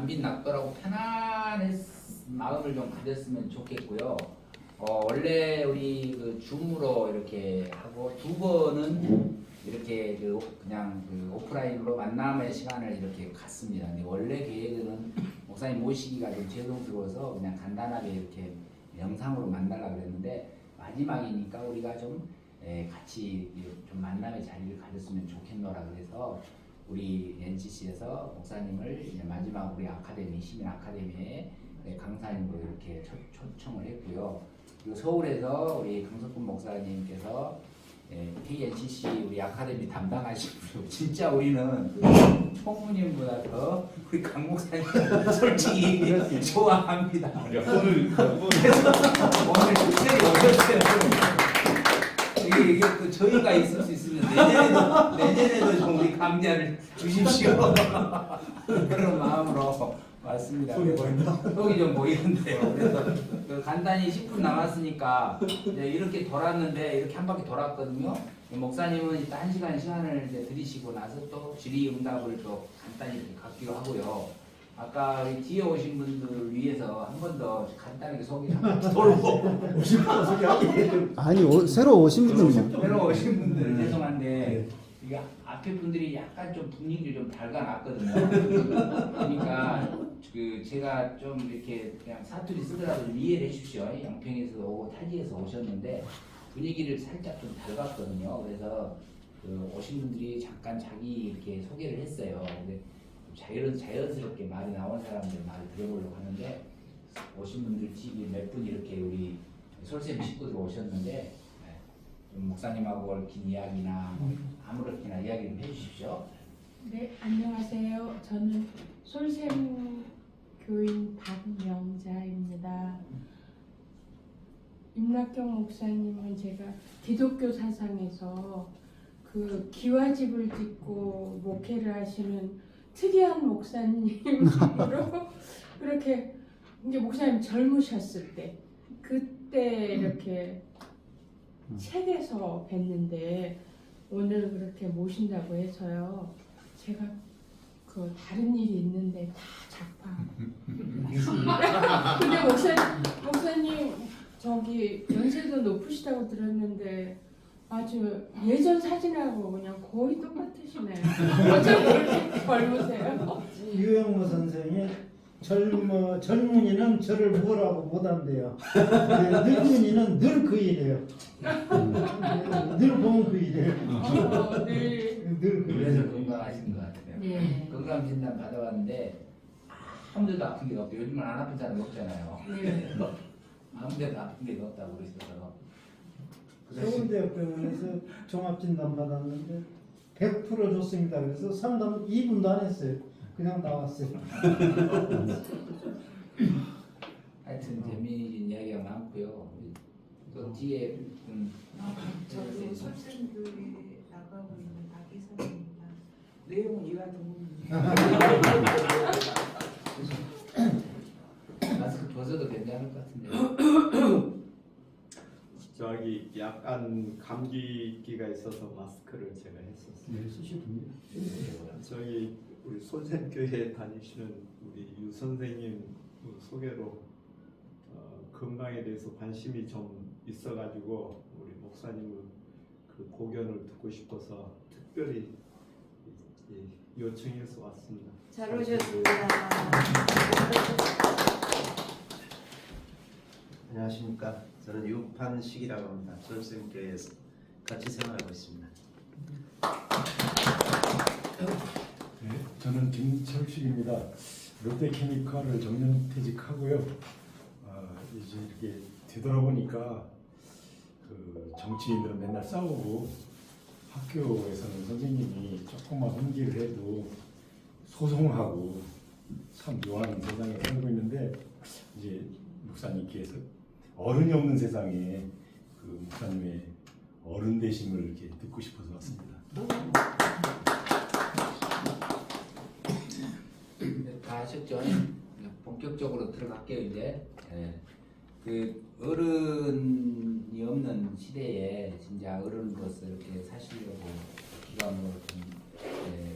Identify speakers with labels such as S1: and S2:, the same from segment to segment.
S1: 잠빛 낙도라고 편안한 마음을 좀 가졌으면 좋겠고요. 원래 우리 그 줌으로 이렇게 하고 두 번은 이렇게 그냥 오프라인으로 만남의 시간을 이렇게 갖습니다. 근데 원래 계획은 목사님 모시기가 좀 죄송스러워서 그냥 간단하게 이렇게 영상으로 만나려고 그랬는데 마지막이니까 우리가 좀 같이 좀 만남의 자리를 가졌으면 좋겠노라 그래서 우리 NCC에서 목사님을 이제 마지막 우리 아카데미 시민 아카데미에 강사님으로 이렇게 초청을 했고요. 그리고 서울에서 우리 강석훈 목사님께서 KNCC 우리 아카데미 담당하시고 진짜 우리는 총무님보다 더 우리 강 목사님 솔직히 좋아합니다. 오늘 특별히 오셨어요. 이게 또 저희가 있을 수 있으면 내년에도 좀 우리 강좌를 주십시오. 그런 마음으로 왔습니다. 속이 좀 보이는데요. 그래서 간단히 10분 남았으니까 이제 이렇게 돌았는데 이렇게 한 바퀴 돌았거든요. 목사님은 일단 1시간 시간을 이제 들이시고 나서 또 질의응답을 또 간단히 이렇게 갖기로 하고요. 아까 우리 뒤에 오신 분들을 위해서 한 번 더 간단하게 소개 한번 돌고
S2: 오신 분 소개하기.
S3: 아니 새로 오신 분들
S1: 새로 오신 분들 죄송한데 이게 앞에 분들이 약간 좀 분위기를 좀 밝아놨거든요. 그러니까 제가 좀 이렇게 그냥 사투리 쓰더라도 좀 이해를 해주십시오. 양평에서 오고 타지에서 오셨는데 분위기를 살짝 좀 밝았거든요. 그래서 오신 분들이 잠깐 자기 이렇게 소개를 했어요. 근데 자연스럽게 말이 나온 사람들 말을 들어보려고 하는데 오신 분들 집이 몇 분 이렇게 우리 솔쌤 식구들 오셨는데 좀 목사님하고 얽힌 이야기나 아무렇게나 이야기 좀 해주십시오.
S4: 네, 안녕하세요. 저는 솔샘 교인 박명자입니다. 임낙경 목사님은 제가 기독교 사상에서 그 기와집을 짓고 목회를 하시는 특이한 목사님으로 그렇게 이제 목사님 젊으셨을 때 그때 이렇게 책에서 뵀는데 오늘 그렇게 모신다고 해서요. 제가 그 다른 일이 있는데 다 작파. 근데 목사님 저기 연세도 높으시다고 들었는데 아주 예전 사진하고 그냥 거의 똑같으시네요. 어쩜 그렇게 젊으세요?
S2: 유영모 선생이 젊은이는 저를 뭐라고 못한대요. 늙은이는 늘 그 일이에요. 늘 보면 그 일이에요. 늘
S1: 그래서
S2: 그
S1: 건강하신 것 같아요.
S4: 네.
S1: 건강 진단 받아봤는데 아무데도 아픈 게 없대요. 요즘은 안 아픈 사람 없잖아요.
S4: 네.
S1: 아무데도 아픈 게 없다고 그러셔서
S2: 서울대학병원에서 종합진단 받았는데 100% 좋습니다. 그래서 상담 2분도 안 했어요. 그냥 나왔어요.
S1: 하여튼 재미있는 이야기가 많고요. 또 뒤에
S5: 저도 솔샘교회 나가고 있는 박이선입니다.
S1: 내용은 이와 동문입니다. 마스크 벗어도 괜찮을 것 같은데.
S6: 저기 약간 감기기가 있어서 마스크를 제가 했었어요.
S2: 네, 쓰시던데.
S6: 저희 우리 솔샘교회에 다니시는 우리 유 선생님 소개로 건강에 대해서 관심이 좀 있어가지고 우리 목사님 그 고견을 듣고 싶어서 특별히 요청해서 왔습니다.
S5: 잘 오셨습니다.
S7: 안녕하십니까. 저는 유판식이라고 합니다. 솔샘교회에서 같이 생활하고 있습니다.
S8: 네, 저는 김철식입니다. 롯데케미칼을 정년퇴직하고요. 이제 이렇게 되돌아보니까 그 정치인들은 맨날 싸우고 학교에서는 선생님이 조금만 혼기를 해도 소송하고 참 묘한 세상에 살고 있는데 이제 목사님께서 어른이 없는 세상에 그 목사님의 어른 되심을 이렇게 듣고 싶어서 왔습니다.
S1: 다 하셨죠? 본격적으로 들어갈게요 이제. 그 어른이 없는 시대에 진짜 어른으로서 이렇게 사시려고 기관으로 좀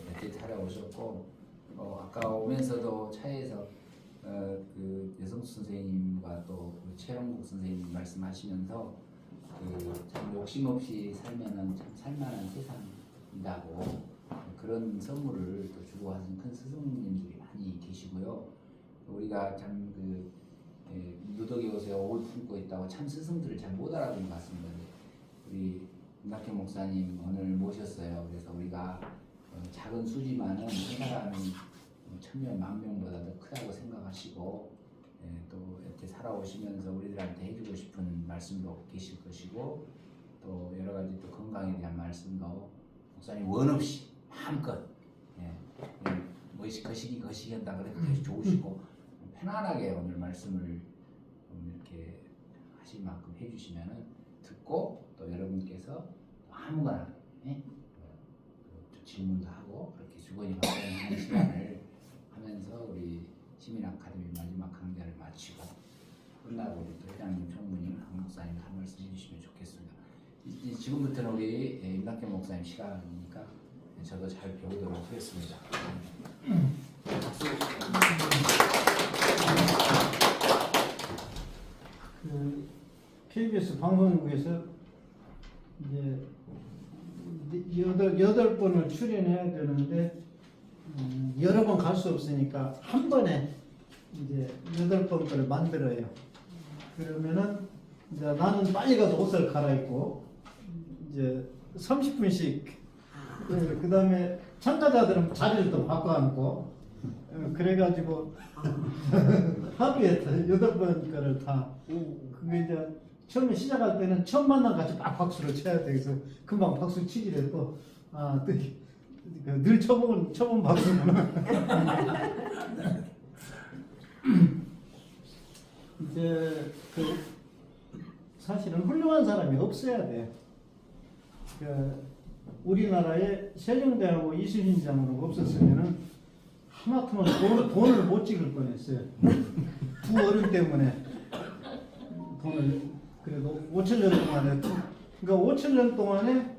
S1: 몇대 찾아오셨고 아까 오면서도 차에서 선생님과 또 최영국 선생님 말씀하시면서 참 욕심 없이 살면은 참 살만한 세상이라고 그런 선물을 또 주고 하신 큰 스승님들이 많이 계시고요. 우리가 참 누더기 옷에 옷을 품고 있다고 참 스승들을 잘 못 알아보는 것 같습니다. 우리 김낙현 목사님 오늘 모셨어요. 그래서 우리가 작은 수지만은 한 사람이 천명 만명보다 더 크다고 생각하시고 또 이렇게 살아오시면서 우리들한테 해주고 싶은 말씀도 계실 것이고 또 여러 가지 또 건강에 대한 말씀도 목사님 원 없이 마음껏 거시기 한다 그래도 좋으시고 편안하게 오늘 말씀을 이렇게 하실 만큼 해주시면은 듣고 또 여러분께서 아무거나 또 질문도 하고 그렇게 주거니 받거니 시간을 하면서 우리 시민 아카데미 마지막 강좌를 마치고 끝나고 우리 또 회장님, 총무님, 강 목사님 한 말씀 해주시면 좋겠습니다. 지금부터는 우리 임낙현 목사님 시간이니까 저도 잘 배우도록 하겠습니다. 박수.
S2: KBS 방송국에서 이제 8번을 출연해야 되는데 여러 번 갈 수 없으니까 한 번에 이제 8번 거를 만들어요. 그러면은 이제 나는 빨리 가서 옷을 갈아입고 이제 30분씩 그 다음에 참가자들은 자리를 또 바꿔 앉고 그래가지고 하루에 8번 거를 다 그게 이제 처음에 시작할 때는 처음 만난 같이 막 박수를 쳐야 돼. 그래서 금방 박수 치기를 늘 쳐본 박수구나. 이제 사실은 훌륭한 사람이 없어야 돼. 우리나라에 세종대하고 이순신 장으로 없었으면은 하마터면 돈을 못 찍을 뻔했어요. 두 어른 때문에 돈을 그래도 5,000년 동안에 그러니까 5,000년 동안에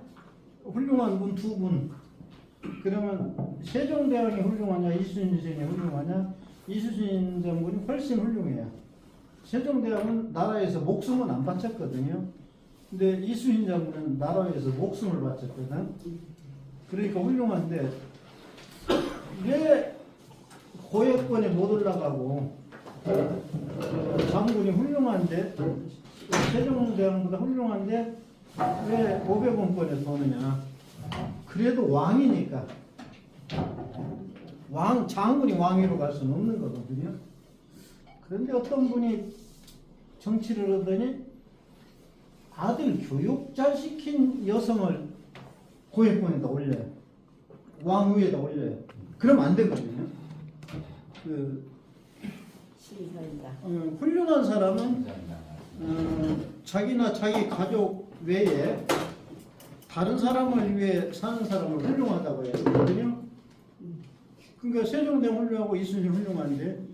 S2: 훌륭한 분 두 분. 그러면 세종대왕이 훌륭하냐 이순신이 훌륭하냐? 이순신 장군이 훨씬 훌륭해요. 세종대왕은 나라에서 목숨은 안 바쳤거든요. 근데 이순신 장군은 나라에서 목숨을 바쳤거든. 그러니까 훌륭한데 왜 고액권에 못 올라가고 장군이 훌륭한데 세종대왕보다 훌륭한데 왜 500원권에 도느냐? 그래도 왕이니까 장군이 왕위로 갈 수는 없는 거거든요. 그런데 어떤 분이 정치를 하더니 아들 교육 잘 시킨 여성을 고액권에다 올려요. 왕위에다 올려요. 그러면 안 되거든요. 훌륭한 사람은 자기나 자기 가족 외에 다른 사람을 위해 사는 사람을 훌륭하다고 해야 되거든요. 그러니까 세종대왕 훌륭하고 이순신 훌륭한데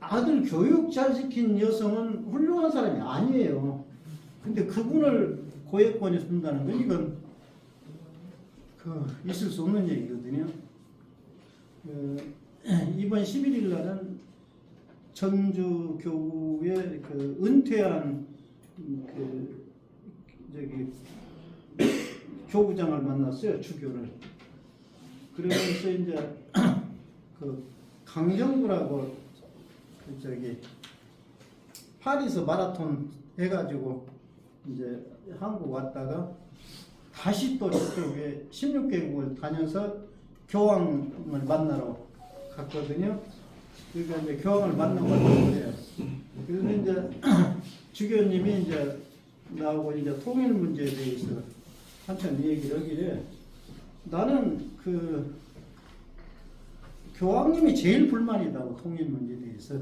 S2: 아들 교육 잘 시킨 여성은 훌륭한 사람이 아니에요. 근데 그분을 고액권에 쓴다는 건 이건 있을 수 없는 얘기거든요. 이번 11일 날은 전주 교구에 은퇴한 교구장을 만났어요. 주교를. 그러면서 이제 강정구라고 파리에서 마라톤 해가지고 이제 한국 왔다가 다시 또 저쪽에 16개국을 다녀서 교황을 만나러 갔거든요. 그러니까 이제 교황을 만나고 왔는데요. 그래서 이제 주교님이 이제 나오고 이제 통일 문제에 대해서 한참 얘기를 하길래 나는 교황님이 제일 불만이다고 통일 문제에 대해서.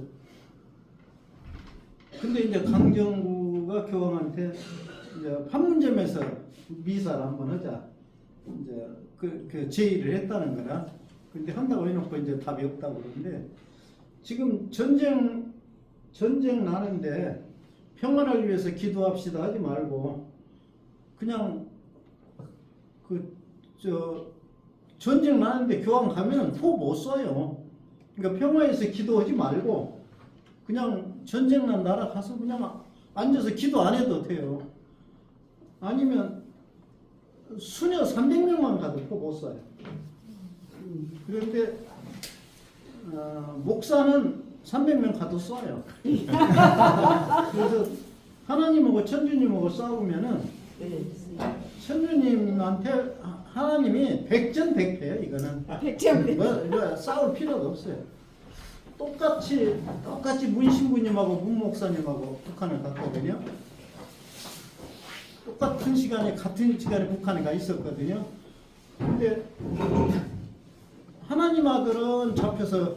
S2: 근데 이제 강정구가 교황한테 이제 판문점에서 미사를 한번 하자. 이제 그 제의를 했다는 거라. 근데 한다고 해놓고 이제 답이 없다고 그러는데 지금 전쟁 나는데 평안을 위해서 기도합시다 하지 말고 그냥 전쟁 나는데 교황 가면은 포 못 쏴요. 그러니까 평화에서 기도하지 말고 그냥 전쟁난 나라 가서 그냥 앉아서 기도 안 해도 돼요. 아니면 수녀 300명만 가도 표 못 써요. 그런데 목사는 300명 가도 써요. 그래서 하나님하고 천주님하고 싸우면은 천주님한테 하나님이 백전백패예요. 이거는 뭐 싸울 필요가 없어요. 똑같이 문신부님하고 문목사님하고 북한을 갔거든요. 똑같은 시간에 같은 시간에 북한에 가 있었거든요. 근데 하나님 아들은 잡혀서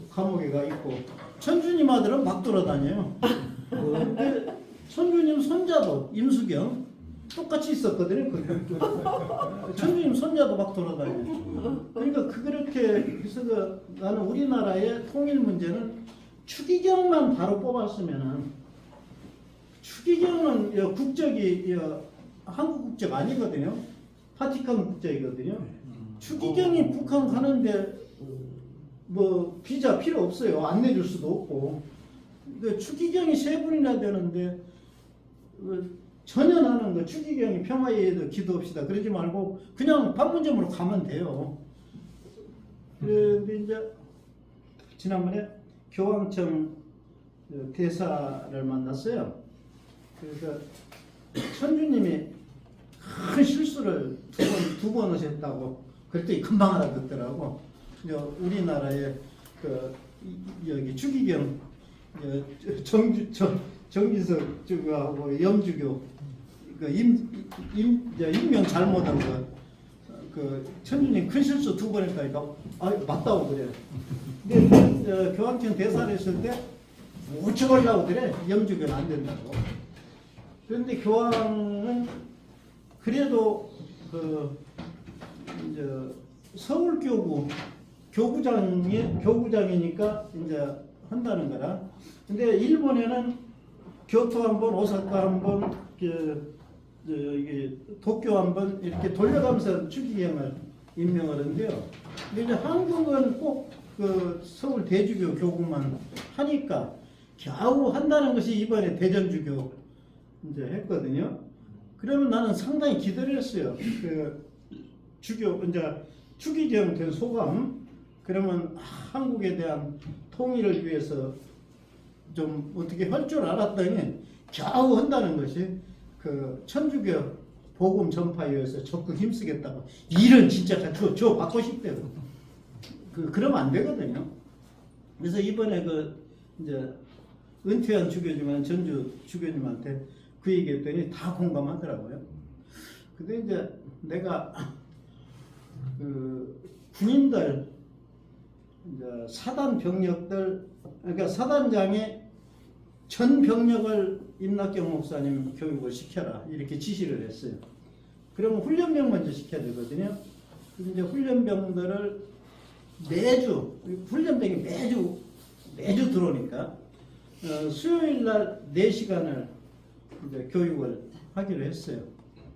S2: 감옥에 가 있고 천주님 아들은 막 돌아다녀요. 근데 천주님 손자도 임수경 똑같이 있었거든요. 천주님 손자도 막 돌아다녀요. 그러니까 그렇게 그래서 나는 우리나라의 통일 문제는 추기경만 바로 뽑았으면은 추기경은 국적이 한국 국적 아니거든요. 바티칸 국적이거든요. 추기경이 북한 가는데 뭐 비자 필요 없어요. 안 내줄 수도 없고. 그 추기경이 3분이나 되는데 전혀 나는 그 추기경이 평화에도 기도합시다 그러지 말고 그냥 판문점으로 가면 돼요. 그런데 이제 지난번에 교황청 대사를 만났어요. 그래서 천주님이 큰 실수를 두 번 하셨다고 그랬더니 금방 알아듣더라고. 우리나라의 여기 추기경 정기석 쪽하고 영주교 임명 잘못한 그 천주님 큰 실수 2번 했다니까 맞다고 그래. 근데 교황청 대사를 했을 때 우측하려고 그래. 영주교는 안 된다고. 그런데 교황은 그래도 이제 서울교구 교구장이니까 이제 한다는 거라. 근데 일본에는 교토 한번, 오사카 한번, 이게 도쿄 한번 이렇게 돌려가면서 추기경을 임명을 하는데요. 근데 이제 한국은 꼭 그 서울 대주교 교구만 하니까 겨우 한다는 것이 이번에 대전주교 이제 했거든요. 그러면 나는 상당히 기대를 했어요. 그 주교 이제 추기경 된 소감. 그러면 한국에 대한 통일을 위해서 좀 어떻게 할 줄 알았더니 겨우 한다는 것이 그 천주교 복음 전파에 의해서 적극 힘쓰겠다고. 일은 진짜 저 받고 싶대요. 그러면 안 되거든요. 그래서 이번에 이제 은퇴한 주교지만 전주 주교님한테 그 얘기했더니 다 공감하더라고요. 근데 이제 내가 군인들 이제 사단 병력들 그러니까 사단장이 전 병력을 임낙경 목사님 교육을 시켜라 이렇게 지시를 했어요. 그러면 훈련병 먼저 시켜야 되거든요. 그래서 이제 훈련병들을 훈련병이 매주 들어오니까 수요일 날 4시간을 이제 교육을 하기로 했어요.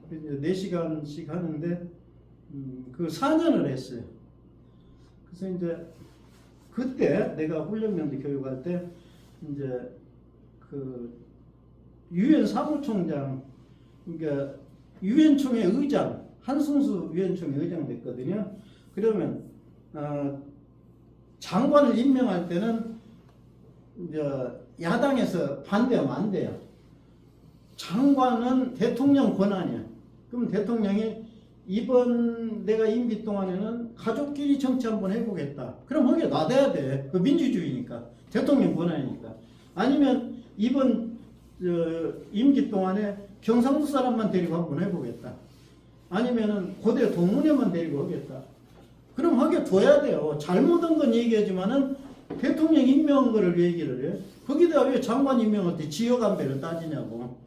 S2: 이제 4시간씩 하는데 그 4년을 했어요. 그래서 이제 그때 내가 훈련병들 교육할 때 이제 그 유엔 사무총장 그러니까 유엔총회 의장 한승수 유엔총회 의장 됐거든요. 그러면 장관을 임명할 때는 이제 야당에서 반대하면 안 돼요. 장관은 대통령 권한이야. 그럼 대통령이 이번 내가 임기 동안에는 가족끼리 정치 한번 해보겠다. 그럼 거기에 놔둬야 돼. 그 민주주의니까. 대통령 권한이니까. 아니면 이번 임기 동안에 경상도 사람만 데리고 한번 해보겠다. 아니면은 고대 동문회만 데리고 오겠다. 그럼 하게 둬야 돼요. 잘못한 건 얘기하지만은 대통령 임명한 거를 얘기를 해. 거기다 왜 장관 임명할 때 지역안배를 따지냐고.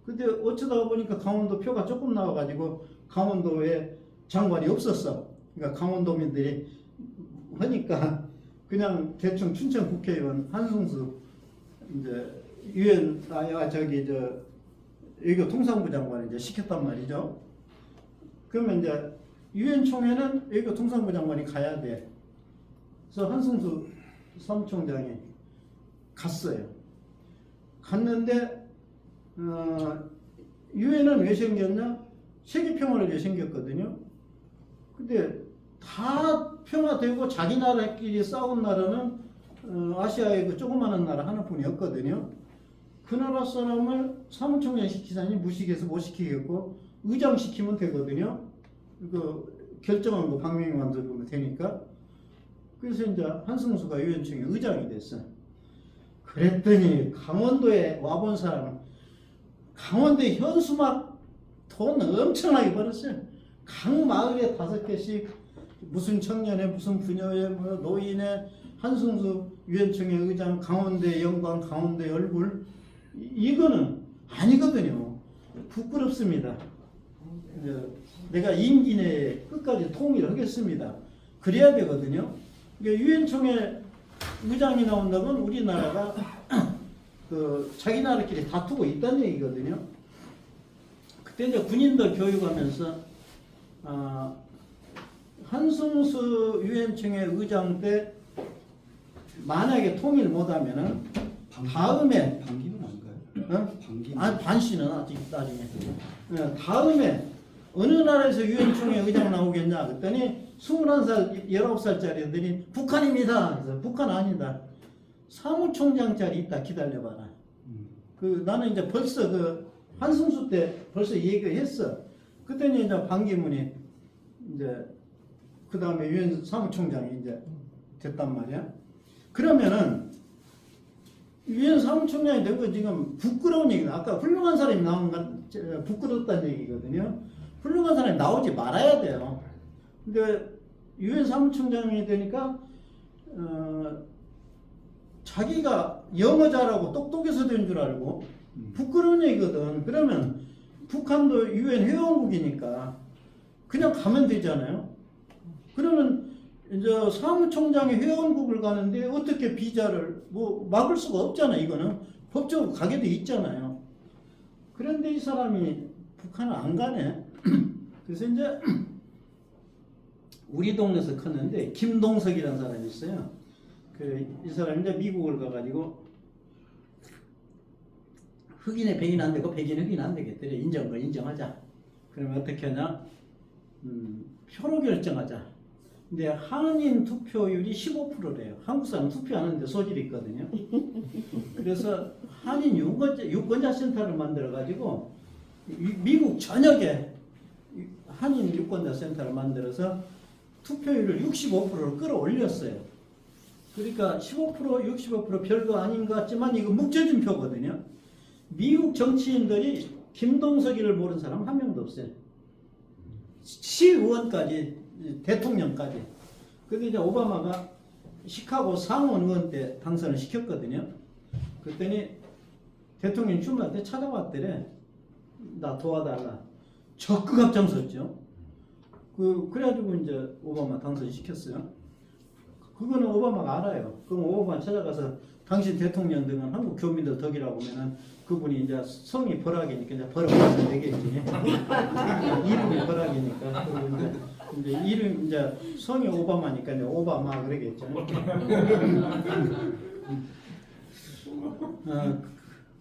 S2: 근데 어쩌다 보니까 강원도 표가 조금 나와가지고 강원도에 장관이 없었어. 그러니까 강원도민들이 하니까 그냥 대충 춘천 국회의원 한승수 이제 유엔 외교 통상부 장관을 이제 시켰단 말이죠. 그러면 이제 유엔 총회는 외교 통상부 장관이 가야 돼. 그래서 한승수 사무총장이 갔어요. 갔는데 유엔은 왜 생겼냐? 세계평화를 위해 생겼거든요. 근데 다 평화되고 자기 나라끼리 싸운 나라는 아시아의 그 조그마한 나라 하나뿐이었거든요. 그 나라 사람을 사무총장 시키자니 무식해서 못 시키겠고 의장 시키면 되거든요. 그 결정한 거 방명이 만들면 되니까. 그래서 이제 한승수가 유엔총회 의장이 됐어. 그랬더니 강원도에 와본 사람은 강원도에 현수막 돈 엄청나게 벌었어요. 각 마을에 5개씩 무슨 청년회 무슨 부녀회 뭐 노인회 한승수 유엔총회 의장 강원도의 영광 강원도의 얼굴 이거는 아니거든요. 부끄럽습니다. 내가 임기 내에 끝까지 통일을 하겠습니다. 그래야 되거든요. 유엔총회 의장이 나온다면 우리나라가 그 자기 나라끼리 다투고 있다는 얘기거든요. 그때 이제 군인들 교육하면서 한승수 유엔총회 의장 때 만약에 통일 못하면은 다음에
S3: 반기문 아닌가요?
S2: 어?
S3: 반기문.
S2: 아니 반씨는 아직 나중에 다음에 어느 나라에서 유엔총회 의장 나오겠냐 그랬더니 21살 19살짜리 애들이 북한입니다. 그래서 북한 아니다. 사무총장짜리 있다 기다려봐라. 그 나는 이제 벌써 그 한승수 때 벌써 얘기했어. 그때는 이제 반기문이 이제 그 다음에 유엔 사무총장이 이제 됐단 말이야. 그러면은 유엔 사무총장이 된 거 지금 부끄러운 얘기다. 아까 훌륭한 사람이 나온 건 부끄럽다는 얘기거든요. 훌륭한 사람이 나오지 말아야 돼요. 근데 유엔 사무총장이 되니까 자기가 영어 잘하고 똑똑해서 된 줄 알고 부끄러운 얘기거든. 그러면 북한도 유엔 회원국이니까 그냥 가면 되잖아요. 그러면 이제 사무총장이 회원국을 가는데 어떻게 비자를 뭐 막을 수가 없잖아. 이거는 법적으로 가게 돼 있잖아요. 그런데 이 사람이 북한을 안 가네. 그래서 이제 우리 동네에서 컸는데 김동석이라는 사람이 있어요. 이 사람이 이제 미국을 가가지고 흑인에 백인 안 되고 백인 흑인 안 되겠더래. 인정하자. 그러면 어떻게 하냐? 표로 결정하자. 근데 한인 투표율이 15%래요. 한국 사람 투표 안 하는데 소질이 있거든요. 그래서 한인 유권자 센터를 만들어가지고 미국 전역에 한인 유권자 센터를 만들어서 투표율을 65%로 끌어올렸어요. 그러니까 15% 65% 별거 아닌 것 같지만 이거 묵혀진 표거든요. 미국 정치인들이 김동석이를 모르는 사람 한 명도 없어요. 시의원까지 대통령까지. 근데 이제 오바마가 시카고 상원 의원 때 당선을 시켰거든요. 그랬더니 대통령 출마할 때 찾아왔더래. 나 도와달라. 적극 앞장섰죠. 그래가지고 이제 오바마 당선시켰어요. 그거는 오바마가 알아요. 그럼 오바마 찾아가서 당신 대통령 등은 한국 교민들 덕이라고 하면은 그분이 이제 성이 벌학이니까 이제 벌학하면 되겠지. 이름이 벌학이니까. 이제 이름 이제 성이 오바마니까 이제 오바마 그러겠죠.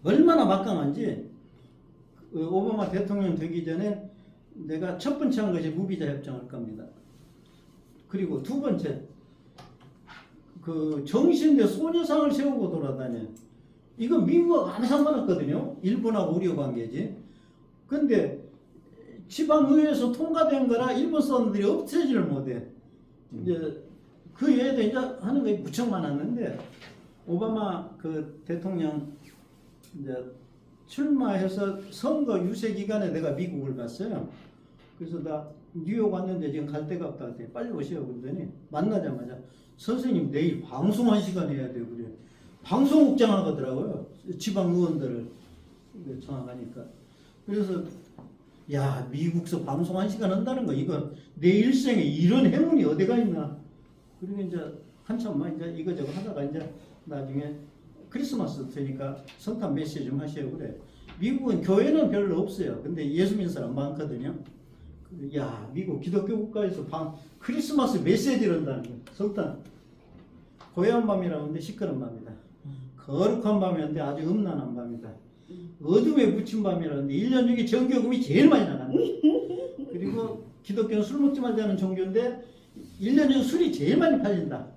S2: 얼마나 막강한지 오바마 대통령 되기 전에 내가 첫 번째 한 것이 무비자 협정을 겁니다. 그리고 두 번째 그 정신대 소녀상을 세우고 돌아다녀. 이거 미국하고 아무 상관없거든요. 일본하고 우리 관계지. 근데 지방의회에서 통과된 거라 일본 사람들이 없애지를 못해. 이제 그 외에도 이제 하는 게 무척 많았는데 오바마 그 대통령 이제 출마해서 선거 유세 기간에 내가 미국을 갔어요. 그래서 나 뉴욕 왔는데 지금 갈 데가 없다. 빨리 오시오. 그러더니 만나자마자 선생님 내일 방송 1시간 해야 돼요. 그래. 방송국장 하더라고요. 지방 의원들을 전화하니까. 그래서 야 미국서 방송 1시간 한다는 거 이거 내 일생에 이런 행운이 어디가 있나. 그리고 이제 한참만 이제 이거저거 하다가 이제 나중에 크리스마스 되니까 성탄 메시지 좀 하시오 그래. 미국은 교회는 별로 없어요. 근데 예수 믿는 사람 많거든요. 야 미국 기독교 국가에서 크리스마스 메시지를 한다는 거. 성탄 고요한 밤이라고 하는데 시끄러운 밤이다. 거룩한 밤이었는데 아주 음란한 밤이다. 어둠에 묻힌 밤이라는데 1년 중에 전교금이 제일 많이 나간다. 그리고 기독교는 술 먹지 말자는 종교인데 1년 중에 술이 제일 많이 팔린다.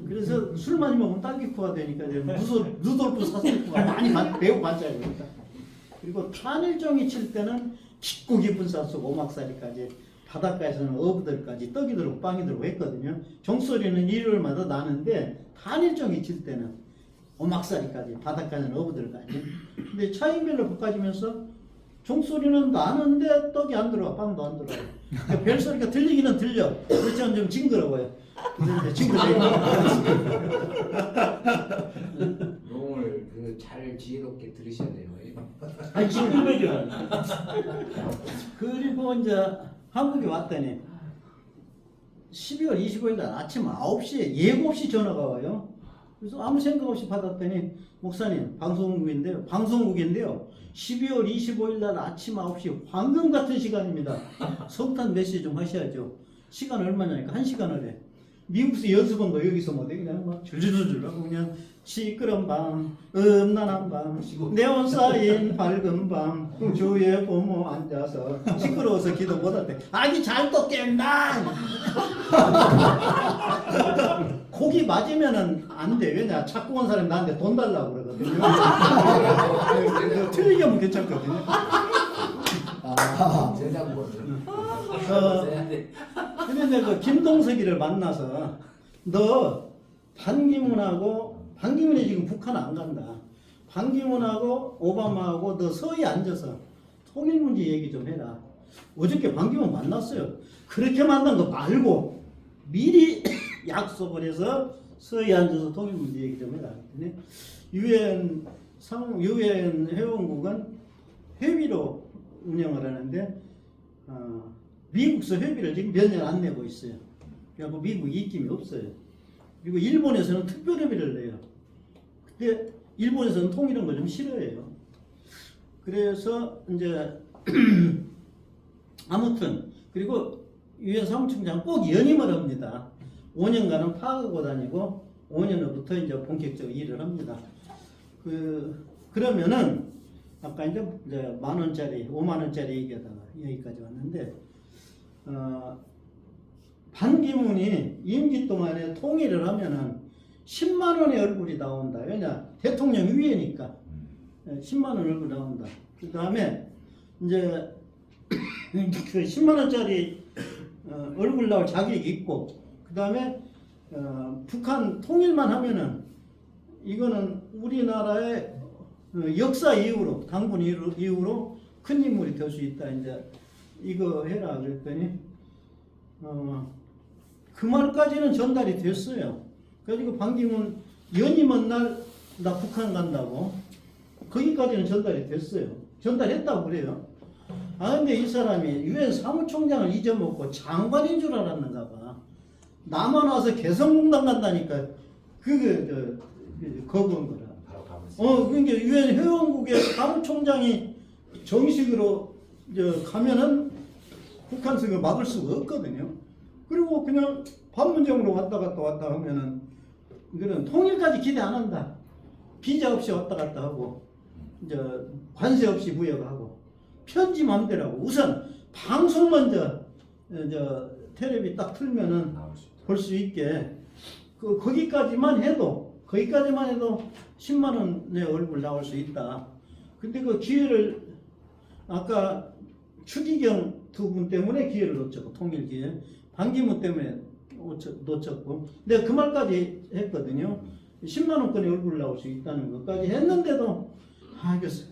S2: 그래서 술 많이 먹으면 딸기쿠가 되니까 루돌프 사슬쿠가 많이 배우 반짝이 됩니다. 그리고 탄일종이 칠 때는 깊고 깊은 산속 오막살이까지 바닷가에서는 어부들까지 떡이 들고 빵이 들고 했거든요. 종소리는 일요일마다 나는데 탄일종이 칠 때는 오막살이까지 바닷가에는 어부들까지. 근데 차인별로 바꿔지면서 종소리는 나는데 떡이 안 들어와, 빵도 안 들어와. 그러니까 벨소리가 들리기는 들려. 그렇지만 좀 징그러워요. 그래서 징그러워요.
S1: 오늘 잘 지혜롭게 들으셔야 돼요.
S2: 아니 징그러져. 그리고 이제 한국에 왔더니 12월 25일 날 아침 9시에 예고 없이 전화가 와요. 그래서 아무 생각 없이 받았더니 목사님 방송국인데요. 12월 25일 날 아침 9시 황금 같은 시간입니다. 석탄 메시지 좀 하셔야죠. 시간 얼마냐니까 1시간을 해. 미국에서 연습한 거 여기서 못해. 그냥 막 줄줄줄 하고 그냥 시끄러운 밤, 음란한 밤, 네온 쌓인 밝은 밤, 주위에 부모 앉아서 시끄러워서 기도 못할 때 아기 잘 또 깬다. 고기 맞으면은 안 돼. 왜냐? 자꾸 온 사람이 나한테 돈 달라고 그러거든요. 틀리게 하면 괜찮거든요.
S1: 제작본을
S2: 근데 그 김동석이를 만나서 너 반기문이 지금 북한 안 간다. 반기문하고 오바마하고 너 서히 앉아서 통일 문제 얘기 좀 해라. 어저께 반기문 만났어요. 그렇게 만난 거 말고 미리 약속을 해서 서히 앉아서 통일 문제 얘기 좀 해라. 유엔 회원국은 회비로 운영을 하는데 미국서 회비를 지금 몇 년 안 내고 있어요. 그래서 미국이 입김이 없어요. 그리고 일본에서는 특별회비를 내요. 근데 일본에서는 통일한 걸 좀 싫어해요. 그래서 이제 아무튼 그리고 유엔 사무총장 꼭 연임을 합니다. 5년간은 파악하고 다니고 5년 후부터 이제 본격적으로 일을 합니다. 그러면은 아까 이제 10,000원짜리, 50,000원짜리 얘기하다가 여기까지 왔는데 반기문이 임기 동안에 통일을 하면은 10만 원의 얼굴이 나온다. 왜냐? 대통령 위에니까 10만 원 얼굴 나온다. 그 다음에 이제 그 10만 원짜리 얼굴 나올 자격이 있고, 그 다음에 북한 통일만 하면은 이거는 우리나라의 역사 이후로 당군 이후로 큰 인물이 될 수 있다. 이제 이거 해라 그랬더니 그 말까지는 전달이 됐어요. 그래가지고 반기문 연임한 날 나 북한 간다고 거기까지는 전달이 됐어요. 전달했다고 그래요. 아 근데 이 사람이 유엔 사무총장을 잊어먹고 장관인 줄 알았는가 봐. 나만 와서 개성공단 간다니까 그게 거부한 거라. 그러니까 유엔 회원국의 사무총장이 정식으로 가면은 북한 승을 막을 수가 없거든요. 그리고 그냥 판문점으로 왔다 갔다 하면은 이거는 통일까지 기대 안 한다. 비자 없이 왔다 갔다 하고 이제 관세 없이 무역하고 편지 맘대로 하고 우선 방송 먼저 텔레비 딱 틀면은 볼 수 있게 거기까지만 해도 10만 원의 얼굴 나올 수 있다. 근데 그 기회를 아까 추기경 두 분 때문에 기회를 놓쳤고 통일 기회, 반기문 때문에 놓쳤고, 내가 그 말까지 했거든요. 10만 원권의 얼굴 나올 수 있다는 것까지 했는데도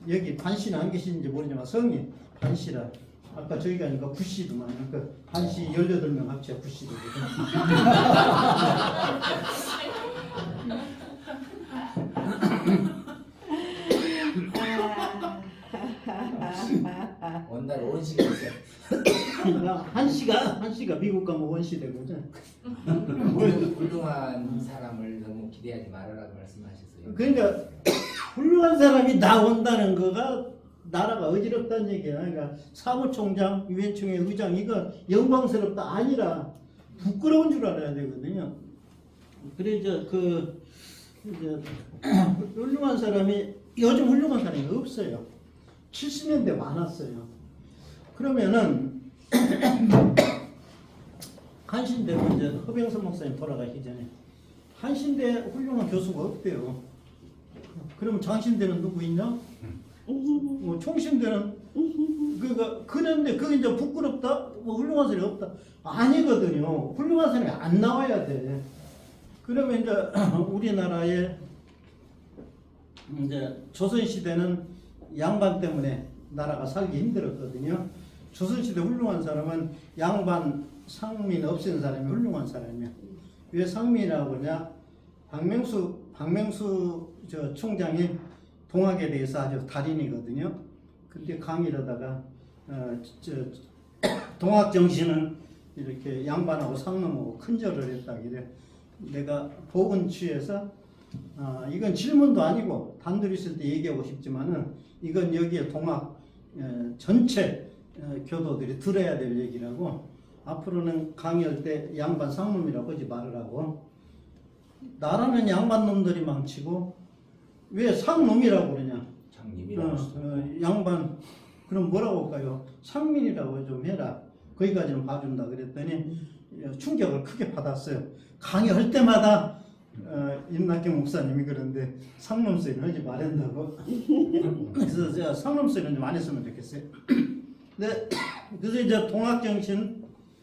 S2: 여기 반씨는 안 계시는지 모르지만 성이 반씨라. 아까 저희가 하니까 9씨도만. 그러니까 반씨 18명 합쳐 9씨도.
S1: 원날 원식이 있어요.
S2: 한씨가 미국 가면 원씨 되고.
S1: 훌륭한 사람을 너무 기대하지 말아라고 말씀하셨어요.
S2: 그러니까 훌륭한 사람이 나온다는 거가 나라가 어지럽다는 얘기야. 그러니까 사무총장, 유엔총회 의장 이거 영광스럽다 아니라 부끄러운 줄 알아야 되거든요. 그래서 훌륭한 사람이 요즘 훌륭한 사람이 없어요. 70년대 많았어요. 그러면은 한신대 먼저 허병선 목사님 돌아가기 전에 한신대 훌륭한 교수가 없대요. 그럼 장신대는 누구 있냐? 뭐 총신대는 그런데 그게 이제 부끄럽다? 뭐 훌륭한 사람이 없다? 아니거든요. 훌륭한 사람이 안 나와야 돼. 그러면 이제 우리나라의 이제 조선시대는 양반 때문에 나라가 살기 힘들었거든요. 조선시대 훌륭한 사람은 양반 상민 없앤 사람이 훌륭한 사람이야. 왜 상민이라고 그러냐? 박명수 저 총장이 동학에 대해서 아주 달인이거든요. 근데 강의를 하다가 동학 정신은 이렇게 양반하고 상놈하고 큰절을 했다 그래. 내가 복은 취해서 이건 질문도 아니고 단둘이 있을 때 얘기하고 싶지만은 이건 여기에 동학 전체 교도들이 들어야 될 얘기라고 앞으로는 강의할 때 양반 상놈이라고 하지 말으라고. 나라는 양반 놈들이 망치고 왜 상놈이라고 그러냐?
S1: 장님이라고
S2: 양반 그럼 뭐라고 할까요? 상민이라고 좀 해라. 거기까지는 봐준다 그랬더니 충격을 크게 받았어요. 강의할 때마다 임낙경 목사님이 그런데 상놈 소리는 하지 말한다고. 그래서 제가 상놈 소리는 좀 안 했으면 좋겠어요. 네, 그래서 이제 동학정신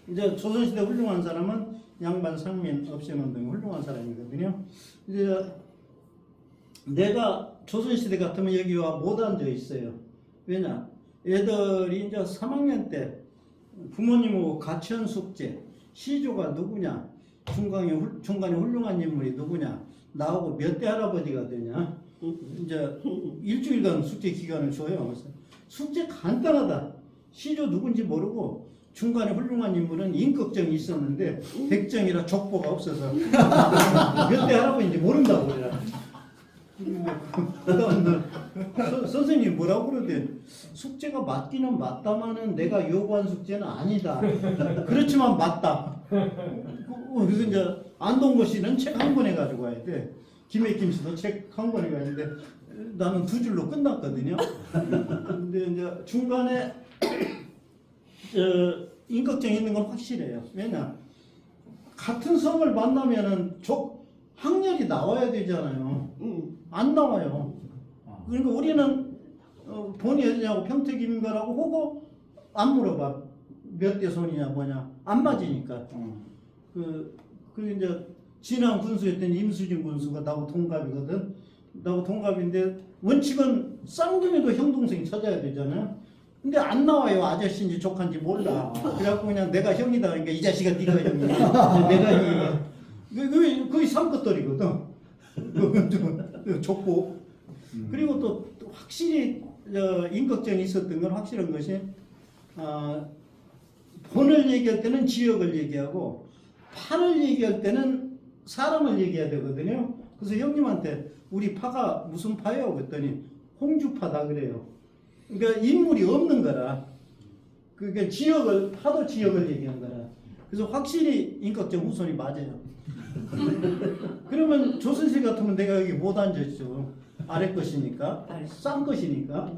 S2: 이제 조선시대 훌륭한 사람은 양반 상민 없애는 등 훌륭한 사람이거든요. 이제 내가 조선시대 같으면 여기 와 못 앉아 있어요. 왜냐? 애들이 이제 3학년 때 부모님하고 같이 한 숙제, 시조가 누구냐, 중간에 훌륭한 인물이 누구냐, 나하고 몇 대 할아버지가 되냐, 이제 일주일간 숙제 기간을 줘요. 그래서 숙제 간단하다. 시조 누군지 모르고 중간에 훌륭한 인물은 임꺽정이 있었는데 백정이라 족보가 없어서 몇 대 할아버지인지 모른다고 그래요. 선생님 뭐라고 그러대? 숙제가 맞기는 맞다마는 내가 요구한 숙제는 아니다. 그렇지만 맞다. 그래서 이제 안동거 씨는 책 한 권에 가지고 와야 돼. 김혜김 씨도 책 한 권에 가는데 나는 2줄로 끝났거든요. 근데 이제 중간에 임꺽정 있는 건 확실해요. 왜냐? 같은 성을 만나면은 학렬이 나와야 되잖아요. 안 나와요. 그러니까 우리는 본이 어디냐고 평택인가라고 하고 안 물어봐. 몇 대 손이냐 뭐냐 안 맞으니까. 그리고 이제 진안 군수였던 임수진 군수가 나하고 동갑이거든. 나하고 동갑인데 원칙은 쌍둥이도 형 동생 찾아야 되잖아요. 근데 안 나와요. 아저씨인지 조카인지 몰라. 그래갖고 그냥 내가 형이다 그러니까 이 자식아 네가 형이야. 내가 형이야. 그게 거의 삼것돌이거든. 족보. 그리고 또 확실히 임꺽정이 있었던 건 확실한 것이 본을 얘기할 때는 지역을 얘기하고 파를 얘기할 때는 사람을 얘기해야 되거든요. 그래서 형님한테 우리 파가 무슨 파예요? 그랬더니 홍주파다 그래요. 그러니까 인물이 없는 거라. 그러니까 파도 지역을 얘기한 거라. 그래서 확실히 임꺽정 후손이 맞아요. 그러면 조선시대 같으면 내가 여기 못 앉았죠. 아래 것이니까, 싼 것이니까,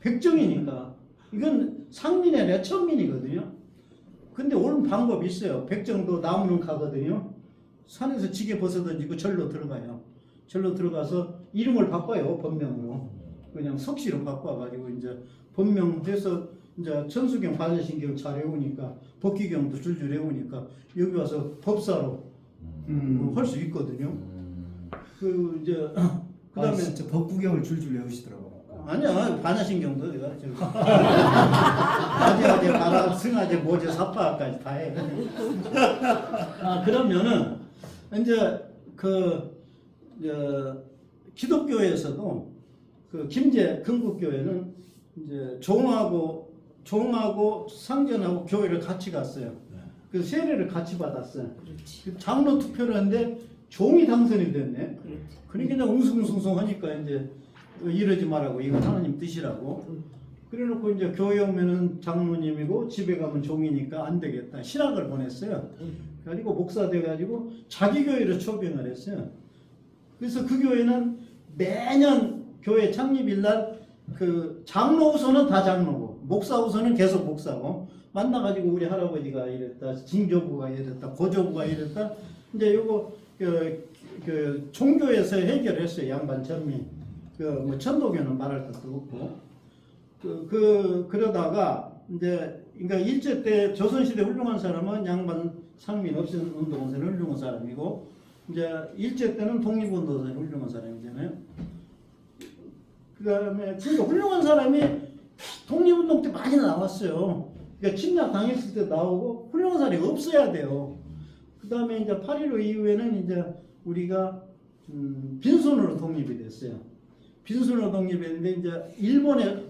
S2: 백정이니까. 이건 상민이 아니라 천민이거든요. 근데 옳은 방법이 있어요. 백정도 나무는 가거든요. 산에서 지게 벗어던지고 절로 들어가요. 절로 들어가서 이름을 바꿔요. 본명으로. 그냥 석씨로 바꿔가지고 이제 본명해서 이제 천수경, 반야신경 잘 외우니까 법기경도 줄줄 외우니까 여기 와서 법사로 할 수 있거든요. 그 이제 그다음에
S3: 진짜 법구경을 줄줄 외우시더라고.
S2: 아니야 반야신경도 내가 아재 바라 승아재 모제 사파까지 다 해. 그러면은 이제 기독교에서도 그 김제 근국교회는 이제 종하고 상전하고 교회를 같이 갔어요. 그래서 세례를 같이 받았어요. 장로 투표를 했는데 종이 당선이 됐네. 그러니까 그냥 웅숭웅숭 하니까 이제 이러지 말라고 이건 하나님 뜻이라고. 그래놓고 이제 교회 오면은 장로님이고 집에 가면 종이니까 안 되겠다. 신학을 보냈어요. 그리고 목사 돼가지고 자기 교회를 초빙을 했어요. 그래서 그 교회는 매년 교회 창립일 날 그 장로 우선은 다 장로고 목사 우선은 계속 목사고 만나가지고 우리 할아버지가 이랬다, 징조부가 이랬다, 고조부가 이랬다. 이제 요거 그 종교에서 해결했어요. 양반 전미. 뭐 천도교는 말할 것도 없고. 그러다가 이제 그러니까 일제 때 조선시대 훌륭한 사람은 양반 상민 없인 운동원에서 훌륭한 사람이고 이제 일제 때는 독립운동에서 훌륭한 사람이잖아요. 그다음에 진짜 훌륭한 사람이 독립운동 때 많이 나왔어요. 그러니까 침략 당했을 때 나오고 훌륭한 사람이 없어야 돼요. 그다음에 이제 8.15 이후에는 이제 우리가 빈손으로 독립이 됐어요. 빈손으로 독립했는데 이제 일본에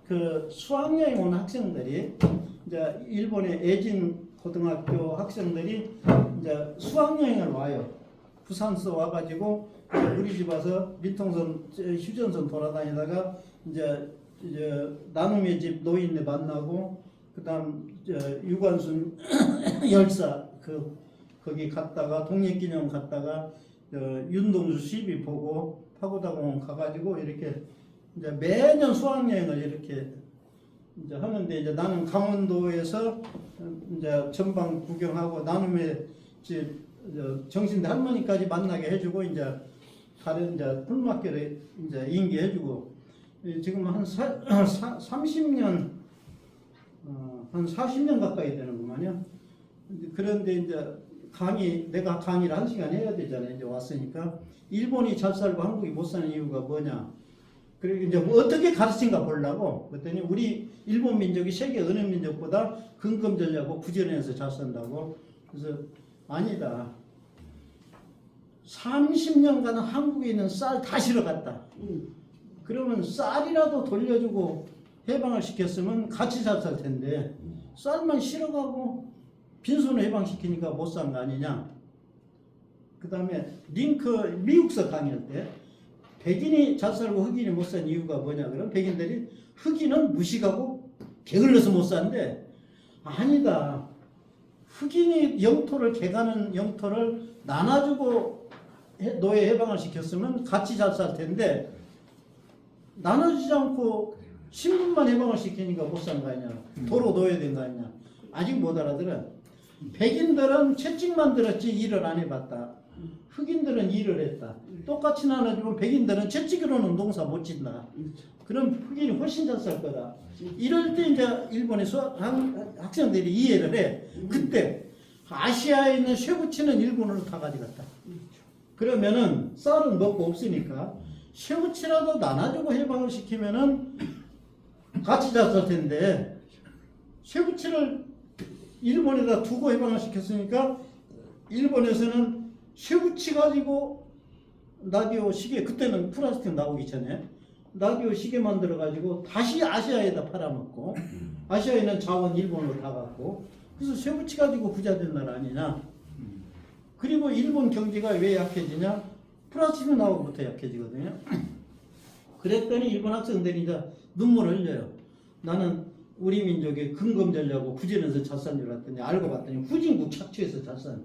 S2: 그 수학여행 온 학생들이 이제 일본의 에진 고등학교 학생들이 이제 수학여행을 와요. 부산서 와가지고 우리 집 와서 민통선 휴전선 돌아다니다가 이제 나눔의 집 노인네 만나고 그다음 유관순 열사 거기 갔다가 독립기념 갔다가 윤동주 시비 보고 파고다공원 가가지고 이렇게 이제 매년 수학여행을 이렇게 이제 하는데 이제 나는 강원도에서 이제 전방 구경하고 나눔의 집 정신대 할머니까지 만나게 해주고 이제 다른 이제 풀막교를 이제 인계해주고 지금 한 30년 한 40년 가까이 되는구만요. 그런데 이제 내가 강의를 1시간 해야 되잖아요. 이제 왔으니까 일본이 잘 살고 한국이 못 사는 이유가 뭐냐. 그리고 이제 뭐 어떻게 가르친가 보려고 그랬더니 우리 일본 민족이 세계 어느 민족보다 근검절약하고 구전해서 잘 산다고. 그래서 아니다. 30년간 한국에 있는 쌀 다 실어갔다. 그러면 쌀이라도 돌려주고 해방을 시켰으면 같이 잘 살 텐데 쌀만 실어가고 빈손을 해방시키니까 못 산 거 아니냐. 그 다음에 미국서 강의할 때 백인이 잘 살고 흑인이 못 산 이유가 뭐냐. 그럼 백인들이 흑인은 무식하고 게을러서 못 산대. 아니다. 흑인이 영토를 개가는 영토를 나눠주고 노예 해방을 시켰으면 같이 잘 살 텐데 나눠주지 않고 신분만 해방을 시키니까 못 산 거 아니냐. 도로 노예된 거 아니냐. 아직 못 알아들어. 백인들은 채찍만 들었지 일을 안 해봤다. 흑인들은 일을 했다. 똑같이 나눠주면 백인들은 채찍으로는 농사 못 짓나. 그럼 흑인이 훨씬 잘 살 거다. 이럴 때 이제 일본의 학생들이 이해를 해. 그때 아시아에 있는 쇠붙이는 일본으로 다 가져갔다. 그러면은 쌀은 먹고 없으니까 쇠붙이라도 나눠주고 해방을 시키면은 같이 잘 살 텐데 쇠붙이를 일본에다 두고 해방을 시켰으니까 일본에서는 쇠붙이 가지고 라디오 시계, 그때는 플라스틱 나오기 전에 라디오 시계 만들어 가지고 다시 아시아에다 팔아먹고 아시아에 있는 자원 일본으로 다 갔고 그래서 쇠붙이 가지고 부자 된 나라 아니냐. 그리고 일본 경제가 왜 약해지냐? 플라스틱이 나오고부터 약해지거든요. 그랬더니 일본 학생들이 이제 눈물을 흘려요. 나는 우리 민족이 근검절약하고 구전에서 잘 산 줄 알았더니 알고 봤더니 후진국 착취해서 잘 산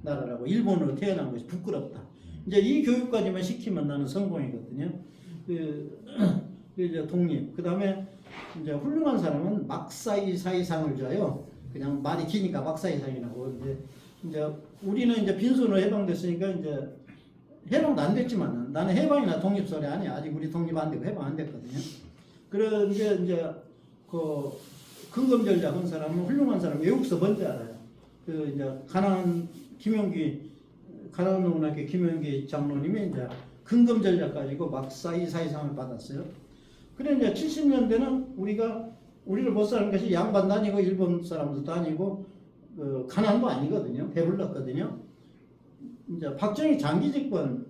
S2: 나라라고. 일본으로 태어난 것이 부끄럽다. 이제 이 교육까지만 시키면 나는 성공이거든요. 이제 독립. 그 다음에 이제 훌륭한 사람은 막사이사이상을 줘요. 그냥 말이 기니까 막사이상이라고. 이제 우리는 이제 빈손으로 해방됐으니까 이제 해방도 안 됐지만 나는 해방이나 독립 소리 아니야. 아직 우리 독립 안 되고 해방 안 됐거든요. 그런데 이제 그 근검절약 한 사람은 훌륭한 사람 외국서 뭔지 알아요. 그 이제 가난농학교 김영기 장로님이 이제 근검절약 가지고 막사이사이상을 받았어요. 그래 이제 70년대는 우리를 못 사는 것이 양반도 아니고 일본 사람들도 아니고 가난도 아니거든요. 배불렀거든요. 이제 박정희 장기 집권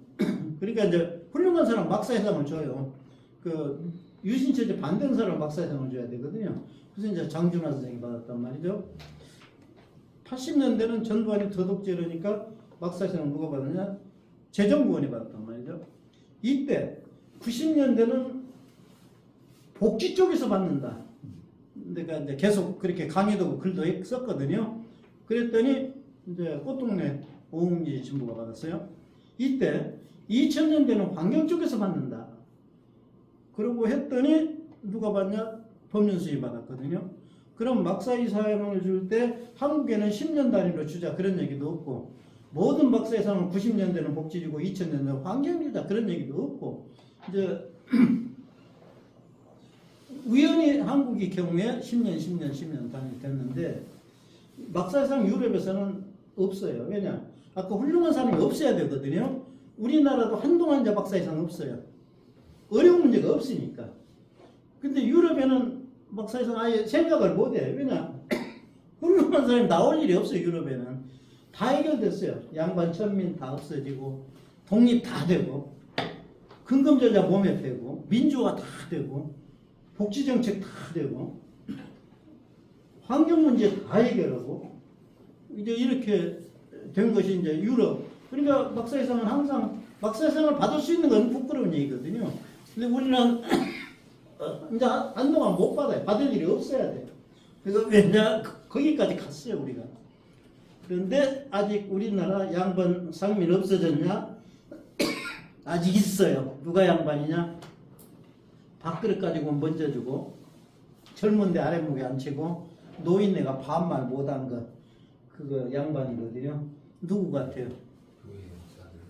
S2: 그러니까 이제 훌륭한 사람 막사회상을 줘요. 그 유신체제 반대는 사람 막사회상을 줘야 되거든요. 그래서 이제 장준하 선생이 받았단 말이죠. 80년대는 전두환이 도둑질하니까 막사회상을 누가 받았냐? 재정부원이 받았단 말이죠. 이때 90년대는 복지 쪽에서 받는다. 그러니까 이제 계속 그렇게 강의도 글도 썼거든요. 그랬더니 이제 꽃동네 오웅지 신부가 받았어요. 이때 2000년대는 환경 쪽에서 받는다. 그러고 했더니 누가 받냐? 법륜수위 받았거든요. 그럼 막사이 사항을 줄 때 한국에는 10년 단위로 주자 그런 얘기도 없고, 모든 막사이 사항은 90년대는 복지주고 2000년대는 환경주자 그런 얘기도 없고, 이제 우연히 한국의 경우에 10년 단위 됐는데 막사이 사항 유럽에서는 없어요. 왜냐? 아까 훌륭한 사람이 없어야 되거든요. 우리나라도 한동안 이제 막사 이상 없어요. 어려운 문제가 없으니까. 근데 유럽에는 막사 이상 아예 생각을 못해. 왜냐? 훌륭한 사람이 나올 일이 없어요. 유럽에는. 다 해결됐어요. 양반 천민 다 없어지고 독립 다 되고 근검절자 몸에 빼고 민주화 다 되고 복지정책 다 되고 환경 문제 다 해결하고 이제 이렇게 된 것이 이제 유럽. 그러니까 막사회상은 항상 막사회상을 받을 수 있는 건 부끄러운 얘기거든요. 근데 우리는 이제 한동안 못 받아요. 받을 일이 없어야 돼요. 그래서 왜냐 거기까지 갔어요 우리가. 그런데 아직 우리나라 양반 상민 없어졌냐? 아직 있어요. 누가 양반이냐? 밥그릇 가지고 먼저 주고 젊은데 아랫목에 앉히고 노인네가 반말 못한 거 그거 양반이거든요. 누구 같아요?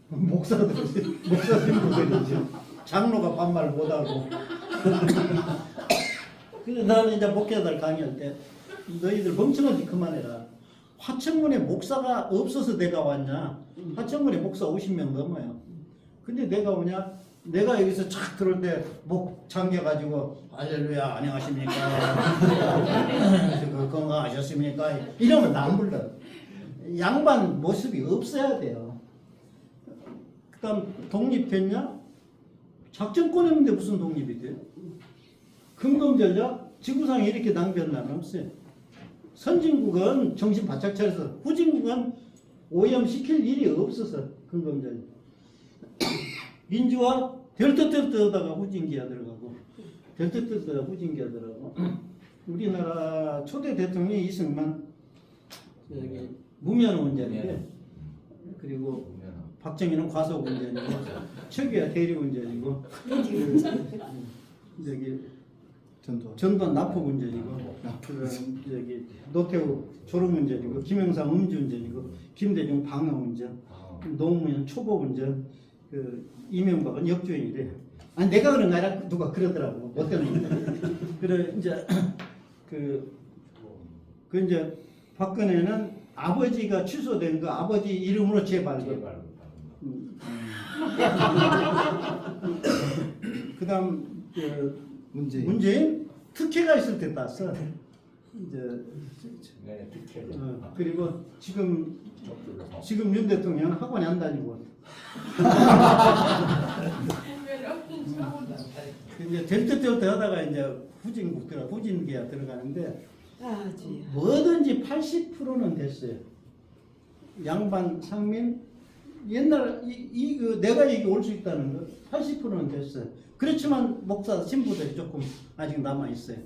S2: 목사님들이죠. 장로가 반말 못하고. 그래서 나는 이제 목회자들 강의할 때 너희들 멍청한 짓 그만해라. 화천군에 목사가 없어서 내가 왔냐? 화천군에 목사 50명 넘어요. 근데 내가 오냐? 내가 여기서 착 들어올 때 목 잠겨가지고 할렐루야 안녕하십니까? 건강하셨습니까? 이러면 나 안 불러. 양반 모습이 없어야 돼요. 그 다음 독립했냐? 작전권했는데 무슨 독립이 돼요? 근검전략? 지구상에 이렇게 낭비한 나라는 없어요. 선진국은 정신 바짝 차려서 후진국은 오염시킬 일이 없어서 근검전략. 민주화 될 듯 하다가 후진기가 들어가고 될 듯 하다가 후진기가 들어가고 우리나라 초대 대통령이 이승만 여기 무면 운전인데 그리고 박정희는 과속 운전이고 최규하 대리 운전이고 여기 전두환 납포 운전이고 여기 노태우 졸음 운전이고 김영삼 음주 운전이고 김대중 방어 운전 노무현 초보 운전 이명박은 역주행이래. 아니 내가 그런 거 아니라 누가 그러더라고. 뭐 때문에. 그래 이제 이제 박근혜는 아버지가 취소된 거 아버지 이름으로 재발급. 그다음 문재인 특혜가 있을 때 땄어. 이제 그리고 지금 윤 대통령은 학원에 안 다니고. 이제 될 때 하다가 이제 후진기가 들어가는데 뭐든지 80%는 됐어요. 양반 상민 옛날 내가 여기 올 수 있다는 거 80%는 됐어요. 그렇지만 목사 신부들이 조금 아직 남아 있어요.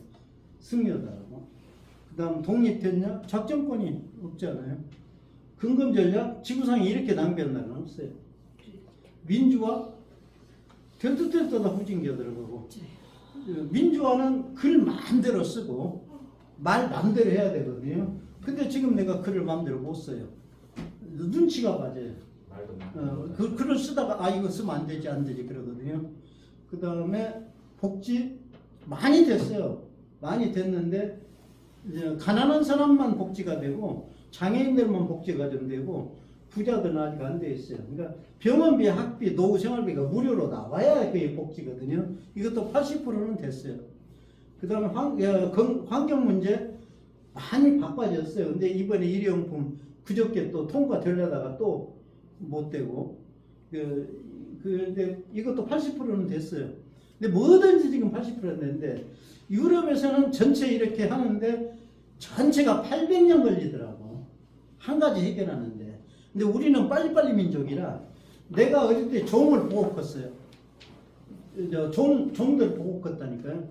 S2: 승려다라고. 그다음 독립했냐? 작전권이 없잖아요. 근검전략 지구상에 이렇게 낭비한 나라는 없어요. 민주화 될 듯 하다 후진기가 들어가고 민주화는 글 마음대로 쓰고 말 마음대로 해야 되거든요. 근데 지금 내가 글을 마음대로 못 써요. 눈치가 맞아요. 그 글을 쓰다가 이거 쓰면 안 되지 그러거든요. 그 다음에 복지 많이 됐어요. 많이 됐는데 이제 가난한 사람만 복지가 되고 장애인들만 복지가 좀 되고 부자들은 아직 안 돼 있어요. 그러니까 병원비, 학비, 노후 생활비가 무료로 나와야 그게 복지거든요. 이것도 80%는 됐어요. 그 다음에 환경 문제 많이 바빠졌어요. 근데 이번에 일회용품 그저께 또 통과되려다가 또 못 되고 근데 이것도 80%는 됐어요. 근데 뭐든지 지금 80%는 됐는데 유럽에서는 전체 이렇게 하는데 전체가 800년 걸리더라고. 한 가지 해결하는데. 근데 우리는 빨리빨리 민족이라 내가 어릴 때 종을 보고 컸어요. 종들 보고 컸다니까요.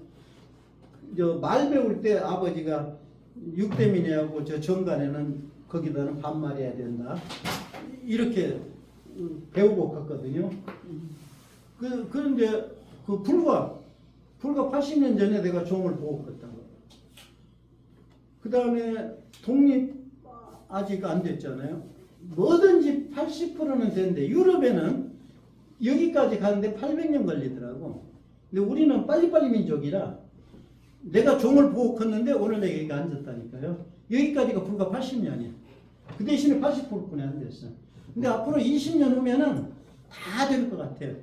S2: 말 배울 때 아버지가 육대민이하고 저 정간에는 거기다는 반말해야 된다. 이렇게 배우고 갔거든요. 그런데 불과 80년 전에 내가 종을 보고 갔다고. 그 다음에 독립 아직 안 됐잖아요. 뭐든지 80%는 된대. 유럽에는 여기까지 가는데 800년 걸리더라고. 근데 우리는 빨리빨리 민족이라 내가 종을 보고 컸는데 오늘 내가 여기 앉았다니까요. 여기까지가 불과 80년이야. 그 대신에 80%뿐이 안 됐어. 근데 앞으로 20년 후면은 다 될 것 같아요.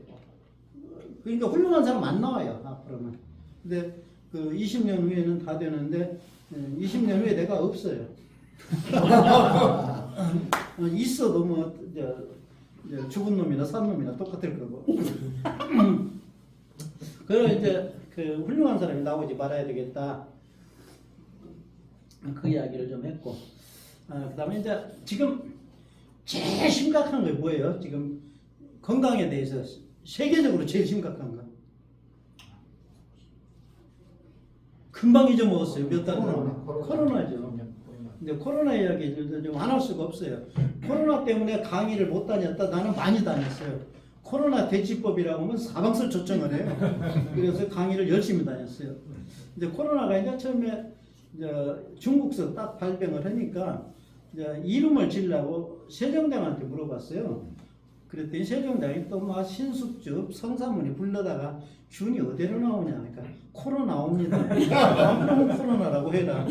S2: 그러니까 훌륭한 사람 안 나와요, 앞으로는. 근데 그 20년 후에는 다 되는데 20년 후에 내가 없어요. 있어도 뭐 죽은 놈이나 산 놈이나 똑같을 거고. 그래서 이제 그 훌륭한 사람이 나오지 말아야 되겠다. 그 이야기를 좀 했고. 그다음에 이제 지금 제일 심각한 게 뭐예요? 지금 건강에 대해서 세계적으로 제일 심각한 거. 금방 잊어먹었어요. 몇 달 전에. 코로나죠. 근데 코로나 이야기를 좀 안 할 수가 없어요. 코로나 때문에 강의를 못 다녔다. 나는 많이 다녔어요. 코로나 대치법이라고 하면 사방서 초청을 해요. 그래서 강의를 열심히 다녔어요. 근데 코로나가 이제 처음에 중국서 딱 발병을 하니까 이름을 지으려고 세종대왕한테 물어봤어요. 그랬더니 세종대왕이 또 막 신숙주 성사문이 불러다가 균이 어디로 나오냐 그러니까 코로 나옵니다. 그러면 코로나라고 해라.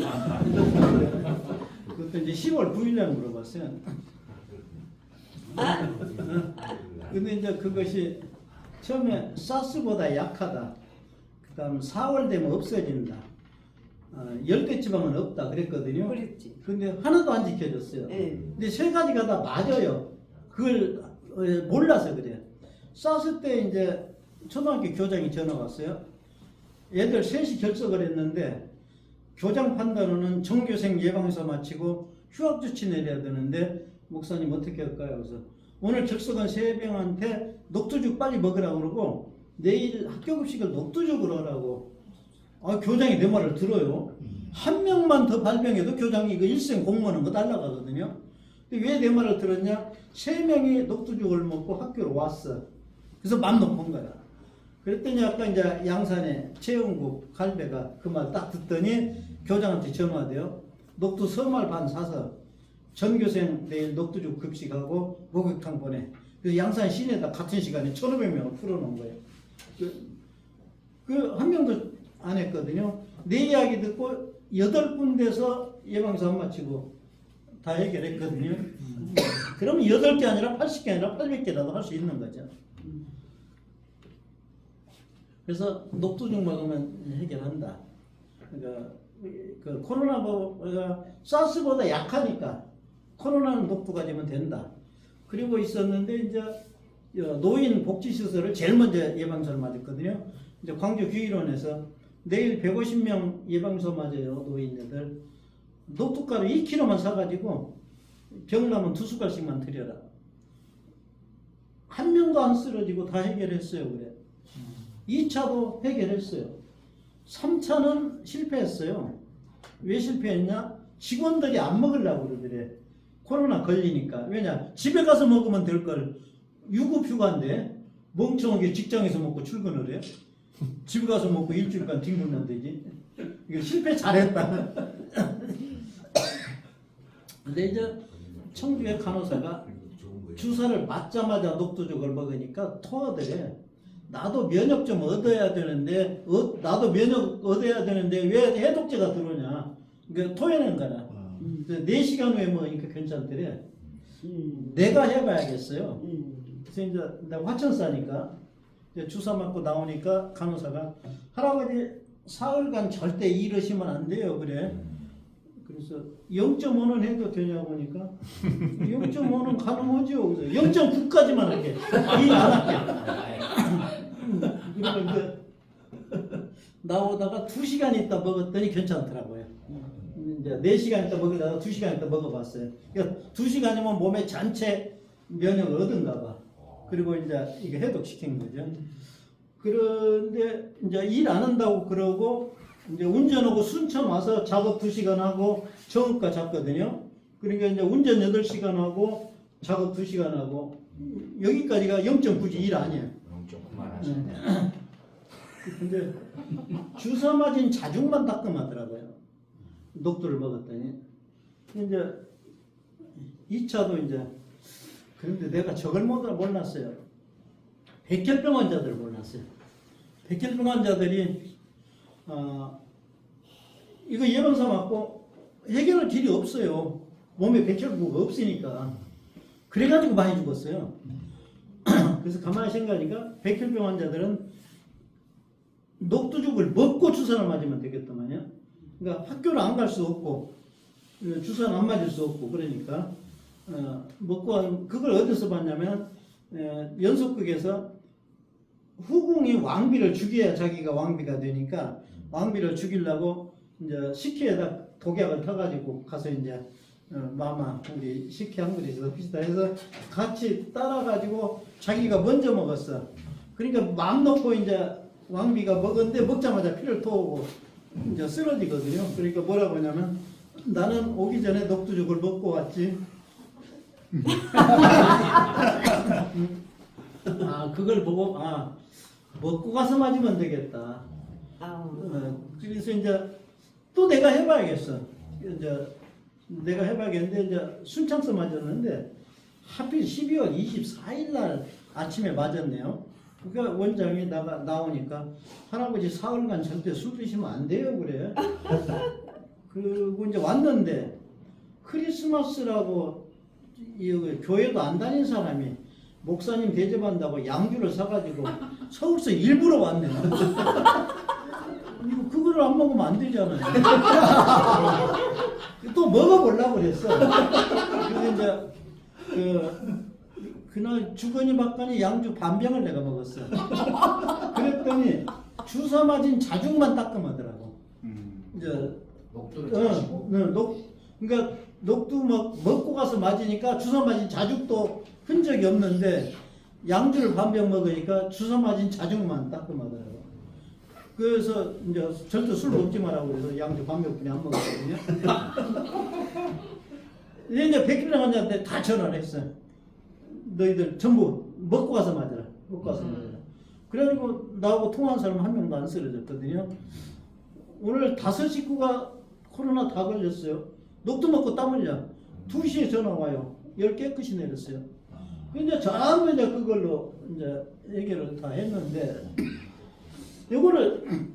S2: 그것도 이제 10월 9일날 물어봤어요. 근데 이제 그것이 처음에 사스보다 약하다. 그 다음 4월 되면 없어진다. 열대지방은 없다 그랬거든요.
S5: 그랬지.
S2: 근데 하나도 안 지켜졌어요.
S5: 네.
S2: 근데 세 가지가 다 맞아요. 그걸 몰라서 그래요. 사스 때 이제 초등학교 교장이 전화 왔어요. 애들 셋이 결석을 했는데 교장 판단으로는 전교생 예방서 마치고 휴학 조치 내려야 되는데 목사님 어떻게 할까요? 그래서 오늘 결석한 3명한테 녹두죽 빨리 먹으라고 그러고 내일 학교 급식을 녹두죽으로 하라고. 교장이 내 말을 들어요. 한 명만 더 발병해도 교장이 이거 일생 공무원은 거 날라가거든요. 근데 왜 내 말을 들었냐? 3명이 녹두죽을 먹고 학교로 왔어. 그래서 맘 놓은 거야. 그랬더니 아까 이제 양산에 최영국 갈배가 그 말 딱 듣더니 교장한테 전화돼요. 녹두 서말 반 사서 전교생 내일 녹두죽 급식하고 목욕탕 보내. 그래서 양산 시내에다 같은 시간에 1,500명을 풀어놓은 거예요. 한 명도 안 했거든요. 내 이야기 듣고 8군데서 예방서 안 마치고 다 해결했거든요. 그러면 8개 아니라 80개 아니라 800개라도 할 수 있는 거죠. 그래서 녹두죽 먹으면 해결한다. 그러니까 그 코로나가 사스보다 약하니까 코로나는 녹두가 되면 된다. 그리고 있었는데 이제 노인 복지시설을 제일 먼저 예방서를 맞았거든요. 이제 광주 규일원에서 내일 150명 예방서 맞아요. 노인들. 녹두가루 2kg만 사가지고 병 나면 2숟갈씩만 드려라. 한 명도 안 쓰러지고 다 해결했어요. 그래. 2차도 해결했어요. 3차는 실패했어요. 왜 실패했냐? 직원들이 안 먹으려고 그러더래. 코로나 걸리니까. 왜냐? 집에 가서 먹으면 될 걸 유급휴가인데 멍청하게 직장에서 먹고 출근을 해. 집에 가서 먹고 일주일간 뒹굴면 되지. 이거 실패 잘했다. 근데 이제 청주의 간호사가 주사를 맞자마자 녹두죽을 먹으니까 토하더래. 나도 면역 좀 얻어야 되는데 나도 면역 얻어야 되는데 왜 해독제가 들어오냐. 그러니까 토해낸 거라. 4시간 후에 먹으니까 괜찮더래. 내가 해봐야겠어요. 그래서 이제 내가 화천 사니까 주사 맞고 나오니까 간호사가 할아버지 사흘간 절대 이러시면 안 돼요. 그래. 그래서 0.5는 해도 되냐고 하니까 0.5는 가능하죠. 그래서 0.9까지만 할게. 일 안 할게. 그리고 이제 나오다가 2시간 있다 먹었더니 괜찮더라고요. 이제 4시간 있다 먹으다가 2시간 있다 먹어봤어요. 그러니까 2시간이면 몸에 전체 면역을 얻은가 봐. 그리고 이제 이거 해독시킨 거죠. 그런데 이제 일 안 한다고 그러고 이제 운전하고 순천 와서 작업 2시간 하고 정읍가 잡거든요. 그러니까 이제 운전 8시간 하고 작업 2시간 하고 여기까지가 0.9지 1 아니에요.
S1: 조금만 하시네.
S2: 근데 주사 맞은 자중만 따끔하더라고요. 녹두를 먹었더니. 이제 2차도 이제 그런데 내가 저걸 몰랐어요. 백혈병 환자들을 몰랐어요. 백혈병 환자들이 이거 예방사 맞고 해결할 길이 없어요. 몸에 백혈구가 없으니까. 그래가지고 많이 죽었어요. 그래서 가만히 생각하니까 백혈병 환자들은 녹두죽을 먹고 주사를 맞으면 되겠더만요. 그러니까 학교를 안 갈 수 없고 주사는 안 맞을 수 없고 그러니까 먹고 그걸 어디서 봤냐면 연속극에서 후궁이 왕비를 죽여야 자기가 왕비가 되니까 왕비를 죽이려고 이제 식혜에다 독약을 타가지고 가서 이제 마마 우리 식혜 한 그릇에서 비슷다 해서 같이 따라가지고 자기가 먼저 먹었어. 그러니까 마음 놓고 이제 왕비가 먹었는데 먹자마자 피를 토하고 이제 쓰러지거든요. 그러니까 뭐라고 하냐면 나는 오기 전에 녹두죽을 먹고 왔지. 그걸 보고 먹고 가서 맞으면 되겠다. 그래서 이제 또 내가 해봐야겠어. 이제 내가 해봐야겠는데 이제 순창서 맞았는데 하필 12월 24일 날 아침에 맞았네요. 그러니까 원장이 나오니까 할아버지 사흘간 절대 술 드시면 안 돼요 그래. 그리고 이제 왔는데 크리스마스라고 교회도 안 다닌 사람이 목사님 대접한다고 양주를 사가지고 서울서 일부러 왔네. 이거 그거를 안 먹으면 안 되잖아요. 또 먹어보려고 그랬어. 그래서 이제 그날 주거니 받거니 양주 반병을 내가 먹었어. 그랬더니 주사 맞은 자중만 따끔하더라고. 이제
S1: 녹두를 마시고.
S2: 그러니까 녹두 먹고 가서 맞으니까 주사 맞은 자죽도 흔적이 없는데 양주를 반병 먹으니까 주사 맞은 자죽만 따끔하더라고. 그래서 이제 절대 술 먹지 말라고 그래서 양주 반병뿐이 안 먹었거든요. 이제 백혈병 환자한테 다 전화를 했어. 너희들 전부 먹고 가서 맞아라. 먹고 가서 맞아라. 그래가지고 나하고 통화한 사람 한 명도 안 쓰러졌거든요. 오늘 5식구가 코로나 다 걸렸어요. 녹두 먹고 땀 흘려. 2시에 전화 와요. 열 깨끗이 내렸어요. 이제 전부 이제 그걸로 이제 해결을 다 했는데, 요거를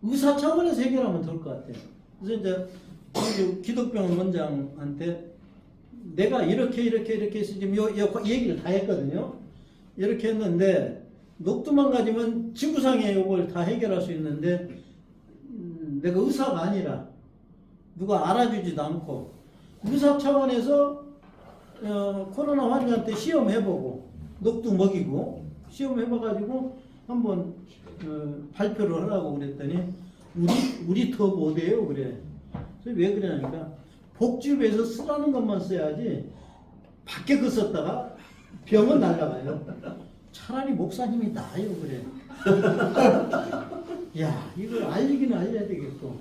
S2: 의사 차원에서 해결하면 될 것 같아요. 그래서 이제 기독병원 원장한테 내가 이렇게 해서 지금 요 얘기를 다 했거든요. 이렇게 했는데 녹두만 가지면 지구상에 요걸 다 해결할 수 있는데 내가 의사가 아니라 누가 알아주지도 않고 의사 차원에서 코로나 환자한테 시험해보고 녹두 먹이고 시험해봐가지고 한번 발표를 하라고 그랬더니 우리 더 못해요 그래. 그래서 왜 그러냐니까 복지부에서 쓰라는 것만 써야지 밖에 그 썼다가 병은 날라가요. 차라리 목사님이 나아요 그래. 야 이걸 알리기는 알려야 되겠고.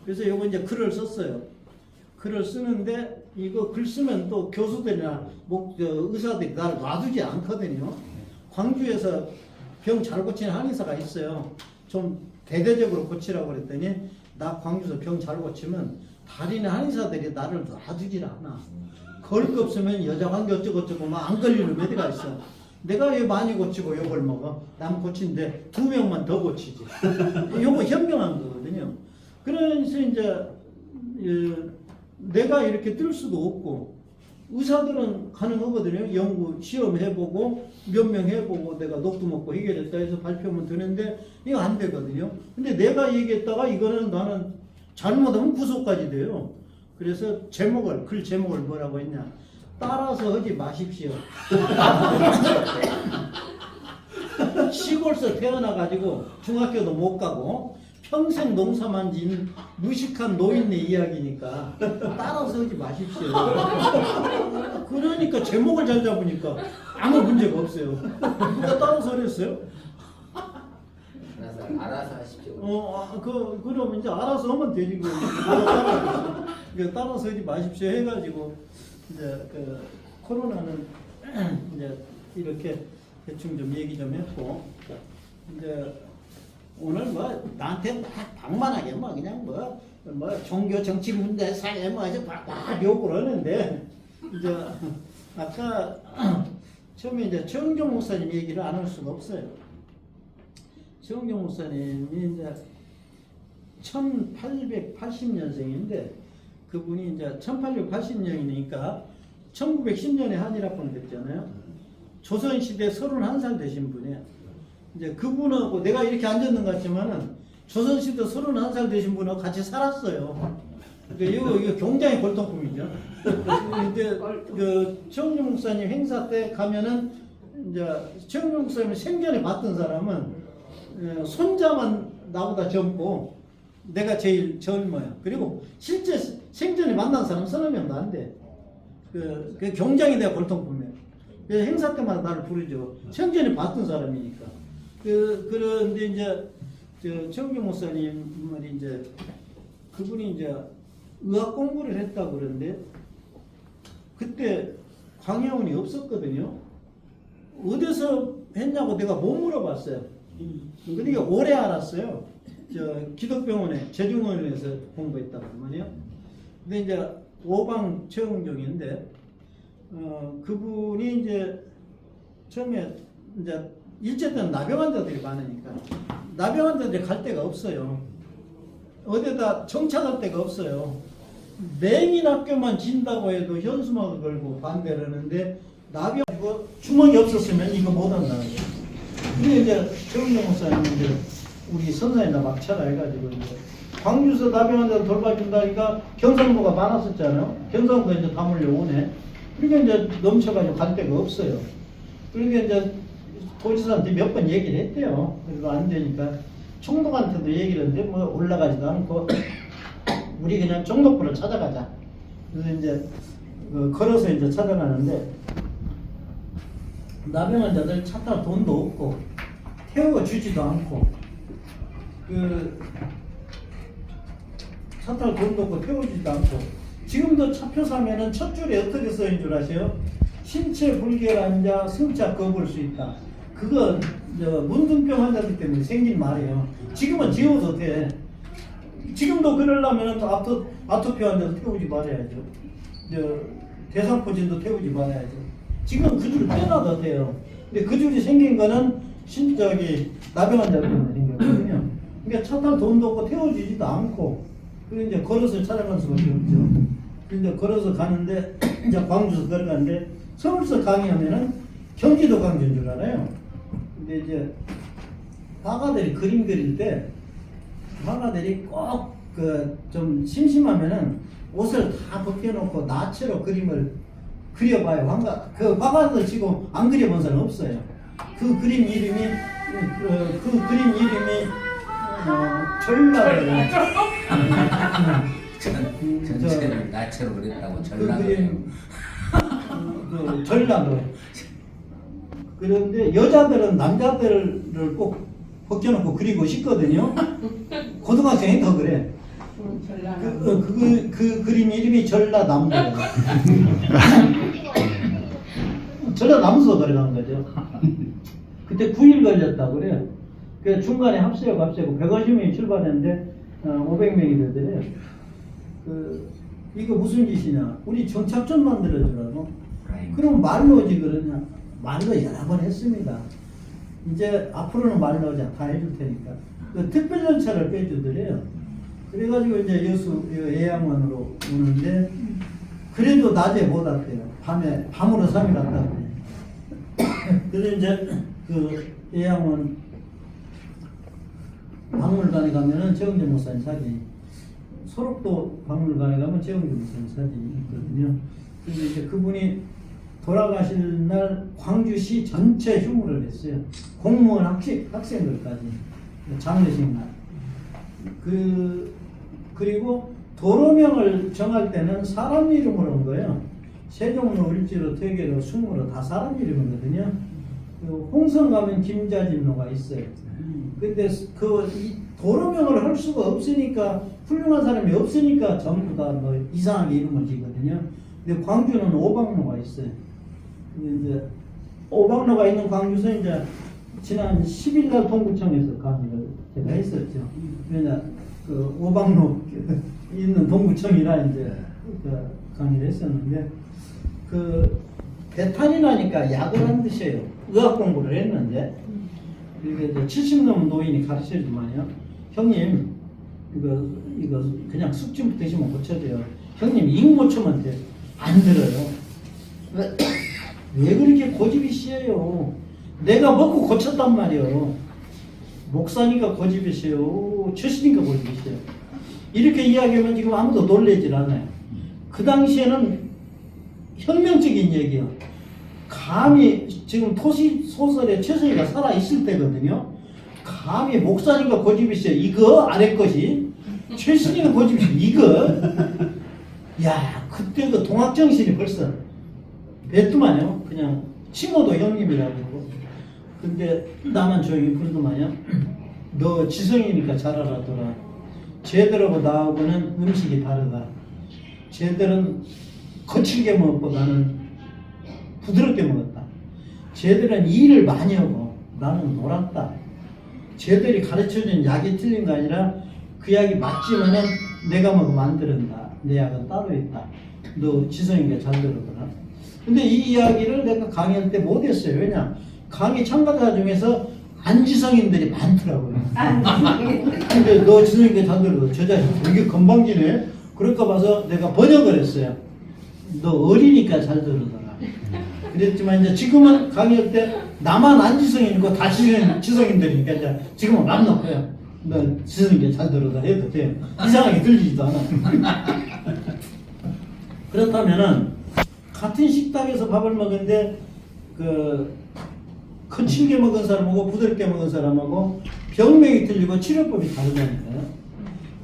S2: 그래서 요거 이제 글을 썼어요. 글을 쓰는데 이거 글 쓰면 또 교수들이나 의사들이 날 놔두지 않거든요. 광주에서 병 잘 고치는 한의사가 있어요. 좀 대대적으로 고치라고 그랬더니 나 광주에서 병 잘 고치면 다리는 한의사들이 나를 놔두질 않아. 걸을 거 없으면 여자 관계 어쩌고저쩌고 막 안 걸리는 메디가 있어. 내가 왜 많이 고치고 요걸 먹어? 남 고친데 2명만 더 고치지. 요거 현명한 거거든요. 그래서 이제 내가 이렇게 뜰 수도 없고 의사들은 가능하거든요. 연구 시험해보고 몇 명 해보고 내가 녹두 먹고 해결했다 해서 발표하면 되는데 이거 안 되거든요. 근데 내가 얘기했다가 이거는 나는 잘못하면 구속까지 돼요. 그래서 글 제목을 뭐라고 했냐. 따라서 하지 마십시오. 시골서 태어나가지고 중학교도 못 가고 평생 농사만 지은 무식한 노인네 이야기니까 따라서 하지 마십시오. 그러니까 제목을 잘 잡으니까 아무 문제가 없어요. 누가 따라서 그랬어요?
S1: 알아서 하십시오.
S2: 그러면 이제 알아서 하면 되지. 따라서 하지 마십시오 해가지고 이제 코로나는 이제 이렇게 대충 좀 얘기 좀 했고 이제 오늘 뭐 나한테 막 방만하게 뭐 그냥 뭐 종교 정치 문제 사회 뭐 아주 막 욕을 하는데 이제 아까 처음에 이제 최은경 목사님 얘기를 안 할 수가 없어요. 최은경 목사님이 이제 1880년생인데 그분이 이제 1880년이니까 1910년에 한일합방 됐잖아요. 조선시대 31살 되신 분이에요. 이제 그분하고 내가 이렇게 앉았는 것 같지만은 조선시대 31살 되신 분하고 같이 살았어요. 그러니까 이거 굉장히 골동품이죠. 이제 그 최은경 목사님 행사 때 가면은 이제 최은경 목사님을 생전에 봤던 사람은 손자만 나보다 젊고 내가 제일 젊어요. 그리고 실제 생전에 만난 사람 서너 명도 안 돼. 그 굉장히 내가 골동품이에요. 행사 때마다 나를 부르죠. 생전에 봤던 사람이니까. 그런데 이제 최은경 목사님은 이제 그분이 이제 의학 공부를 했다고 그러는데 그때 광야원이 없었거든요. 어디서 했냐고 내가 못 물어봤어요. 그러니까 오래 알았어요. 기독병원에 재중원에서 공부했다고 말이에요. 근데 이제 오방 최은경인데 그분이 이제 처음에 이제 일제 때는 나병 환자들이 많으니까 나병 환자들이 갈 데가 없어요. 어디다 정착할 데가 없어요. 맹인학교만 진다고 해도 현수막을 걸고 반대를 하는데 나병 주머니 없었으면 이거 못한다. 근데 이제 최은경 목사님 이제 우리 선사님과 막차가 해가지고 이제 광주에서 나병 환자 돌봐준다니까 경상도가 많았었잖아요. 경상도가 이제 다 몰려오네. 그러니까 이제 넘쳐가지고 갈 데가 없어요. 그러니까 이제 도지사한테 몇 번 얘기를 했대요. 그래도 안 되니까 총독한테도 얘기를 했는데 뭐 올라가지도 않고 우리 그냥 종덕부를 찾아가자. 그래서 이제 걸어서 이제 찾아가는데 나병 환자들 차 탈 돈도 없고 태워 주지도 않고 차 탈 돈도 없고 태워주지도 않고 지금도 차표 사면은 첫 줄에 어떻게 써있는 줄 아세요? 신체 불결한 자 승차 거부할 수 있다. 그거 문둥병 환자들 때문에 생긴 말이에요. 지금은 지워도 돼. 지금도 그러려면 아토피 환자도 태우지 말아야죠. 대상포진도 태우지 말아야죠. 지금 그 줄 빼놔도 돼요. 근데 그 줄이 생긴 거는 나병 환자 때문에 생겼거든요. 그러니까 차 탈 돈도 없고 태워주지도 않고 그래서 이제 걸어서 찾아갈 수밖에 없죠. 이제 걸어서 가는데 이제 광주에서 걸어가는데 서울서 강의하면은 경기도 광주인 줄 알아요. 근데 이제 화가들이 그림 그릴 때 화가들이 꼭 좀 심심하면은 옷을 다 벗겨놓고 나체로 그림을 그려봐요. 화가들 치고 안 그려본 사람 없어요. 그 그림 이름이 전라예요.
S1: 전체를 나체로 그렸다고
S2: 전라도. 그런데 여자들은 남자들을 꼭 벗겨놓고 그리고 싶거든요. 고등학생이 더 그래. 그 그림 이름이 전라남도예요. 전라남도 들어간 거죠. 그때 9일 걸렸다고 그래요. 그 중간에 합세하고 150명이 출발했는데 500명이 되더래요. 이거 무슨 짓이냐? 우리 정착점 만들어주라고. 그럼 말로 오지 그러냐? 말로 여러 번 했습니다. 이제 앞으로는 말로 오자 다 해줄 테니까. 특별연차를 빼주더래요. 그래가지고 이제 예양원으로 오는데 그래도 낮에 못 왔대요. 밤으로 3일 왔다고 그래요. 그래서 이제 예양원 박물관에 가면은 최은경 목사님 사진이, 소록도 박물관에 가면 최은경 목사님 사진이 있거든요. 그래서 이제 그분이 돌아가실 날 광주시 전체 휴무를 했어요. 공무원 학생들까지 장례식 날. 그리고 도로명을 정할 때는 사람 이름으로 한 거예요. 세종로, 을지로, 퇴계로, 숭으로 다 사람 이름이거든요. 홍성 가면 김자진로가 있어요. 근데 이 도로명을 할 수가 없으니까, 훌륭한 사람이 없으니까 전부 다 뭐 이상하게 이름을 지거든요. 근데 광주는 오방로가 있어요. 근데 이제 오방로가 있는 광주에서 이제 지난 10일 날 동구청에서 강의를 제가 했었죠. 왜냐 그 오방로 있는 동구청이라 이제 그 강의를 했었는데 그 배탈이 나니까 약을 안 드셔요. 의학 공부를 했는데 이게 이제 70 넘은 노인이 가르쳐주면요. 형님 이거 그냥 숙주부터 드시면 고쳐져요. 형님 익모초면 돼. 안 들어요. 왜 그렇게 고집이 씨예요? 내가 먹고 고쳤단 말이에요. 목사니까 고집이 씨요. 최신이니까 고집이 씨요. 이렇게 이야기하면 지금 아무도 놀래질 않아요. 그 당시에는 혁명적인 얘기요. 감히 지금 토시 소설의 최선희가 살아 있을 때거든요. 감히 목사님과 고집이 씨요. 이거 아래 것이 최신이가 고집이 씨요. 이거 야 그때 그 동학 정신이 벌써 뱉더만요. 그냥 친모도 형님이라고 그러고. 근데 나만 조용히 부르더만요. 너 지성이니까 잘 알아둬라. 쟤들하고 나하고는 음식이 다르다. 쟤들은 거칠게 먹고 나는 부드럽게 먹었다. 쟤들은 일을 많이 하고 나는 놀았다. 쟤들이 가르쳐준 약이 틀린 거 아니라 그 약이 맞지만은 내가 먹으면 안 들은다. 내 약은 따로 있다. 너 지성이가 잘 들었구나. 근데 이 이야기를 내가 강의할 때 못했어요. 왜냐? 강의 참가자 중에서 안지성인들이 많더라고요. 근데 너 지성이가 잘 들어. 저 자식 되게 건방지네. 그럴까 봐서 내가 번역을 했어요. 너 어리니까 잘 들으더라. 그랬지만 이제 지금은 강의할 때 나만 안지성이고 다 지성인들이니까 이제 지금은 맘 놓고요. 너 지성이가 잘 들으다 해도 돼요. 이상하게 들리지도 않아. 그렇다면은 같은 식당에서 밥을 먹는데 그 거칠게 먹은 사람하고 부드럽게 먹은 사람하고 병명이 틀리고 치료법이 다르다니까요.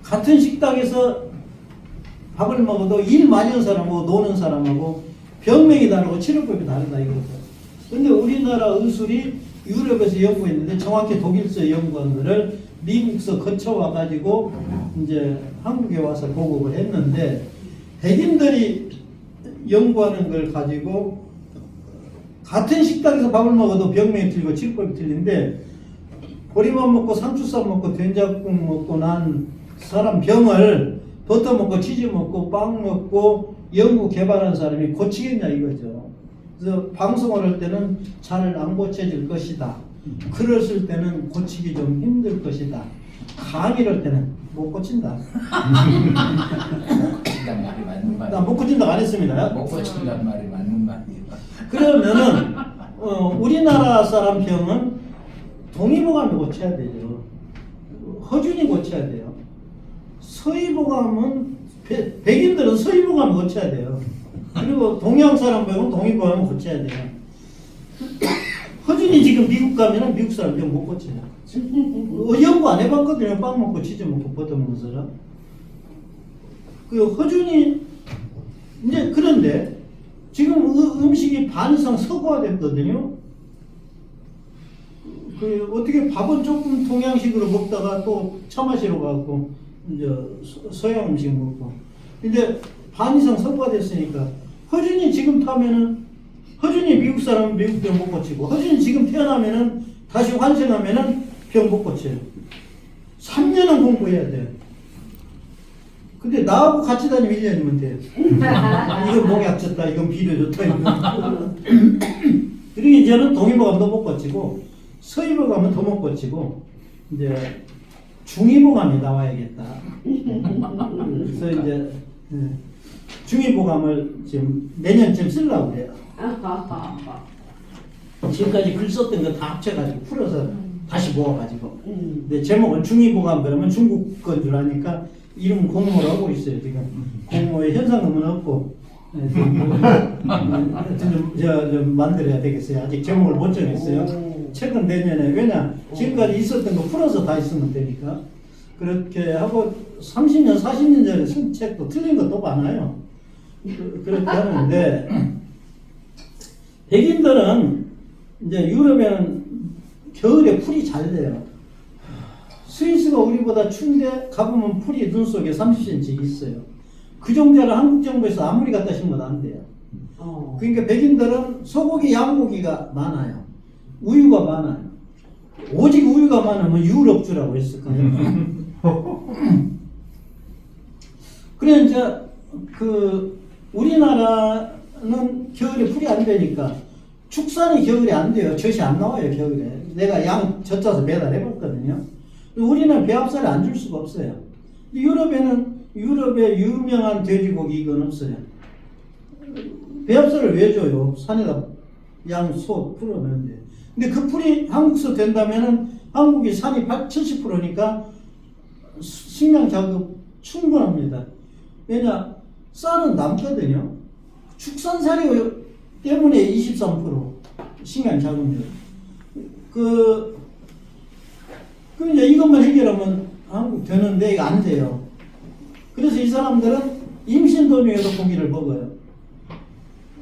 S2: 같은 식당에서 밥을 먹어도 일 많이 하는 사람하고 노는 사람하고 병명이 다르고 치료법이 다르다 이거죠. 근데 우리나라 의술이 유럽에서 연구했는데 정확히 독일서 연구한 거를 미국서 거쳐와 가지고 이제 한국에 와서 보고를 했는데 백인들이 연구하는 걸 가지고 같은 식당에서 밥을 먹어도 병명이 틀리고 치료법이 틀린데 보리밥 먹고 상추쌈 먹고 된장국 먹고 난 사람 병을 버터 먹고 치즈 먹고 빵 먹고 연구 개발한 사람이 고치겠냐 이거죠. 그래서 방송을 할 때는 잘 안 고쳐질 것이다. 글을 때는 고치기 좀 힘들 것이다. 강의를 할 때는 못 고친다.
S1: 고친다는 말이 맞는 말.
S2: 나 못 고친다고 안 했습니다.
S1: 못 고친다는 말이 맞는 말이에요.
S2: 그러면은 우리나라 사람 병은 동의보감을 고쳐야 되죠. 허준이 고쳐야 돼요. 서의보감은 백인들은 서의보감을 고쳐야 돼요. 그리고 동양 사람 병은 동의보감을 고쳐야 돼요. 허준이 지금 미국 가면은 미국 사람 병 못 고쳐요. 연구 안 해봤거든요. 빵 먹고 치즈 먹고 버터 먹는 사람. 그 허준이 이제 그런데 지금 음식이 반 이상 서구화됐거든요. 그 어떻게 밥은 조금 동양식으로 먹다가 또 처마시로 가고 이제 서양 음식 먹고. 근데 반 이상 서구화됐으니까 허준이 지금 타면은 허준이 미국 사람은 미국 병 못 고치고 허준이 지금 태어나면은 다시 환생하면은 병 못 고쳐요. 3년은 공부해야 돼요. 근데 나하고 같이 다니면 1년이면 돼요. 이건 농약 쳤다, 이건 비료 줬다, 이건. 그리고 이제는 동의보감도 못 고치고 서의보감은 더 못 고치고 이제 중의보감이 나와야겠다. 그래서 이제 중의보감을 지금 내년쯤 쓰려고 그래요. 지금까지 글 썼던 거 다 합쳐가지고 풀어서 다시 모아가지고. 근데 제목은 중의보감 그러면 중국 건 줄 아니까 이름 공모를 하고 있어요 지금. 공모에 현상금은 없고 좀 만들어야 되겠어요. 아직 제목을 못 정했어요. 최근 내년에. 왜냐 지금까지 있었던 거 풀어서 다 있으면 되니까. 그렇게 하고 30년 40년 전에 쓴 책도 틀린 것도 많아요. 그렇게 하는데 백인들은 이제 유럽에는 겨울에 풀이 잘 돼요. 스위스가 우리보다 추운데 가보면 풀이 눈 속에 30cm 있어요. 그 정도는 한국 정부에서 아무리 갖다 심어도 안 돼요. 그러니까 백인들은 소고기, 양고기가 많아요. 우유가 많아요. 오직 우유가 많으면 유럽주라고 했을 거예요. 그래 이제 그 우리나라는 겨울에 풀이 안 되니까 축산이 겨울에 안 돼요. 젖이 안 나와요 겨울에. 내가 양 젖자서 배달해봤거든요. 우리는 배합살을 안 줄 수가 없어요. 유럽에는 유럽의 유명한 돼지고기 이건 없어요. 배합살을 왜 줘요? 산에다 양, 소 풀어내는데. 근데 그 풀이 한국서 된다면은 한국이 산이 70%니까 식량 자급 충분합니다. 왜냐? 쌀은 남거든요. 축산사료 때문에 23% 식량 자급률. 이제 이것만 해결하면 한국 되는데 이거 안 돼요. 그래서 이 사람들은 임신 도중에도 고기를 먹어요.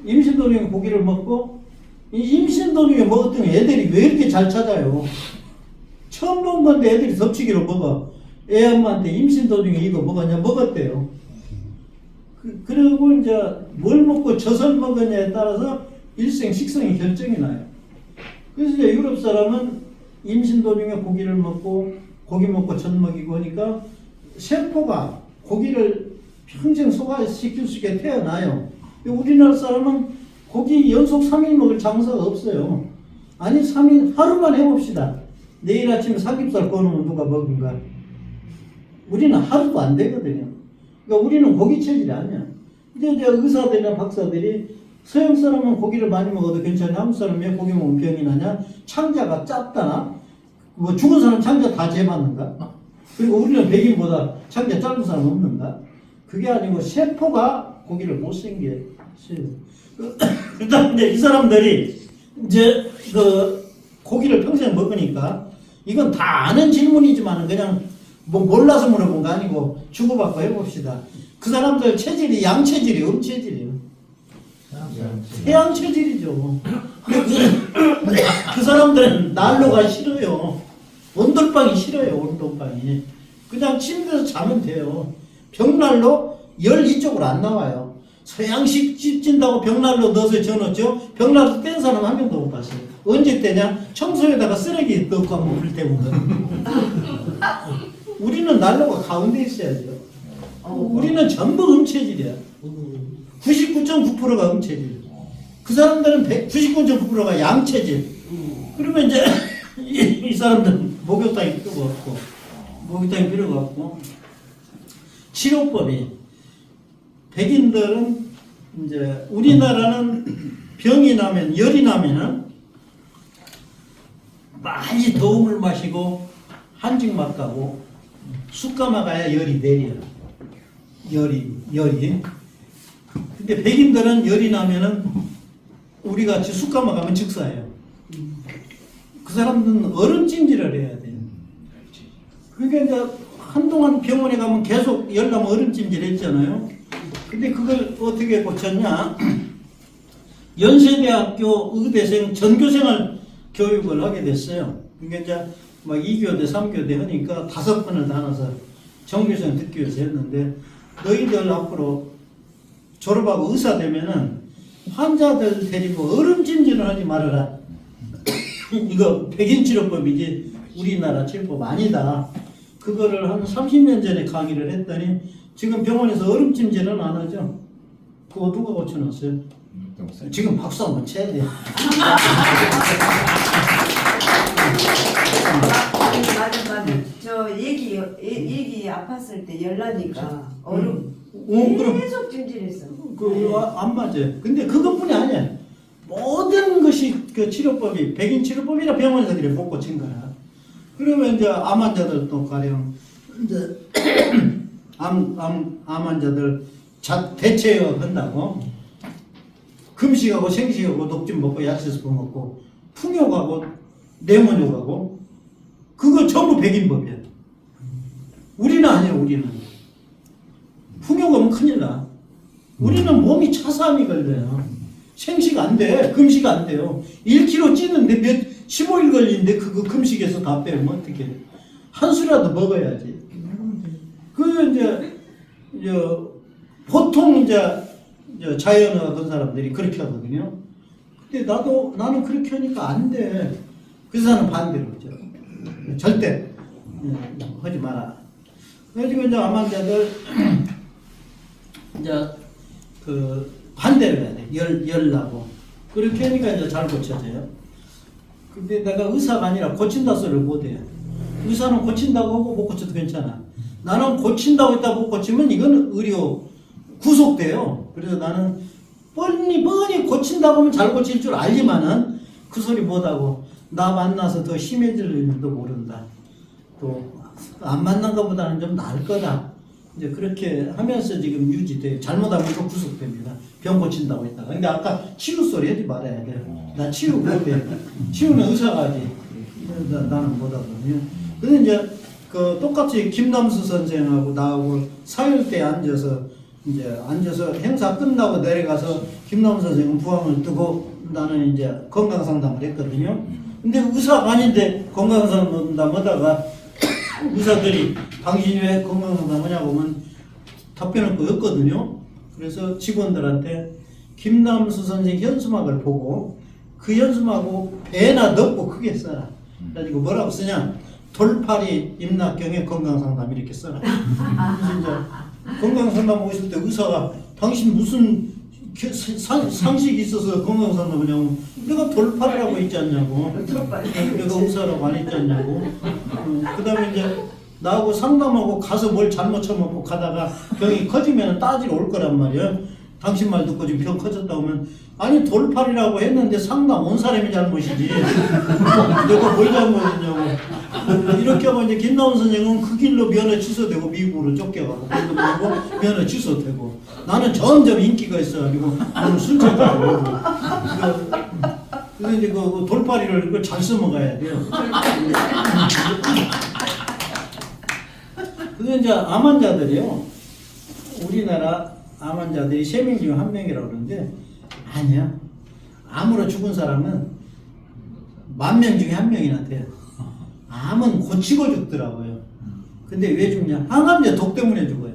S2: 임신 도중에 고기를 먹고 이 임신 도중에 먹었더니 애들이 왜 이렇게 잘 찾아요? 처음 본 건데 애들이 덮치기로 먹어. 애 엄마한테 임신 도중에 이거 먹었냐? 먹었대요. 그리고 이제 뭘 먹고 젖을 먹었냐에 따라서 일생 식성이 결정이 나요. 그래서 이제 유럽 사람은 임신 도중에 고기를 먹고 고기 먹고 젖 먹이고 하니까 세포가 고기를 평생 소화시킬 수 있게 태어나요. 우리나라 사람은 고기 연속 3일 먹을 장사가 없어요. 아니 3일 하루만 해봅시다. 내일 아침에 삼겹살 구워놓으면 누가 먹은가? 우리는 하루도 안 되거든요. 그러니까 우리는 고기 체질이 아니야. 근데 이제 의사들이나 박사들이 서양 사람은 고기를 많이 먹어도 괜찮아. 한국 사람이 왜 고기 먹으면 병이 나냐? 창자가 짧다나? 뭐 죽은 사람 창자 다 재맞는가? 그리고 우리는 백인보다 창자 짧은 사람 없는가? 그게 아니고 세포가 고기를 못 생겨. 그다음 이제 이 사람들이 이제 그 고기를 평생 먹으니까 이건 다 아는 질문이지만 그냥 뭐 몰라서 물어본 거 아니고 주고받고 해봅시다. 그 사람들 체질이 양체질이 음체질이에요. 태양 체질이죠. 그 사람들은 난로가 싫어요. 온돌방이 싫어요. 온돌방이. 그냥 침대에서 자면 돼요. 벽난로 열 이쪽으로 안 나와요. 서양식 집 진다고 벽난로 넣어서 져놓죠. 벽난로 뗀 사람 한 명도 못 봤어요. 언제 떼냐? 청소에다가 쓰레기 넣고 한번 불 때거든. 우리는 난로가 가운데 있어야죠. 우리는 전부 음체질이야. 99.9%가 음체질. 그 사람들은 99.9%가 양체질. 그러면 이제 이 사람들은 목욕탕이 필요가 없고, 목욕탕이 필요가 없고, 치료법이 백인들은 이제 우리나라는 병이 나면 열이 나면은 많이 더움을 마시고 한증막 가고 숯가 막아야 열이 내려. 열이. 근데 백인들은 열이 나면은 우리 같이 숯가 막으면 즉사해요. 그 사람들은 얼음찜질을 해야 돼요. 그러니까 이제 한동안 병원에 가면 계속 열 나면 얼음찜질 했잖아요. 근데 그걸 어떻게 고쳤냐? 연세대학교 의대생 전교생을 교육을 하게 됐어요. 그러니까 이제 막 2교대, 3교대 하니까 5번을 나눠서 전교생 듣기 위해서 했는데 너희들 앞으로 졸업하고 의사 되면은 환자들 데리고 얼음찜질을 하지 말아라. 이거 백인 치료법이지 우리나라 치료법 아니다. 그거를 한 30년 전에 강의를 했더니 지금 병원에서 얼음찜질은 안 하죠. 그거 누가 고쳐놨어요? 지금 박수 한번 쳐야 돼요.
S5: 맞아. 저 얘기 아팠을 때 열나니까 얼음
S2: 그럼
S5: 계속 찜질했어.
S2: 안 맞아요. 근데 그것뿐이 아니야. 모든 것이 그 치료법이 백인 치료법이라 병원에서 그래 못 고친 거야. 그러면 이제 암 환자들도 가령 이제 암 환자들 대체어 한다고 금식하고 생식하고 녹즙 먹고 약세스프 먹고 풍욕하고 뇌mon욕하고 그거 전부 백인법이야. 우리는 아니야. 우리는 풍욕하면 큰일 나. 우리는 몸이 차사함이 걸려요. 생식 안 돼. 금식 안 돼요. 1kg 찌는데 15일 걸리는데 그거 금식에서 다 빼면 어떡해. 한 수라도 먹어야지. 그 이제 보통 이제 이제 자연어학원 사람들이 그렇게 하거든요. 근데 나는 그렇게 하니까 안 돼. 그래서 나는 반대로 하죠. 절대 하지 마라. 그래가지고 이제 암 환자들 이제 그 반대로 해야 돼. 열 나고 그렇게 하니까 이제 잘 고쳐져요. 근데 내가 의사가 아니라 고친다 소리를 못해요. 의사는 고친다고 하고 못 고쳐도 괜찮아. 나는 고친다고 했다 못 고치면 이건 의료 구속돼요. 그래서 나는 뻔히 고친다고 하면 잘 고칠 줄 알지만은 그 소리 못하고 나 만나서 더 심해질 일도 모른다. 또 안 만난 것보다는 좀 나을 거다. 이제 그렇게 하면서 지금 유지돼요. 잘못하면 또 구속됩니다. 병 고친다고 했다가. 근데 아까 치유 소리 하지 말아야 돼요. 나 치유 못해. 치유는 의사가 하지. 나는 못하거든요. 그래서 이제 그 똑같이 김남수 선생하고 나하고 사흘 때 앉아서 행사 끝나고 내려가서 김남수 선생은 부항을 뜨고 나는 이제 건강 상담을 했거든요. 근데 의사가 아닌데 건강 상담 하다가 의사들이 당신이 왜 건강 상담 하냐고 하면 답변을 없거든요. 그래서 직원들한테 김남수 선생 현수막을 보고 그 현수막하고 배나 넣고 크게 써라. 그래가지고 뭐라고 쓰냐? 돌팔이 임낙경의 건강상담 이렇게 써라. 그래서 이제 건강상담 오실 때 의사가 당신 무슨 상식이 있어서 건강상담 하냐고. 내가 돌팔이라고 했지 않냐고. 내가 의사라고 안 했지 않냐고. 그 다음에 이제 나하고 상담하고 가서 뭘 잘못 쳐먹고 가다가 병이 커지면 따지러 올 거란 말이야. 당신 말 듣고 지금 병 커졌다고 하면 아니 돌팔이라고 했는데 상담 온 사람이 잘못이지 내가 뭘 잘못했냐고. 이렇게 하면 이제 김나온 선생은 그 길로 면허 취소되고 미국으로 쫓겨가고 그래도 그러고 면허 취소되고 나는 점점 인기가 있어가지고 오늘 순찰자고. 그래서 이제 그 돌팔이를 그걸 잘 써먹어야 돼요. 그래서 이제 암 환자들이요. 우리나라 암 환자들이 3명 중 1명이라고 그러는데 아니야. 암으로 죽은 사람은 10,000명 중에 1명이나 돼요. 암은 고치고 죽더라고요. 근데 왜 죽냐? 항암제 독 때문에 죽어요.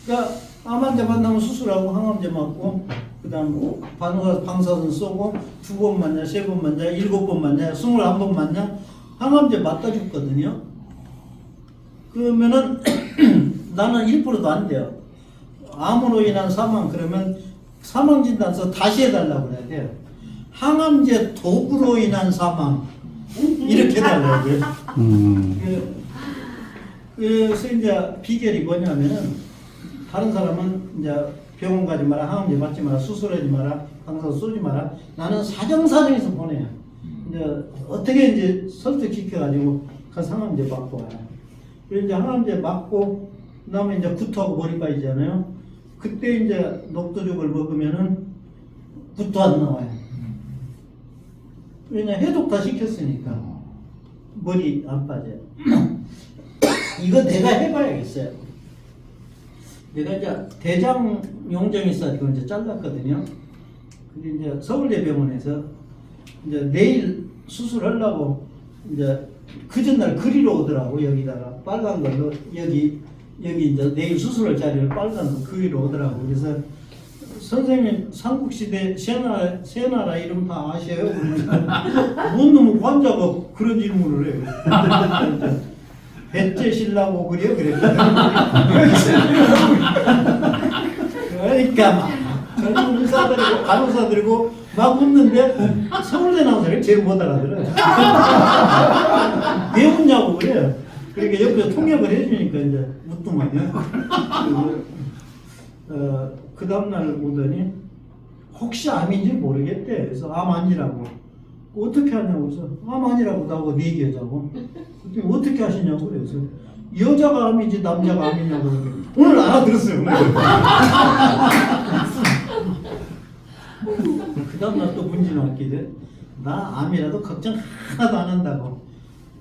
S2: 그러니까 암 환자 만나면 수술하고 항암제 맞고 그 다음 방사선 쏘고 2번 맞냐, 3번 맞냐, 7번 맞냐, 21번 맞냐 항암제 맞다 죽거든요. 그러면은 나는 1%도 안 돼요. 암으로 인한 사망 그러면 사망진단서 다시 해달라고 그래야 돼요. 항암제 독으로 인한 사망 이렇게 해달라고 해요. 그래서 이제 비결이 뭐냐면은 다른 사람은 이제 병원 가지 마라, 항암제 맞지 마라, 수술하지 마라, 방사선 쏘지 마라. 나는 사정사정해서 보내요. 이제 어떻게 이제 설득시켜가지고 가서 항암제 맞고 와요. 그래서 이제 항암제 맞고 그다음에 이제 구토하고 머리 빠지잖아요. 그때 이제 녹두죽을 먹으면은 구토 안 나와요. 왜냐 해독 다 시켰으니까 머리 안 빠져요. 이거 내가 해봐야겠어요. 내가 이제 대장 용종이 있어가지고 이제 잘랐거든요. 근데 이제 서울대병원에서 이제 내일 수술하려고 이제 그 전날 그리러 오더라고. 여기다가 빨간 걸로 여기 이제 내일 수술할 자리를 빨간 거 그리러 오더라고. 그래서 선생님 삼국시대 세나라 이름 다 아셔요? 그러니까 뭔 놈의 환자가 그런 질문을 해요. 배째 신라고 그래요? 그러니까 막 젊은 의사들이고 간호사들이고 막 웃는데 서울대 나온 사람이 제일 못 알아들어요. 왜 웃냐고 그래요. 그러니까 옆에서 통역을 해주니까 이제 웃더만요. 그 다음날 오더니 혹시 암인지 모르겠대. 그래서 암 아니라고. 어떻게 하냐고. 그래서 암 아니라고 나하고 얘기하자고. 그랬더니 어떻게 하시냐고. 그래서 여자가 암이지 남자가 암이냐고. 오늘 알아들었어요. 그 다음날 또 문제 나왔기를 나 암이라도 걱정 하나도 안 한다고.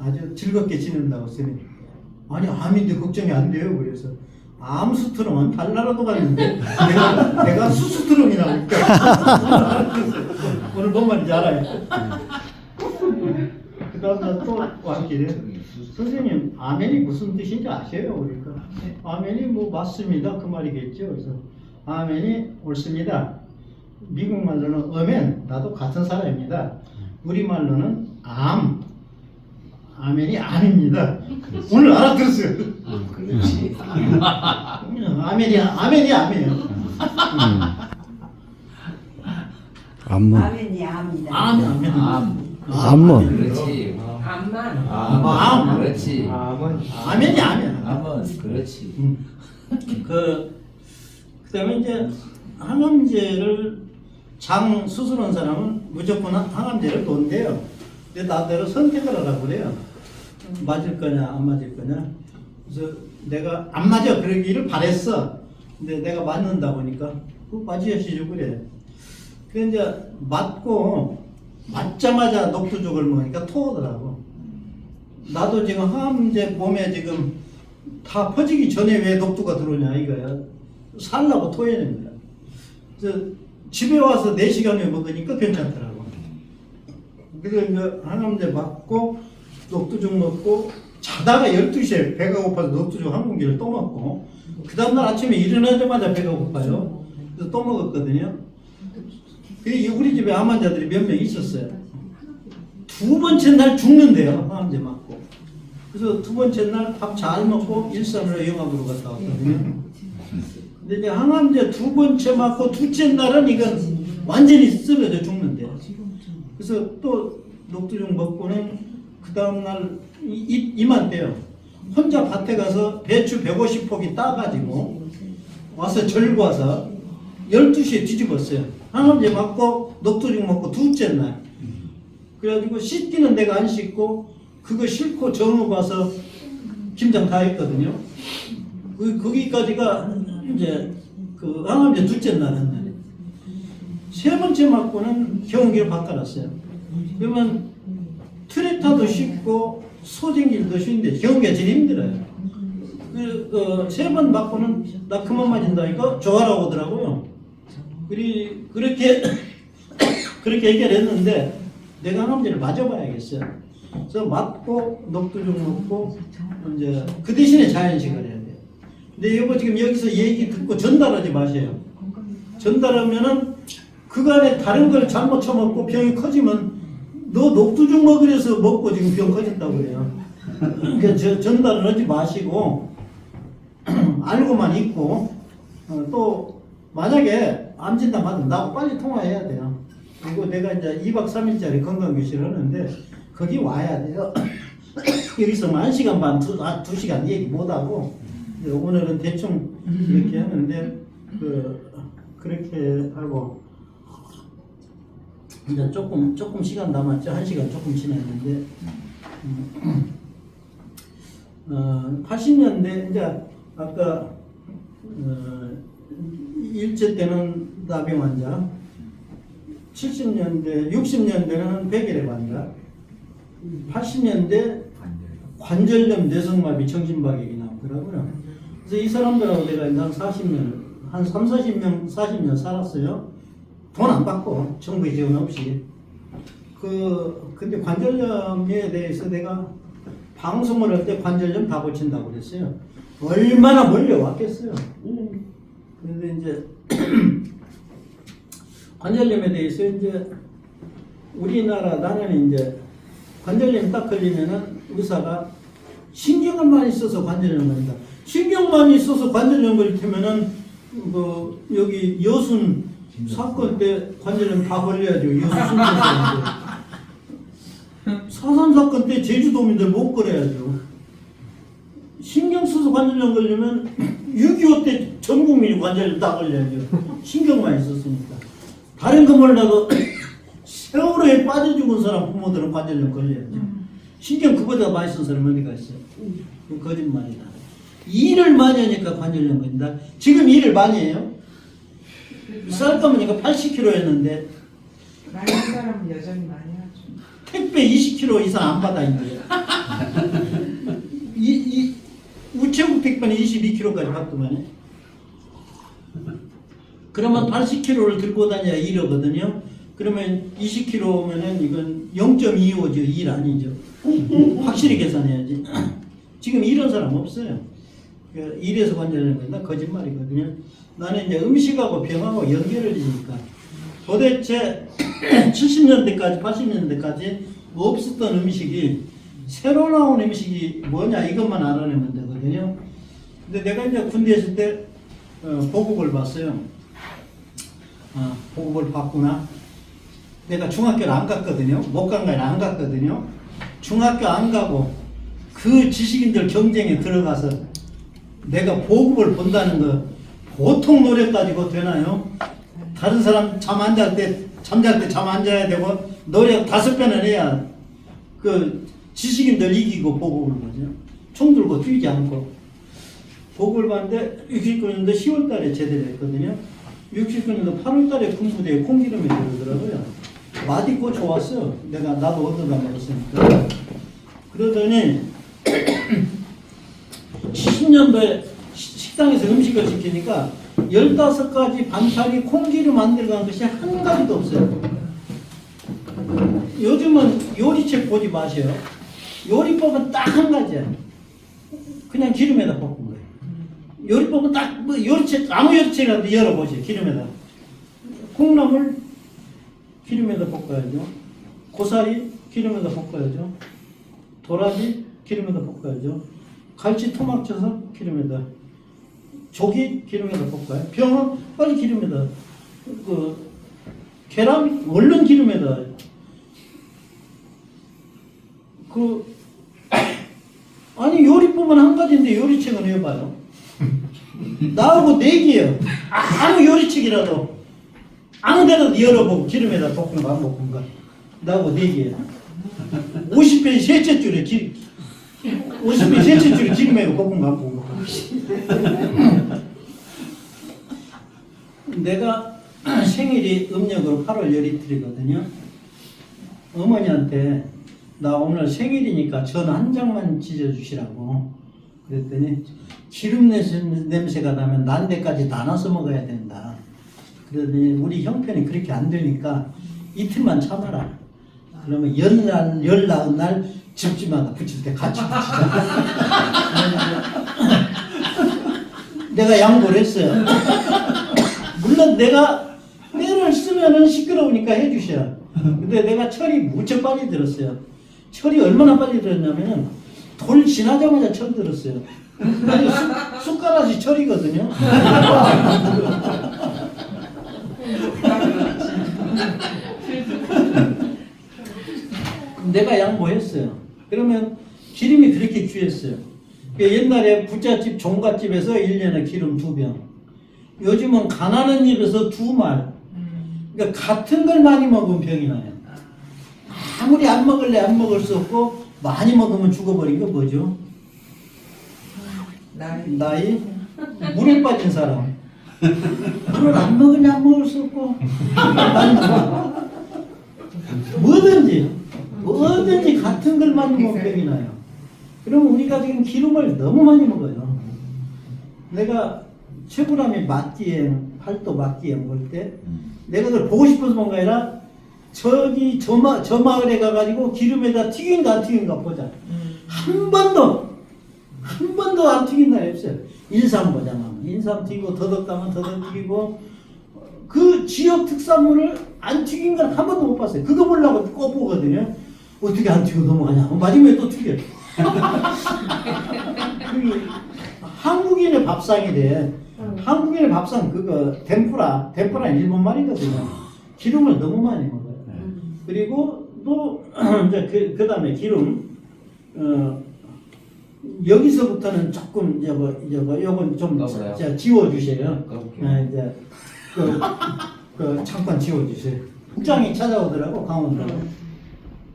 S2: 아주 즐겁게 지낸다고 쓰니 아니 암인데 걱정이 안 돼요. 그래서 암수트롱은 달나라도 갔는데 내가 수수트롱이라고 그러니까 오늘 뭔 말인지 알아요. 그 다음날 또 왔길래 선생님 아멘이 무슨 뜻인지 아세요? 그러니까 아멘이 뭐 맞습니다 그 말이겠죠. 그래서 아멘이 옳습니다. 미국 말로는 어멘, 나도 같은 사람입니다. 우리 말로는 아멘이 암입니다. 오늘 알아들었어요.
S1: 그렇지.
S2: 아멘이 암이에요.
S3: 암몬.
S5: 아멘이 암이다.
S3: 암몬.
S1: 그렇지.
S4: 암만.
S2: 암.
S1: 그렇지.
S2: 아멘이 암이야.
S1: 암은 그렇지.
S2: 그다음에 이제 항암제를 장 수술한 사람은 무조건 항암제를 놓는데요. 근데 나대로 선택을 하라고 그래요. 맞을 거냐 안 맞을 거냐. 그래서 내가 안 맞아 그러기를 바랬어. 근데 내가 맞는다 보니까 맞으시죠 그래. 근데 이제 맞자마자 녹두죽을 먹으니까 토하더라고. 나도 지금 항암제 몸에 지금 다 퍼지기 전에 왜 녹두가 들어오냐 이거야. 살라고 토해낸 거야. 그래서 집에 와서 4시간에 먹으니까 괜찮더라고. 그래서 이제 항암제 맞고 녹두죽 먹고 자다가 12시에 배가 고파서 녹두죽 한 공기를 또 먹고 그 다음날 아침에 일어나자마자 배가 고파요. 그래서 또 먹었거든요. 우리 집에 암 환자들이 몇 명 있었어요. 2번째 날 죽는데요. 항암제 맞고. 그래서 2번째 날 밥 잘 먹고 일산으로 영암으로 갔다 왔거든요. 근데 이제 항암제 2번째 맞고 둘째 날은 이건 완전히 쓰러져 죽는데. 그래서 또 녹두죽 먹고는 그 다음날 이맘때요. 혼자 밭에 가서 배추 150포기 따가지고 와서 절고 와서 12시에 뒤집었어요. 항암제 맞고 녹두죽 먹고 둘째 날. 그래가지고 씻기는 내가 안 씻고 그거 싣고 정읍 와서 김장 다 했거든요. 거기까지가 이제 그 항암제 둘째 날 한 날. 3번째 맞고는 경운기를 바꿔놨어요. 그러면 트랙터도 쉽고 소진길도 쉬운데 경운기가 제일 힘들어요. 3번 맞고는 나 그만 맞은다 이거 좋아라고 오더라고요. 그렇게 해결했는데 내가 항암제를 맞아봐야겠어요. 그래서 맞고 녹두죽 먹고 이제 그 대신에 자연식을 해야 돼요. 근데 이거 지금 여기서 얘기 듣고 전달하지 마세요. 전달하면은 그간에 다른 걸 잘못 처먹고 병이 커지면 너 녹두죽 먹으려서 먹고 지금 병 커졌다고 그래요. 그러니까 전달을 하지 마시고 알고만 있고 또 만약에 암 진단 받으면 나하고 빨리 통화해야 돼요. 그리고 내가 이제 2박 3일짜리 건강교실을 하는데 거기 와야 돼요. 여기서 1시간 반, 2시간 얘기 못하고 오늘은 대충 이렇게 하는데 그렇게 하고 이제 조금 시간 남았죠. 1시간 조금 지났는데 80년대 이제 아까 일제 때는 나병 환자 70년대, 60년대는 백혈의 환자, 80년대 관절염, 뇌성마비, 정신박액이 나오더라고요. 그래서 이 사람들하고 내가 한 40년, 한 3, 40년 살았어요. 돈 안 받고, 정부의 지원 없이. 근데 관절염에 대해서 내가 방송을 할 때 관절염 다 고친다고 그랬어요. 얼마나 몰려왔겠어요. 그런데 이제 관절염에 대해서 이제 우리나라 나라는 이제 관절염 딱 걸리면은 의사가 신경을 많이 써서 관절염 걸린다. 신경 많이 써서 관절염 걸리면은 뭐 여기 여순 사건 때 관절염 다 걸려야죠. 여순 순천에서 4.3 사건 때 제주도민들 못 걸어야죠. 신경 써서 관절염 걸리면 6.25 때 전 국민이 관절염 다 걸려야죠. 신경 많이 썼으니까. 다른 거 몰라도 세월호에 빠져 죽은 사람 부모들은 관절염 걸려야죠. 신경 그보다 많이 쓴 사람 어디가 있어요? 그 거짓말이다. 일을 많이 하니까 관절염 걸린다. 지금 일을 많이 해요? 쌀 거니까 80kg였는데
S9: 많은 사람은 여전히 많이 하죠.
S2: 택배 20kg 이상 안 받아 있는데 이 우체국 택배는 22kg까지 받더만. 그러면 80kg를 들고 다녀야 1호거든요. 그러면 20kg면은 이건 0.25죠. 1 아니죠. 확실히 계산해야지. 지금 이런 사람 없어요. 그 일에서 관절하는 건데 거짓말이거든요. 나는 이제 음식하고 병하고 연결을 지니까 도대체 70년대까지 80년대까지 없었던 음식이 새로 나온 음식이 뭐냐 이것만 알아내면 되거든요. 근데 내가 이제 군대 있을 때 보급을 봤어요. 보급을 봤구나. 내가 중학교를 안 갔거든요. 못 간 건 안 갔거든요. 중학교 안 가고 그 지식인들 경쟁에 들어가서 내가 보급을 본다는 거 보통 노력 가지고 되나요? 다른 사람 잠잘 때 잠 안 자야 되고 노력 5배는 해야 그 지식인들 이기고 보급을 보죠. 총 들고 뛰지 않고 보급을 봤는데 69년도 10월 달에 제대를 했거든요. 69년도 8월 달에 군부대에 콩기름이 들어오더라고요. 맛있고 좋았어. 나도 얻어다 먹었으니까. 그러더니 70년도에 식당에서 음식을 시키니까 15가지 반찬이 콩기름 안 들어간 것이 한 가지도 없어요. 요즘은 요리책 보지 마세요. 요리법은 딱 한 가지야. 그냥 기름에다 볶은 거예요. 요리법은 딱 뭐 요리책 아무 요리책이라도 열어보세요. 기름에다. 콩나물 기름에다 볶아야죠. 고사리 기름에다 볶아야죠. 도라지 기름에다 볶아야죠. 갈치 토막 쳐서 기름에다. 조기 기름에다 볶아요. 병어 빨리 기름에다. 계란 얼른 기름에다. 아니 요리법은 한 가지인데 요리책은 해봐요. 나하고 내기예요. 아무 요리책이라도 아무 데라도 열어보고 기름에다 볶은 거 안 볶은 거 나하고 내기예요. 50배 셋째 줄에 50배 셋째 줄에 기름에 볶은 거 안 볶은 거. 내가 생일이 음력으로 8월 12일이거든요. 어머니한테 나 오늘 생일이니까 전 한 장만 찢어주시라고 그랬더니 기름 냄새가 나면 난 데까지 나눠서 먹어야 된다. 그러더니 우리 형편이 그렇게 안 되니까 이틀만 참아라. 그러면 열 나은 날 집집마다 붙일 때 같이 붙이자. 내가 양보를 했어요. 물론 내가 때를 쓰면은 시끄러우니까 해주셔. 근데 내가 철이 무척 빨리 들었어요. 철이 얼마나 빨리 들었냐면은 돌 지나자마자 철 들었어요. 숟가락이 철이거든요. 내가 양보했어요. 그러면 기름이 그렇게 귀했어요. 옛날에 부잣집 종갓집에서 1년에 기름 2병. 요즘은 가난한 집에서 2말. 그러니까 같은 걸 많이 먹으면 병이 나요. 아무리 안 먹을래 안 먹을 수 없고 많이 먹으면 죽어버린 거 뭐죠? 나이? 물에 빠진 사람. 물을 안 먹을래 안 먹을 수 없고 뭐든지 같은 걸 많이 먹으면 병이 나요. 그럼 우리가 지금 기름을 너무 많이 먹어요. 내가 최불암이 맛기행, 팔도 맛기행 볼 때 내가 그걸 보고 싶어서 본 게 아니라 저기 저 마을에 가가지고 기름에다 튀긴가 안 튀긴가 보자. 한 번도 안 튀긴 날이 없어요. 인삼 보자면 인삼 튀기고 더덕 가면 더덕 튀기고 그 지역 특산물을 안 튀긴 건 한 번도 못 봤어요. 그거 보려고 꼭 보거든요. 어떻게 안 튀고 넘어가냐. 마지막에 또 튀겨. 한국인의 밥상이래. 한국인의 밥상 그거 덴푸라 일본 말이거든요. 기름을 너무 많이 먹어요. 그리고 또 이제 그다음에 기름 여기서부터는 조금 요건 좀 지워주세요. 이제 그 잠깐 지워주세요. 국장이 찾아오더라고 강원도.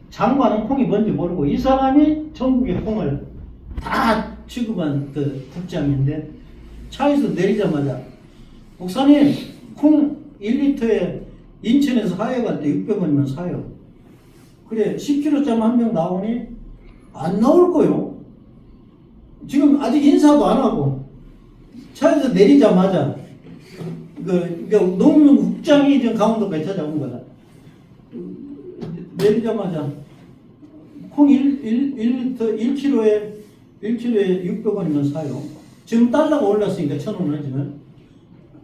S2: 장관은 콩이 뭔지 모르고 이 사람이 전국의 콩을 다 취급한 그 국장인데 차에서 내리자마자 목사님 콩 1리터에 인천에서 하회 갈 때 600원이면 사요. 그래 10kg짜리 한 병 나오니 안 나올 거요. 지금 아직 인사도 안 하고 차에서 내리자마자 농림국장이 지금 강원도까지 찾아온 거다. 내리자마자 콩 1kg에 600원이면 사요. 지금 딸다가 올랐으니까 1,000원 하지만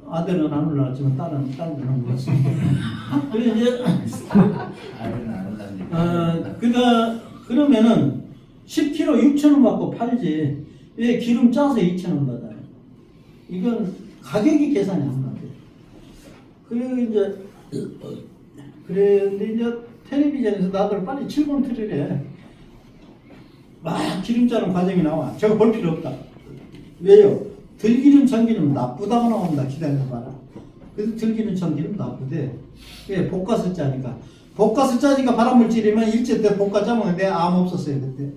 S2: 아들은 안 올랐지만 딸은 올랐어. 그래서 이제 그러면은 10kg 6,000원 받고 팔지 왜 기름 짜서 2,000원 받아요? 이건 가격이 계산이 안 나요. 그리고 이제 그런데 이제 텔레비전에서 나들 빨리 7번 틀으래. 막 기름 짜는 과정이 나와. 저거 볼 필요 없다. 왜요? 들기름 참기름 나쁘다고 나온다. 기다려봐라. 그래서 들기름 참기름 나쁘대. 왜? 볶아서 짜니까. 볶아서 짜니까 발암물질이면 일제 때 볶아 짜먹는데 암 없었어요. 그때.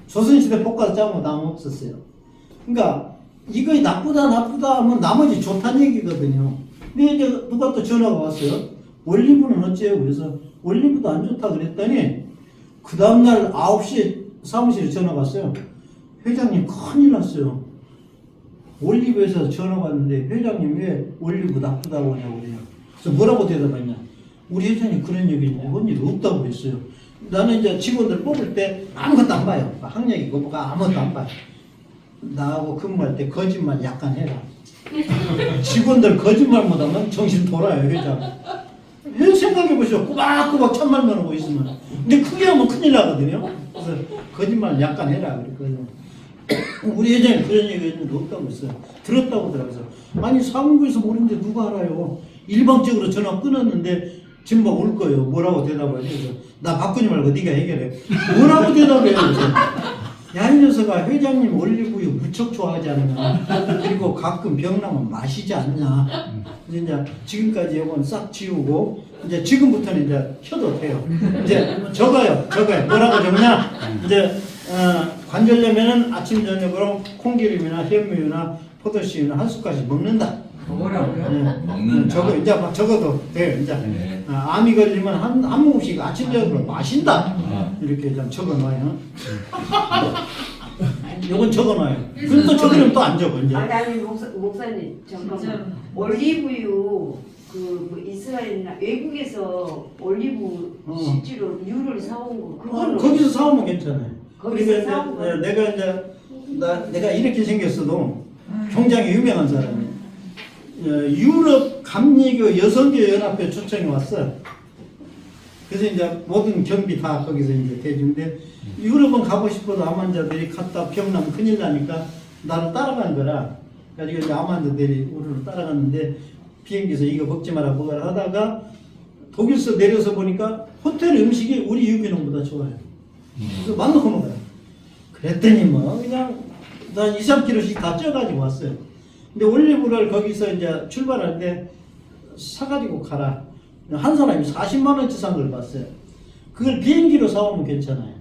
S2: 조선시대 볶아서 짜먹어도 암 없었어요. 그러니까 이거 나쁘다 하면 나머지 좋다는 얘기거든요. 근데 이제 누가 또 전화가 왔어요. 올리브는 어째요? 그래서 올리브도 안 좋다 그랬더니 그 다음날 9시에 사무실에 전화가 왔어요. 회장님 큰일 났어요. 올리브에서 전화가 왔는데 회장님 왜 올리브 나쁘다고 하냐고 그래요. 그래서 뭐라고 대답하냐. 우리 회장님 그런 얘기 해본 일 없다고 그랬어요. 나는 이제 직원들 뽑을 때 아무것도 안 봐요. 학력이고 뭐가 아무것도 안 봐요. 나하고 근무할 때 거짓말 약간 해라. 직원들 거짓말 못하면 정신 돌아요, 회장. 왜 생각해보시오. 꼬박꼬박 참말만 하고 있으면. 근데 크게 하면 큰일 나거든요. 그래서 거짓말 약간 해라. 그랬거든요. 우리 회장이 그런 얘기 했는데 없다고 했어요. 들었다고 하더라고요. 아니, 사무국에서 모르는데 누가 알아요. 일방적으로 전화 끊었는데 지금 막 올 거예요. 뭐라고 대답을 해서 나 바꾸지 말고 네가 해결해. 뭐라고 대답해요. 야, 이 녀석아, 회장님 올리브유 무척 좋아하지 않나. 그리고 가끔 병나면 마시지 않냐. 그래서 이제 지금까지 이건 싹 지우고 이제 지금부터는 이제 켜도 돼요. 이제 적어요. 뭐라고 적냐. 이제 관절염에는 아침 저녁으로 콩기름이나 현미유나 포도씨유나 한 숟갈씩 먹는다.
S1: 뭐라고요?
S2: 네.
S1: 먹는다.
S2: 적어 이제 막 적어도 돼요. 이제
S1: 네.
S2: 암이 걸리면 한 모금씩 아침 저녁으로 마신다. 이렇게 좀 적어놔요. 요건 적어놔요. 그럼 또 적으면 또 안 적어 이제.
S5: 아니 목사님 잠깐만. 올리브유 뭐 이스라엘이나 외국에서 올리브 실제로 유를 사온 거 그거는
S2: 거기서 사오면 괜찮아요.
S5: 거기서
S2: 그러니까
S5: 사온 거.
S2: 이제 내가 이제 내가 이렇게 생겼어도 굉장히 유명한 사람이에요. 유럽 감리교 여성교 연합회 초청이 왔어. 그래서 이제 모든 경비 다 거기서 이제 대주인데 유럽은 가고 싶어도 암 환자들이 갔다 병나면 큰일 나니까 나를 따라간 거라. 그래서 이제 암 환자들이 우리를 따라갔는데 비행기에서 이거 먹지 마라 뭐라 하다가 독일서 내려서 보니까 호텔 음식이 우리 유기농보다 좋아요. 그래서 막 넣고 먹어요. 그랬더니 뭐 그냥 난 2, 3kg씩 다 쪄가지고 왔어요. 근데 올리브를 거기서 이제 출발할 때 사가지고 가라. 한 사람이 40만 원치 산 걸 봤어요. 그걸 비행기로 사오면 괜찮아요.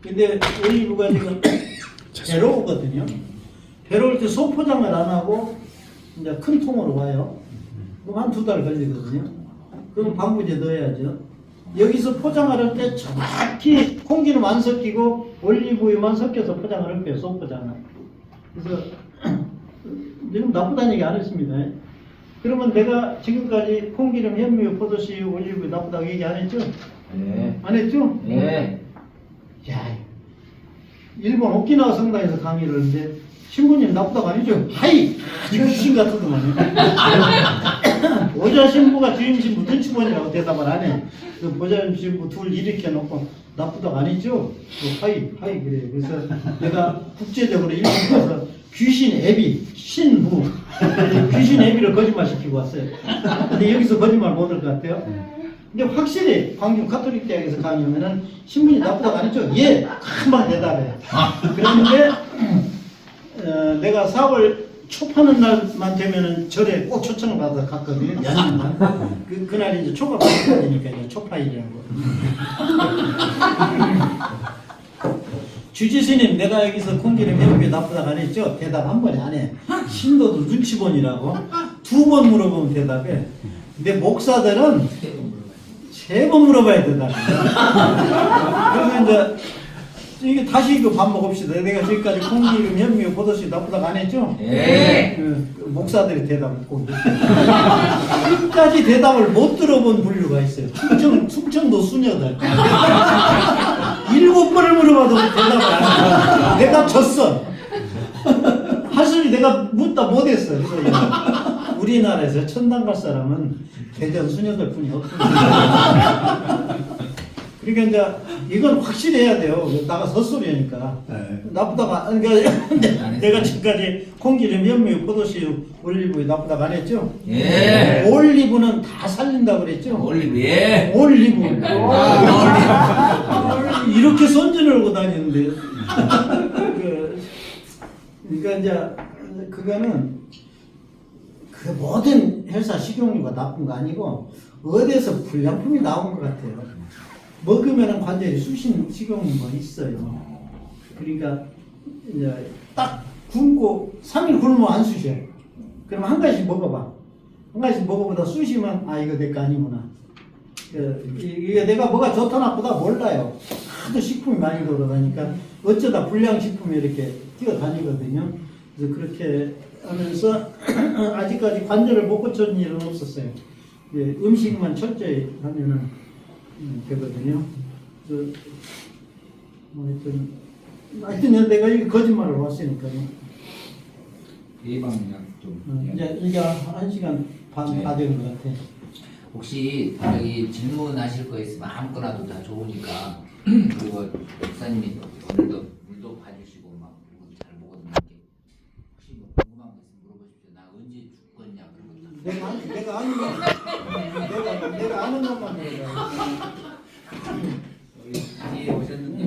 S2: 근데 올리브가 지금 배로 오거든요. 배로 올 때 소포장을 안 하고 이제 큰 통으로 와요. 그럼 한 2달 걸리거든요. 그럼 방부제 넣어야죠. 여기서 포장을 할 때 정확히 콩기름 안 섞이고 올리브유만 섞여서 포장을 할 거예요. 소포장을. 그래서 지금 나쁘다는 얘기 안 했습니다. 그러면 내가 지금까지 콩기름, 현미유, 포도씨유, 올리브유 나쁘다고 얘기 안 했죠?
S1: 네.
S2: 안 했죠?
S1: 네.
S2: 야, 일본 오키나와 성당에서 강의를 하는데 신부님 나쁘다고 아니죠? 하이! 귀신 같더만요. 보좌 신부가 주임 신부 눈치보니라고 대답을 안 해. 그 보좌 신부 둘 일으켜 놓고 나쁘다고 아니죠? 하이 그래. 그래서 내가 국제적으로 일본 가서 귀신 애비 신부 귀신 애비를 거짓말 시키고 왔어요. 근데 여기서 거짓말 못 할 것 같아요. 근데 확실히 광주 가톨릭 대학에서 강의하면은 신분이 나쁘다고 안 했죠? 예! 금방 대답해요. 그런데 내가 4월 초파는 날만 되면은 절에 꼭 초청을 받아서 갔거든요. 연인만. 그날이 이제 초가 받아야 되니까 이제 초파일이라고. 주지스님, 내가 여기서 콩기름 현미유 나쁘다고 안 했죠? 대답 한 번에 안 해. 신도도 눈치 보니라고 2번 물어보면 대답해. 근데 목사들은 3번 물어봐야 대답해. 그래서 이제 이게 다시 이거 밥 먹읍시다. 내가 지금까지 콩기름, 현미유, 포도씨 나쁘다고 안 했죠?
S1: 네.
S2: 목사들이 대답을 꼭 끝까지 대답을 못 들어본 분류가 있어요. 충청도 수녀들 7번을 물어봐도 대답을 안 해. 내가 졌어. 내가 묻다 못했어. 그래서 우리나라에서 천당 갈 사람은 대전 수녀들 뿐이 없다. 그러니까 이제 이건 확실히 해야 돼요. 나가 헛소리하니까. 나쁘다가 그러니까 내가 지금까지 콩기름, 현미유, 포도씨유, 올리브유 나쁘다가 안 했죠?
S1: 예.
S2: 올리브는 다 살린다고 그랬죠?
S1: 올리브 예.
S2: 올리브. 이렇게 손질을 하고 다니는데. 그러니까 이제 그거는 그 모든 회사 식용유가 나쁜 거 아니고 어디에서 불량품이 나온 것 같아요. 먹으면 관절이 쑤신 식용유가 있어요. 그러니까 이제 딱 굶고 3일 굶으면 안 쑤셔. 그럼 한 가지씩 먹어봐. 한 가지씩 먹어보다 쑤시면 아 이거 내 거 아니구나. 이게 내가 뭐가 좋다 나쁘다 몰라요. 하도 식품이 많이 돌아다니까 어쩌다 불량식품이 이렇게 뛰어다니거든요. 그래서 그렇게 하면서 아직까지 관절을 못 고친 일은 없었어요. 음식만 철저히 하면은 되거든요. 그래서 뭐 하여튼 내가 이 거짓말을 왔으니까요.
S1: 예방약 좀.
S2: 이제 1시간 반
S1: 네.
S2: 다 된 것 같아.
S1: 혹시 여기 질문하실 거 있으면 아무거나도 다 좋으니까 그리고 목사님이 오늘도 물도 봐주시고 막 그리고 잘 보거든요. 혹시 뭐 궁금한 거 있으면 물어보십시오. 나 언제 죽겠냐 그런 거.
S2: 내가 아는 거 내가 아는 것만 물어봐.
S1: 우리 뒤에 오셨는데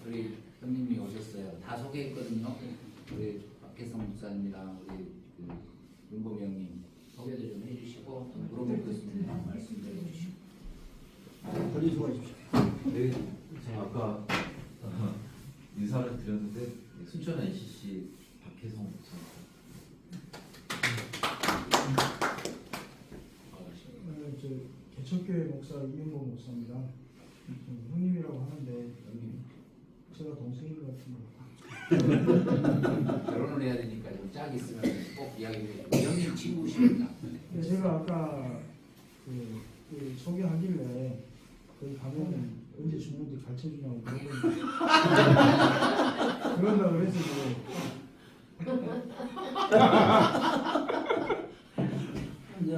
S1: 우리 형님이 오셨어요. 다 소개했거든요. 우리 박혜성 목사님이랑 우리 윤범 형님 소개도 좀 해주시고 물어볼 거 있으면 말씀해 주시고.
S2: 권리 수고하십시오.
S10: 네, 제가 아까 인사를 드렸는데 순천 NCC 박혜성 목사님.
S11: 저 개척교회 목사 이윤범 목사입니다. 형님이라고 하는데 제가 동생인 것 같은데.
S1: 결혼을 해야 되니까 좀 짝 있으면 꼭 이야기해 주세요. 형님 친구십니다.
S11: 제가 아까 그 소개하길래 거기 가면 언제 죽는지 가르쳐 주냐고 물어보는데 그런다고 그래서
S2: 이제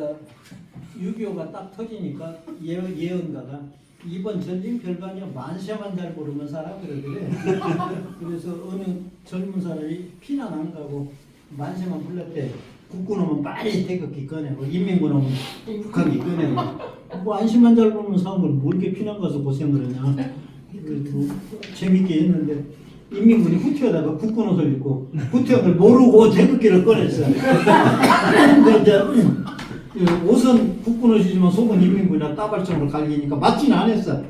S2: 6.25가 딱 터지니까 예언가가 이번 전쟁 별거 만세만 잘 모르면 살아 그러더래. 그래서 어느 젊은 사람이 피난 안 가고 만세만 불렀대. 국군 오면 빨리 태극기 꺼내고 인민군 오면 북한기 꺼내고 뭐 안심만 잘 보면 사람을 뭐 이렇게 피난 가서 고생을 하냐. 그래도 재밌게 했는데 인민군이 후퇴하다가 국군 옷을 입고 후퇴한 걸 모르고 태극기를 꺼냈어요. 근데 이제 옷은 국군 옷이지만 속은 인민군이라 따발총으로 갈기니까 맞지는 않았어.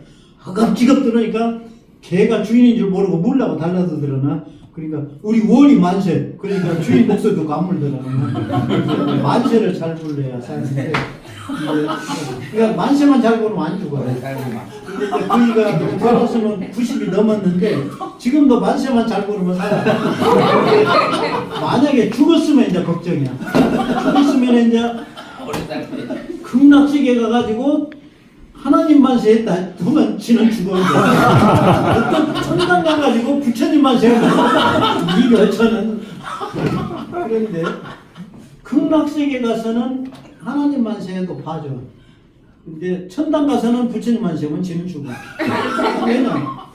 S2: 허겁지겁 들으니까 걔가 주인인 줄 모르고 물라고 달라들더라나. 그러니까 우리 원이 만세. 그러니까 주인 목소리 듣고 안 물더라나. 만세를 잘 불러야 사는데. 그러니까 만세만 잘 부르면 안 죽어요. 근데 이제 그이가 돌아서는 90이 넘었는데 지금도 만세만 잘 부르면 살아. 만약에 죽었으면 이제 걱정이야. 죽었으면 이제 극락시계 가가지고 하나님 만세했다 하면 지는 죽어. 어떤 천당 가가지고 부처님 만세했다. 이거 저는 그런데 극락세계 가서는 하나님 만세해도 봐줘. 근데 천당 가서는 부처님 만세하면 지는 죽어.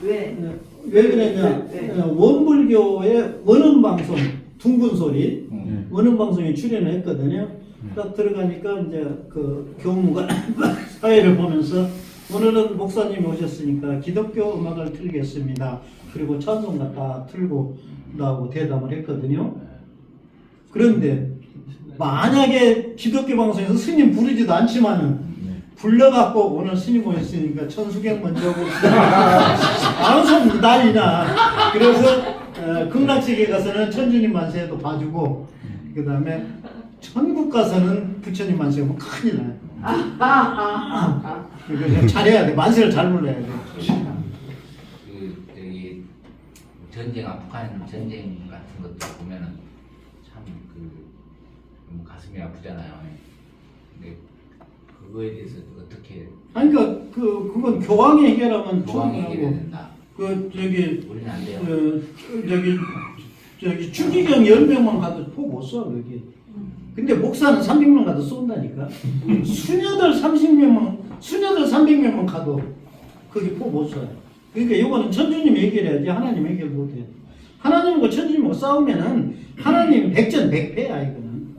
S2: 왜 그러냐? 원불교의 원음방송 둥근소리 원음방송에 출연을 했거든요. 딱 들어가니까 이제 그 교무가 사회를 보면서 오늘은 목사님이 오셨으니까 기독교 음악을 틀겠습니다. 그리고 찬송가 딱 틀고 나오고 대담을 했거든요. 그런데 만약에 기독교 방송에서 스님 부르지도 않지만은 불러갖고 오늘 스님 오셨으니까 천수경 먼저 하고 아무 소리 난리나. 그래서 극락세계 가서는 천주님 만세도 봐주고 그 다음에 천국 가서는 부처님 만세하면 큰일 나요. 그러니까 잘해야 돼. 만세를 잘 불러야 돼.
S1: 저기 전쟁, 북한 전쟁 같은 것도 보면은 참 너무 가슴이 아프잖아요. 근데 그거에 대해서 어떻게?
S2: 아니 그러니까 그건 교황이 해결하면
S1: 교황이 해결해야
S2: 충분하고
S1: 된다.
S2: 그 저기
S1: 우리는 안 돼요.
S2: 저기 저기 추기경 10명만 가도 포 못 써, 여기. 근데 목사는 300명 가도 쏜다니까. 수녀들 300명만 가도 거기 포 못 쏴요. 그러니까 이거는 천주님 해결해야지 하나님 해결 못해. 하나님과 천주님하고 싸우면은 하나님 백전백패야 이거는.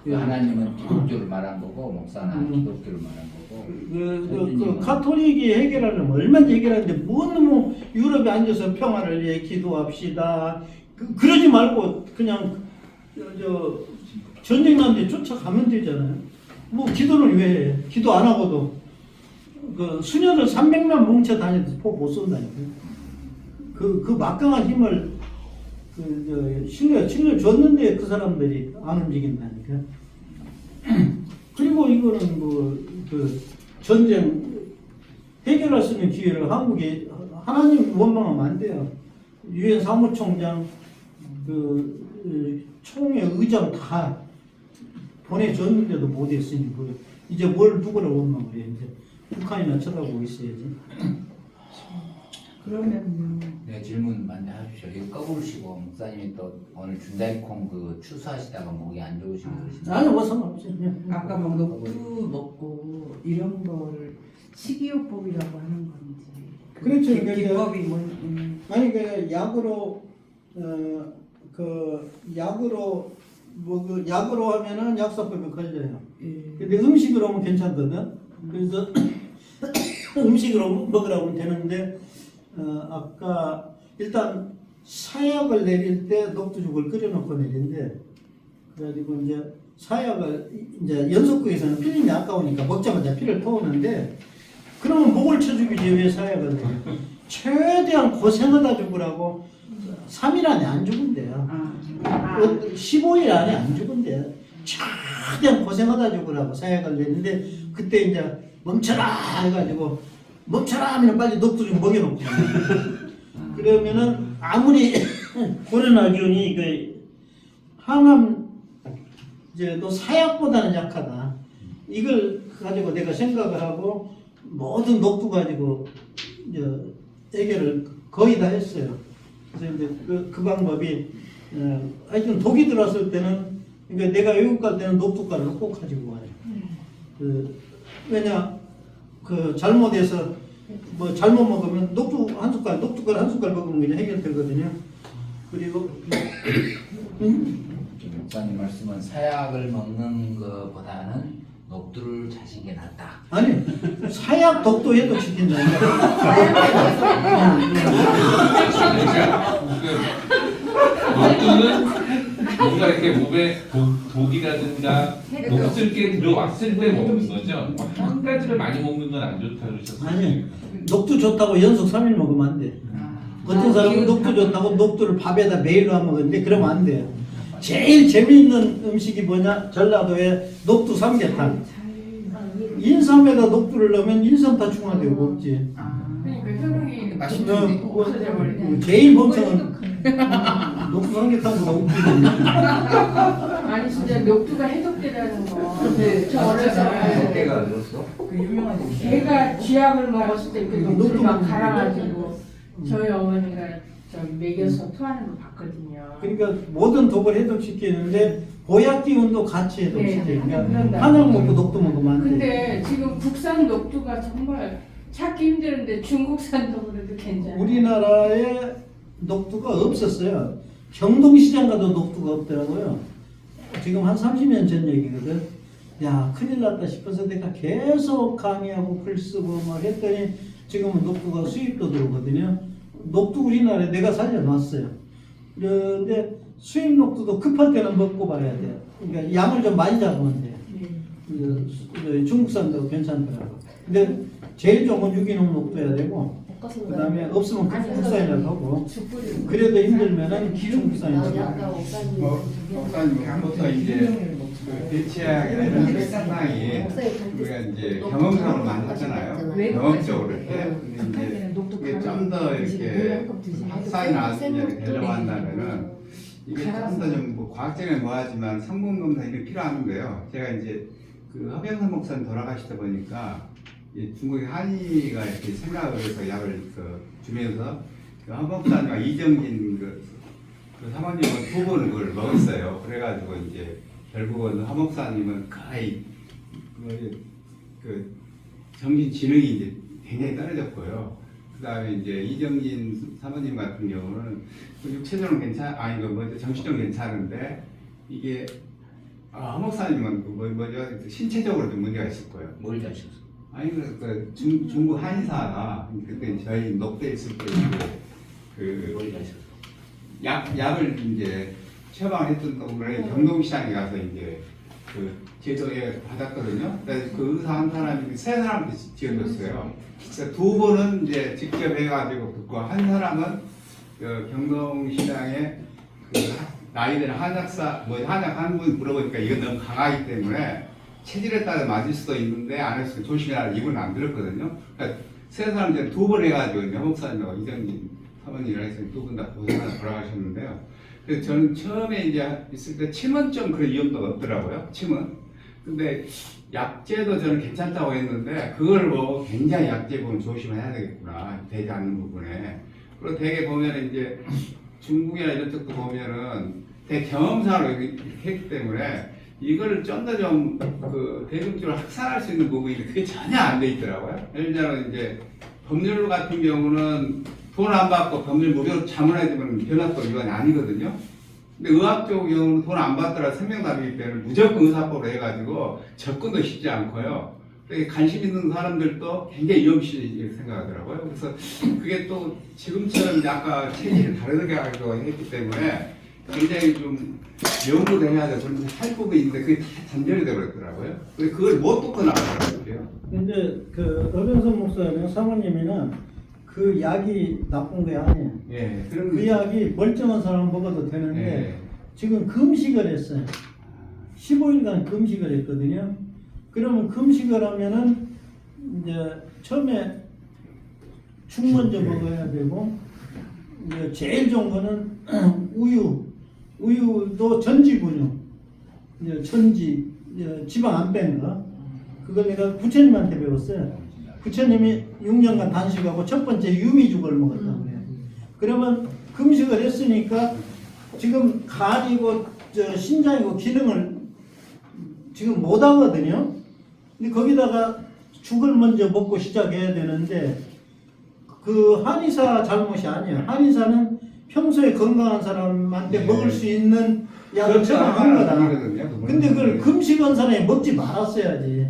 S1: 그 하나님은 기독교를 말한 거고 목사는 기독교를 말한 거고.
S2: 그 가톨릭이 해결하려면 얼마나 해결하는데 뭐 너무 유럽에 앉아서 평화를 위해 기도합시다. 그러지 말고 그냥 저 전쟁 나는데 쫓아가면 되잖아요. 뭐 기도를 왜 해? 기도 안 하고도 그 수녀들 300만 뭉쳐 다녀도 포 못 쏜다니까. 그 막강한 힘을 신뢰 줬는데 그 사람들이 안 움직인다니까. 그리고 이거는 그 전쟁 해결할 수 있는 기회를 한국이 하나님 원망하면 안 돼요. 유엔 사무총장 총회 의장 다 보내줬는데도 못했으니 이제 뭘 누구를 원망을 해. 이제 북한이나 쳐다보고 있어야지.
S9: 그러면요.
S1: 네, 질문 많이 해주시죠. 이거 꺼부르시고 목사님이 또 오늘 준다이콩 추수하시다가 목이 안 좋으시고 그러시나요?
S2: 아니 뭐 상관없어요.
S9: 아까 막 녹두 먹고 이런 걸 식이요법이라고 하는 건지.
S2: 그렇죠.
S9: 기법이 뭐?
S2: 아니 그 약으로 약으로 하면은 약사법에 걸려요. 근데 음식으로 하면 괜찮거든. 그래서 음식으로 먹으라고 하면 되는데 아까 일단 사약을 내릴 때 녹두죽을 끓여놓고 내린대. 그래가지고 이제 사약을 이제 연속국에서는 필름이 아까우니까 먹자마자 피를 터오는데 그러면 목을 쳐주기지 왜 사약을 내려? 최대한 고생하다 죽으라고 3일 안에 안 죽은대요. 15일 안에 안 죽은대요. 최대한 고생하다 죽으라고 사약을 내는데 그때 이제 멈춰라 해가지고 멈춰라 하면 빨리 녹두죽 먹여놓고 그러면은 아무리 고려나균이 항암 이제 또 사약보다는 약하다. 이걸 가지고 내가 생각을 하고 모든 녹두 가지고 이제 해결을 거의 다 했어요. 그래서 이제 그 방법이 하여튼 독이 들어왔을 때는 그러니까 내가 외국 갈 때는 녹두가루를 꼭 가지고 와요. 왜냐 잘못해서 뭐 잘못 먹으면 녹두가루 한 숟갈 먹으면 그냥 해결되거든요. 그리고
S1: 목사님 말씀은 사약을 먹는 것보다는 녹두를 자신 게 낫다.
S2: 아니 사약 독도 해독
S12: 녹두는 뭔가 이렇게 몸에 독이라든가 녹슬 게 들어왔을 때 먹는 거죠. 한 가지를 많이 먹는 건 안 좋다 그러셨어요.
S2: 아니 녹두 좋다고 연속 3일 먹으면 안 돼. 어떤 사람은 녹두 좋다고 녹두를 밥에다 매일 넣어 먹는데 그러면 안 돼요. 제일 재미있는 음식이 뭐냐? 전라도에 녹두 삼계탕. 인삼에다 녹두를 넣으면 인삼 다 중화되고 먹지.
S4: 그러니까 효능이
S2: 맛있는 제일 멍청한 녹두 삼계탕보다 웃기네.
S4: 아니 진짜 녹두가 해독되라는 거. 저 어렸을 때
S1: 그 유명한
S4: 개가 쥐약을 먹었을 때 그 녹두를 막 갈아가지고 저희 어머니가 먹여서 토하는 거 봤거든요.
S2: 그러니까 모든 독을 해독시키는데 보약 기운도 같이 해독시키니까
S4: 네,
S2: 한약 먹고 녹두 먹으면 안 돼.
S4: 근데 지금 국산 녹두가 정말 찾기 힘드는데 중국산 녹두도 괜찮아요.
S2: 우리나라에 녹두가 없었어요. 경동시장 가도 녹두가 없더라고요. 지금 한 30년 전 얘기거든. 야 큰일 났다 싶어서 내가 계속 강의하고 글 쓰고 막 했더니 지금은 녹두가 수입도 들어오거든요. 녹두 우리나라에 내가 살려놨어요. 그런데 수입 녹두도 급할 때는 먹고 말아야 돼요. 그러니까 양을 좀 많이 잡으면 돼요. 중국산도 괜찮더라고. 근데 제일 좋은 건 유기농 녹두여야 되고 그 다음에 없으면 국산이라도 하고 그래도 힘들면은 중국산이라도 하고.
S13: 목사님 한부터 이제 대체약이나 이런 게 상당히 우리가 이제 경험상으로 많이 하잖아요. 경험적으로 이렇게. 근데 이제 좀 더 이렇게 학사이나 이렇게 되려고 한다면은 이게 좀 더 좀 뭐 과학적인 뭐하지만 성분 검사 이게 필요한 거예요. 제가 이제 그 허병선 목사님 돌아가시다 보니까 중국의 한의가 이렇게 생각을 해서 약을 주면서 그 허병 목사님과 이정진 그 사모님은 2번 그걸 먹었어요. 그래가지고 이제 결국은 하목사님은 거의 그 정신 지능이 이제 굉장히 떨어졌고요. 그다음에 이제 이정진 사모님 같은 경우는 그 육체적으로 아니 그 뭐죠, 정신적으로 괜찮은데 이게 하목사님은 뭐죠, 신체적으로 좀 문제가 있을 거예요.
S1: 뭘 자셨어?
S13: 아니 그 중국 한의사가 그때 저희 녹대 있을 때 그 약을 이제 처방했던 동안에 경동시장에 가서 이제 그 제도에 받았거든요. 그래서 그 의사 한 사람이 3사람한테 지어줬어요. 그러니까 2번은 이제 직접 해가지고 듣고, 한 사람은 그 경동시장에 그 나이 든 한약사 한약 한 분 물어보니까 이건 너무 강하기 때문에 체질에 따라 맞을 수도 있는데 안 했을 때 조심해라, 이분 안 들었거든요. 그러니까 3사람 이제 2번 해가지고 이제 목사님하고 이정진 사모님이랑 해서 2분 다 고생하다 돌아가셨는데요. 그래서 저는 처음에 이제 있을 때 침은 좀 그런 위험도가 없더라고요. 침은. 근데 약제도 저는 괜찮다고 했는데 그걸 뭐 굉장히 약제 보면 조심해야 되겠구나, 되지 않는 부분에. 그리고 되게 보면 이제 중국이나 이런 쪽도 보면은 되게 경험사로 이렇게 했기 때문에 이거를 좀 더 좀 그 대중적으로 확산할 수 있는 부분인데 그게 전혀 안 돼 있더라고요. 예를 들면 이제 법률 같은 경우는 돈 안 받고 법률 무료로 자문해주면 변호사법 위반이 아니거든요. 근데 의학적 경우는 돈 안 받더라 생명담이기 때문에 무조건 의사법으로 해가지고 접근도 쉽지 않고요. 관심 있는 사람들도 굉장히 위험시 생각하더라고요. 그래서 그게 또 지금처럼 아까 체질이 다르게 하기도 했기 때문에 굉장히 좀 연구도 해야 되고 할 부분이 있는데 그게 다 단절이 되버렸더라고요. 그걸 못 듣고 나가더라고요.
S2: 근데 그 어병선 목사님 사모님이는 그 약이 나쁜 게 아니에요.
S13: 예,
S2: 그 약이 멀쩡한 사람 먹어도 되는데
S13: 예.
S2: 지금 금식을 했어요. 15일간 금식을 했거든요. 그러면 금식을 하면은 이제 처음에 죽 먼저 먹어야 되고, 이제 제일 좋은 거는 우유도 전지분유, 이제 전지, 이제 지방 안 뺀 거. 그걸 내가 부처님한테 배웠어요. 부처님이 6년간 단식하고 첫 번째 유미죽을 먹었다고 그래요. 그러면 금식을 했으니까 지금 간이고 신장이고 기능을 지금 못 하거든요. 근데 거기다가 죽을 먼저 먹고 시작해야 되는데 그 한의사 잘못이 아니에요. 한의사는 평소에 건강한 사람한테 먹을 수 있는 약을 처방한 거다. 근데 그걸 금식한 사람이 먹지 말았어야지.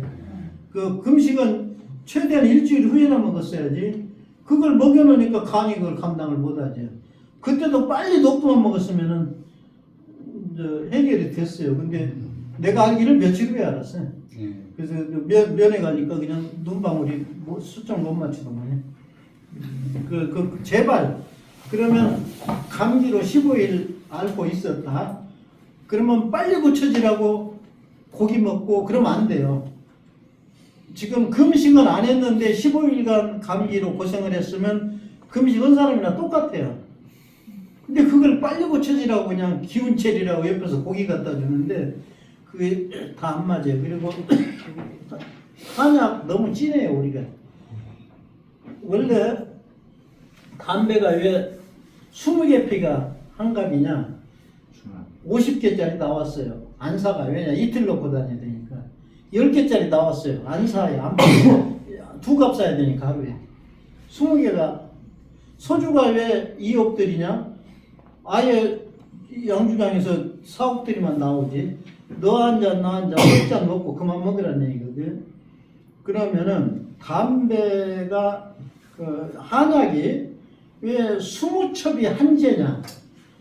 S2: 그 금식은 최대한 일주일 후에나 먹었어야지. 그걸 먹여놓으니까 간이 그걸 감당을 못하죠. 그때도 빨리 녹두만 먹었으면은 해결이 됐어요. 근데 내가 알기를 며칠 후에 알았어요. 그래서 면회 가니까 그냥 눈방울이 수정 못 맞추더만요. 제발 그러면 감기로 15일 앓고 있었다. 그러면 빨리 고쳐지라고 고기 먹고 그러면 안 돼요. 지금 금식은 안 했는데 15일간 감기로 고생을 했으면 금식한 사람이랑 똑같아요. 근데 그걸 빨리 고쳐지라고 그냥 기운체리라고 옆에서 고기 갖다 주는데 그게 다 안 맞아요. 그리고 한약 너무 진해요. 우리가 원래 담배가 왜 20개 피가 한 갑이냐, 50개짜리 나왔어요. 안 사가. 왜냐, 이틀 놓고 다녀야 되니까. 10개짜리 나왔어요. 안 사요. 안 팔아요. 2갑 사야 되니까 하루에. 20개가. 소주가 왜 2억들이냐? 아예 양주장에서 4억들이만 나오지. 너 한 잔, 나 한 잔, 한 잔 먹고 그만 먹으라는 얘기거든. 그러면은 담배가 한약이 왜 20첩이 한제냐?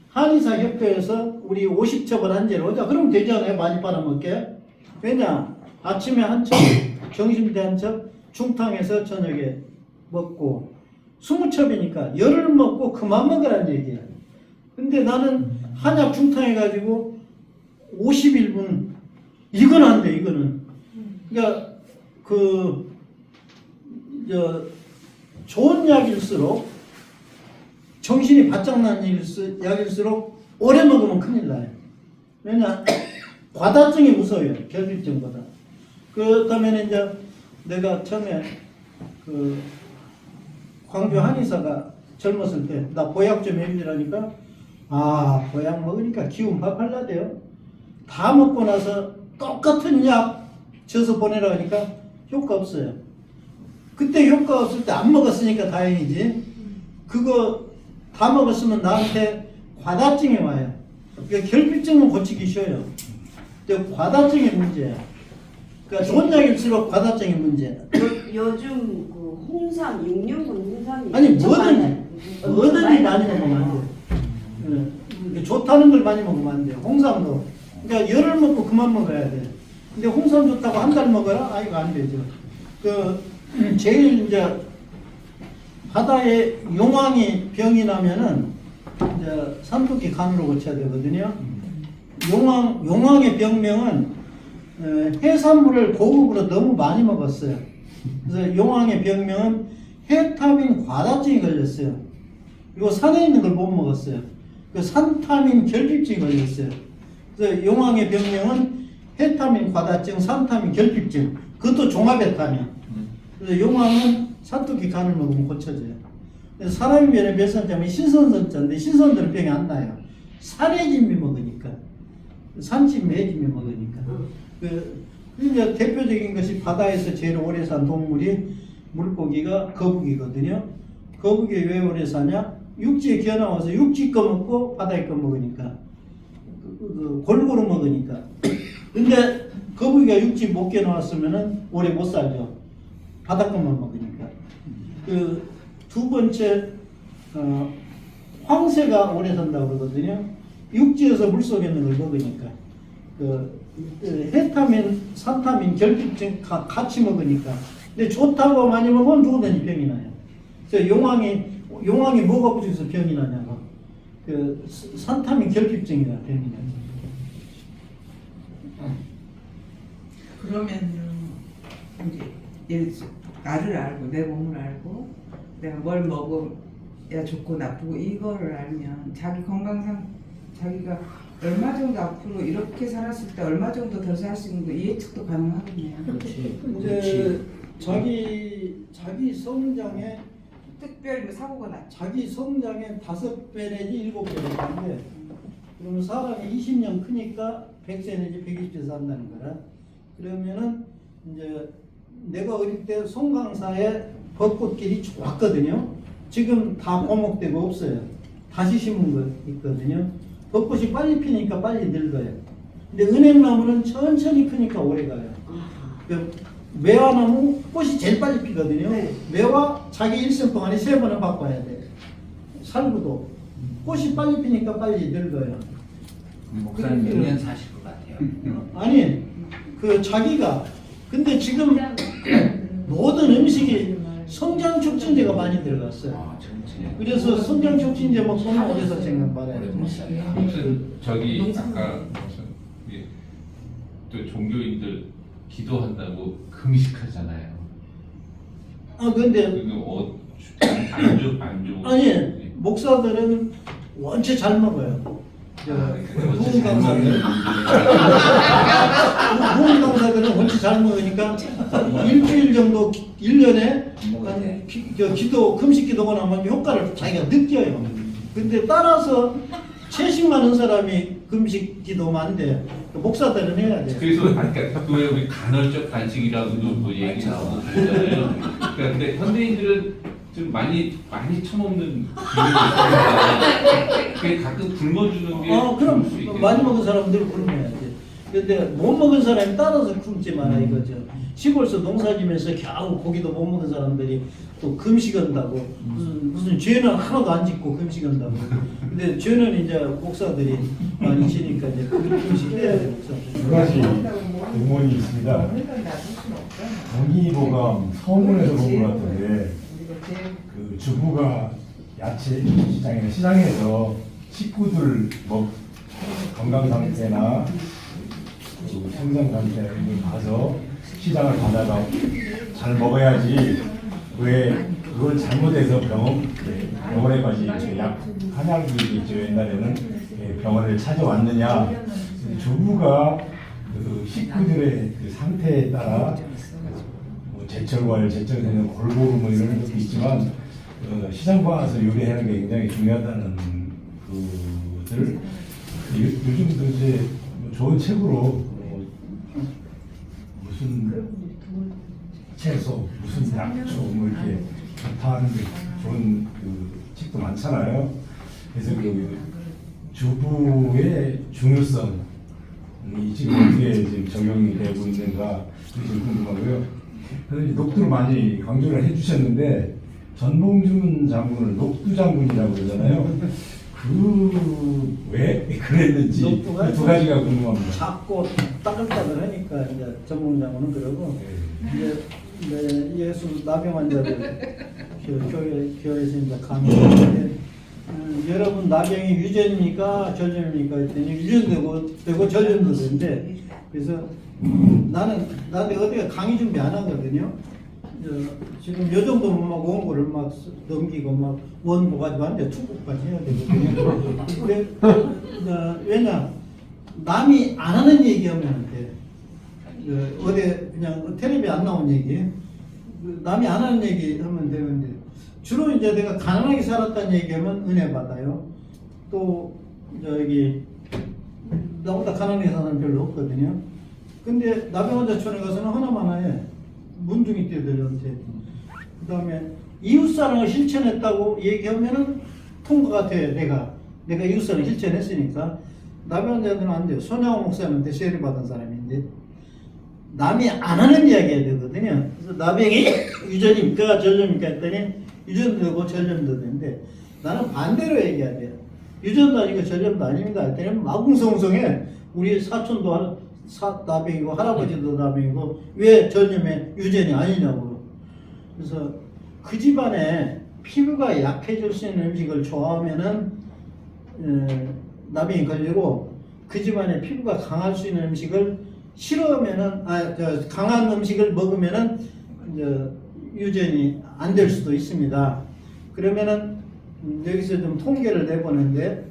S2: 한의사 협회에서 우리 50첩을 한제로 하자. 그러면 되잖아요. 많이 빨아먹게. 왜냐? 아침에 한 첩, 점심때 한 첩, 중탕에서 저녁에 먹고 20첩이니까 열을 먹고 그만 먹으란 얘기야. 근데 나는 한약 중탕해가지고 51분 이건 안 돼. 이거는 그러니까 좋은 약일수록 정신이 바짝 난 약일수록 오래 먹으면 큰일 나요. 왜냐? 과다증이 무서워요. 결핍증보다. 그렇다면 이제 내가 처음에 광주 한의사가 젊었을 때 나 보약 좀 해주라니까 아, 보약 먹으니까 기운 팍팍 나대요. 다 먹고 나서 똑같은 약 줘서 보내라 하니까 효과 없어요. 그때 효과 없을 때 안 먹었으니까 다행이지. 그거 다 먹었으면 나한테 과다증이 와요. 그러니까 결핍증은 고치기 쉬워요. 근데 과다증이 문제야. 그러니까 좋은 약일수록 과다증이 문제야.
S5: 요즘 그 홍삼, 6년근 홍삼이
S2: 아니
S5: 엄청
S2: 뭐든지
S5: 많아요.
S2: 많이 먹으면 안 돼. 예. 좋다는 걸 많이 먹으면 안 돼. 홍삼도. 그러니까 열을 먹고 그만 먹어야 돼. 근데 홍삼 좋다고 한 달 먹어라? 아 이거 안 되죠. 제일 이제 바다에 용왕이 병이 나면은 이제 산토끼 간으로 고쳐야 되거든요. 용왕의 병명은 해산물을 고급으로 너무 많이 먹었어요. 그래서 용왕의 병명은 해타민 과다증이 걸렸어요. 그리고 산에 있는 걸 못 먹었어요. 그 산타민 결핍증이 걸렸어요. 그래서 용왕의 병명은 해타민 과다증, 산타민 결핍증. 그것도 종합해타민. 그래서 용왕은 산토끼 간을 먹으면 고쳐져요. 그래서 사람의 변에 멸산자면 신선선자인데 신선들은 병이 안 나요. 산해진미 먹으니까. 산짐 매짐이 먹으니까. 이제 대표적인 것이 바다에서 제일 오래 산 동물이 물고기가 거북이거든요. 거북이 왜 오래 사냐? 육지에 기어나와서 육지 거 먹고 바다에 거 먹으니까. 골고루 먹으니까. 근데 거북이가 육지 못 기어나왔으면은 오래 못 살죠. 바다 것만 먹으니까. 두 번째, 황새가 오래 산다고 그러거든요. 육지에서 물속에 있는 걸 먹으니까. 해타민, 산타민, 결핍증 같이 먹으니까. 근데 좋다고 많이 먹으면 누구든지 병이 나요. 그래서 용왕이 뭐가 부족해서 병이 나냐고. 산타민 결핍증이라 병이 나요.
S9: 그러면은 이제 나를 알고 내 몸을 알고 내가 뭘 먹어야 좋고 나쁘고 이거를 알면 자기 건강상 자기가 얼마 정도 앞으로 이렇게 살았을 때 얼마 정도 더 살 수 있는 거 예측도 가능하겠네요.
S2: 그렇지. 이제 자기 성장에
S9: 특별히 사고가 나.
S2: 자기 성장의 5배 내지 7배 되는데 그러면 사람이 20년 크니까 100세 내지 120세 산다는 거라. 그러면은 이제 내가 어릴 때 송강사에 벚꽃길이 좋았거든요. 지금 다 고목되고 없어요. 다시 심은 거 있거든요. 벚꽃이 빨리 피니까 빨리 늙어요. 근데 은행나무는 천천히 크니까 오래 가요. 매화나무 꽃이 제일 빨리 피거든요. 매화 자기 일생 동안에 3번은 바꿔야 돼. 살구도 꽃이 빨리 피니까 빨리 늙어요.
S1: 목사님 몇 년 사실 것 같아요.
S2: 아니 자기가 근데 지금 모든 음식이 성장 촉진제가 많이 들어갔어요. 그래서 성장 촉진제 먹으면 어디서 생각 말아야 돼.
S12: 무슨 저기 아까 무슨 또 종교인들 기도한다고 금식하잖아요.
S2: 근데
S12: 안 줘.
S2: 아니 목사들은 원체 잘 먹어요. 후원 강사들은 원체 잘 먹으니까 일주일 정도 1년에 금식 기도가 나면 효과를 자기가 느껴요. 근데 따라서 채식 많은 사람이 금식 기도면 안 돼. 목사들은 해야 돼.
S12: 그래서 그러니까 왜 우리 간헐적 단식이라고도 뭐 얘기 나오고 그러잖아요. 그러니까 근데 현대인들은 좀 많이 처먹는 기분이 있으니까 그게 가끔 굶어주는 게
S2: 그럼 많이 먹은 사람들은 굶어야지. 근데 못 먹은 사람이 따라서 굶지 마라 이거죠. 시골에서 농사지면서 겨우 고기도 못 먹은 사람들이 또 금식한다고 무슨 죄는 하나도 안 짓고 금식한다고. 근데 죄는 이제 목사들이 많이 지니까 이제 금식해야 돼 목사들.
S8: 두 가지 의문이 있습니다. 동의보감 서문에서 본 것 같은데 그 주부가 야채 시장에서 식구들 건강 상태나 그 성장 상태를 봐서 시장을 가다가 잘 먹어야지 왜 그걸 잘못해서 병원에까지 한약들이 있죠. 옛날에는 병원을 찾아왔느냐. 주부가 그 식구들의 그 상태에 따라 제철과일, 제철되는 골고루 뭐 이런 것도 있지만 시장 가서 요리하는 게 굉장히 중요하다는 그 것들 요즘도 이제 좋은 책으로 무슨 채소, 무슨 약초 뭐 이렇게 좋다는 좋은 그 책도 많잖아요. 그래서 그 주부의 중요성 이 지금 어떻게 지금 적용이 되고 있는가 그게 좀 궁금하고요. 그래서 녹두를 많이 강조를 해주셨는데 전봉준 장군을 녹두 장군이라고 그러잖아요. 그 왜 그랬는지
S2: 녹두가
S8: 두 가지가 궁금합니다.
S2: 작고 따글따글하니까 이제 전문장군은 그러고 이제 예수 나병 환자들 교회에서 이제 강의하는데 여러분 나병이 유전입니까 전염입니까 했더니 유전되고 전염도 된대. 그래서 나는 나한테 어디가 강의 준비 안 하거든요. 지금 요 정도면 막 원고를 막 넘기고 막 원고 가지고 하는데 투고까지 해야 되거든요. 근데 왜냐 남이 안 하는 얘기하면 돼. 어디 그냥 텔레비 안 나온 얘기, 남이 안 하는 얘기 하면 되는데 주로 이제 내가 가난하게 살았다는 얘기하면 은혜 받아요. 또 저기 나보다 가난하게 사는 사람 별로 없거든요. 근데 나병환자촌에 가서는 하나만 해. 문둥이 떼들한테. 그 다음에 이웃사랑을 실천했다고 얘기하면은 통과가 돼. 내가 이웃사랑을 실천했으니까. 나병환자들은 안 돼요. 손양호 목사님한테 세례 받은 사람인데 남이 안 하는 이야기 해야 되거든요. 그래서 나병이 유전입니까 전염입니까 했더니 유전도 되고 전염도 되는데 나는 반대로 얘기해야 돼요. 유전도 아니고 전염도 아닙니다 했더니 마궁성성해. 우리 사촌도 나병이고 할아버지도 나병이고 왜 전염에 유전이 아니냐고. 그래서 그 집안에 피부가 약해질 수 있는 음식을 좋아하면은 나병이 걸리고 그 집안에 피부가 강할 수 있는 음식을 싫어하면은 강한 음식을 먹으면은 유전이 안 될 수도 있습니다. 그러면은 여기서 좀 통계를 내보는데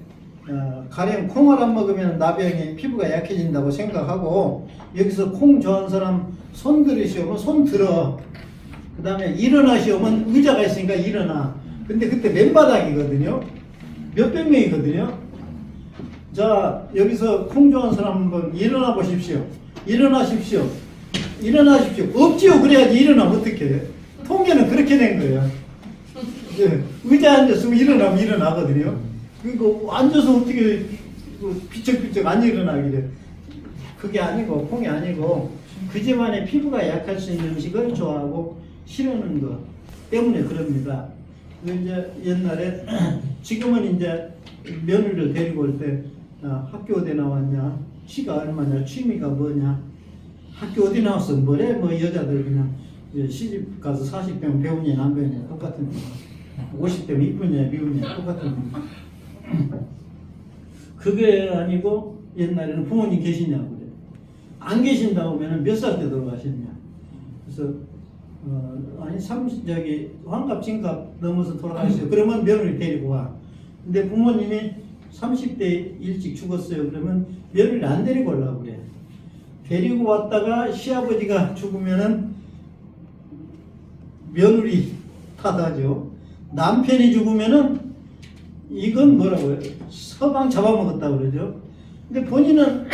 S2: 가령 콩을 안 먹으면 나병이 피부가 약해진다고 생각하고 여기서 콩 좋아하는 사람 손 들으시오면 손 들어. 그 다음에 일어나시오면 의자가 있으니까 일어나. 근데 그때 맨바닥이거든요. 몇백 명이거든요. 자 여기서 콩 좋아하는 사람 한번 일어나 보십시오. 일어나십시오. 일어나십시오. 없지요. 그래야지 일어나면 어떡해. 통계는 그렇게 된 거예요. 의자에 앉았으면 일어나면 일어나거든요. 그리고 앉아서 어떻게 비쩍비쩍 안 일어나기래. 그게 아니고 콩이 아니고 그 집안에 피부가 약할 수 있는 음식을 좋아하고 싫어하는 것 때문에 그럽니다. 이제 옛날에 지금은 이제 며느리를 데리고 올 때 학교 어디 나왔냐, 취가 얼마냐, 취미가 뭐냐, 학교 어디 나왔어 뭐래, 뭐 여자들 그냥 시집 가서 40대면 배우냐 안 배우냐 똑같은 거, 50대면 이쁘냐 미우냐 똑같은 거. 그게 아니고 옛날에는 부모님 계시냐고 그래. 안 계신다고 하면 몇 살 때 돌아가셨냐. 그래서 아니 환갑 진갑 넘어서 돌아가셨어요. 그러면 며느리 데리고 와. 근데 부모님이 30대 일찍 죽었어요. 그러면 며느리 안 데리고 오려고 그래. 데리고 왔다가 시아버지가 죽으면은 며느리 탓하죠. 남편이 죽으면은 이건 뭐라고요? 서방 잡아먹었다고 그러죠. 근데 본인은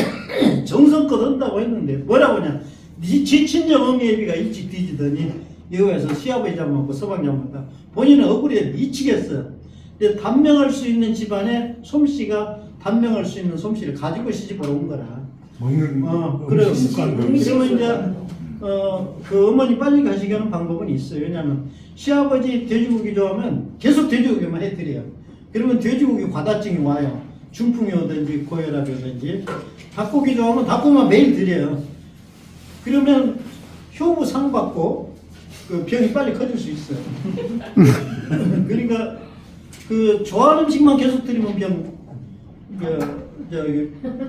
S2: 정성껏 한다고 했는데 뭐라고 하냐? 네 지친정 어미애비가 일찍 뒤지더니 여기에서 시아버지 잡아먹고 서방 잡아먹었다. 본인은 억울해 미치겠어. 근데 단명할 수 있는 집안에 솜씨가 단명할 수 있는 솜씨를 가지고 시집을 온 거라. 그래요. 그러면 이제 그 어머니 빨리 가시게 하는 방법은 있어요. 왜냐하면 시아버지 돼지고기 좋아하면 계속 돼지고기만 해드려요. 그러면 돼지고기 과다증이 와요. 중풍이 오든지 고혈압이 오든지. 닭고기 좋아하면 닭고기만 매일 드려요. 그러면 효부 상 받고 그 병이 빨리 커질 수 있어요. 그러니까 그 좋아하는 음식만 계속 드리면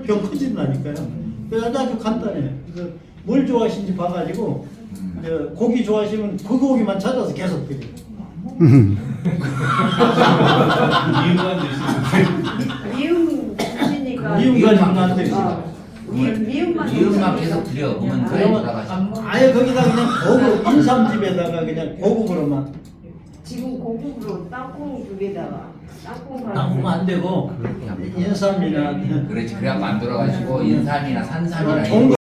S2: 병 커진다니까요. 그래서 아주 간단해요. 그래서 뭘 좋아하시는지 봐가지고 고기 좋아하시면 그 고기만 찾아서 계속 드려요.
S12: 이유만 드시는데.
S5: 미움만
S1: 드시죠. 미움만 계속 드려. 그러면
S2: 아예 거기다 그냥 고급 인삼집에다가 그냥 고급으로만
S5: 지금 고급으로 땅콩 두 개다가 땅콩
S2: 땅콩 안 되고 인삼이나
S1: 그렇지. 그래야 만들어가지고 인삼이나 산삼이나
S2: 좋은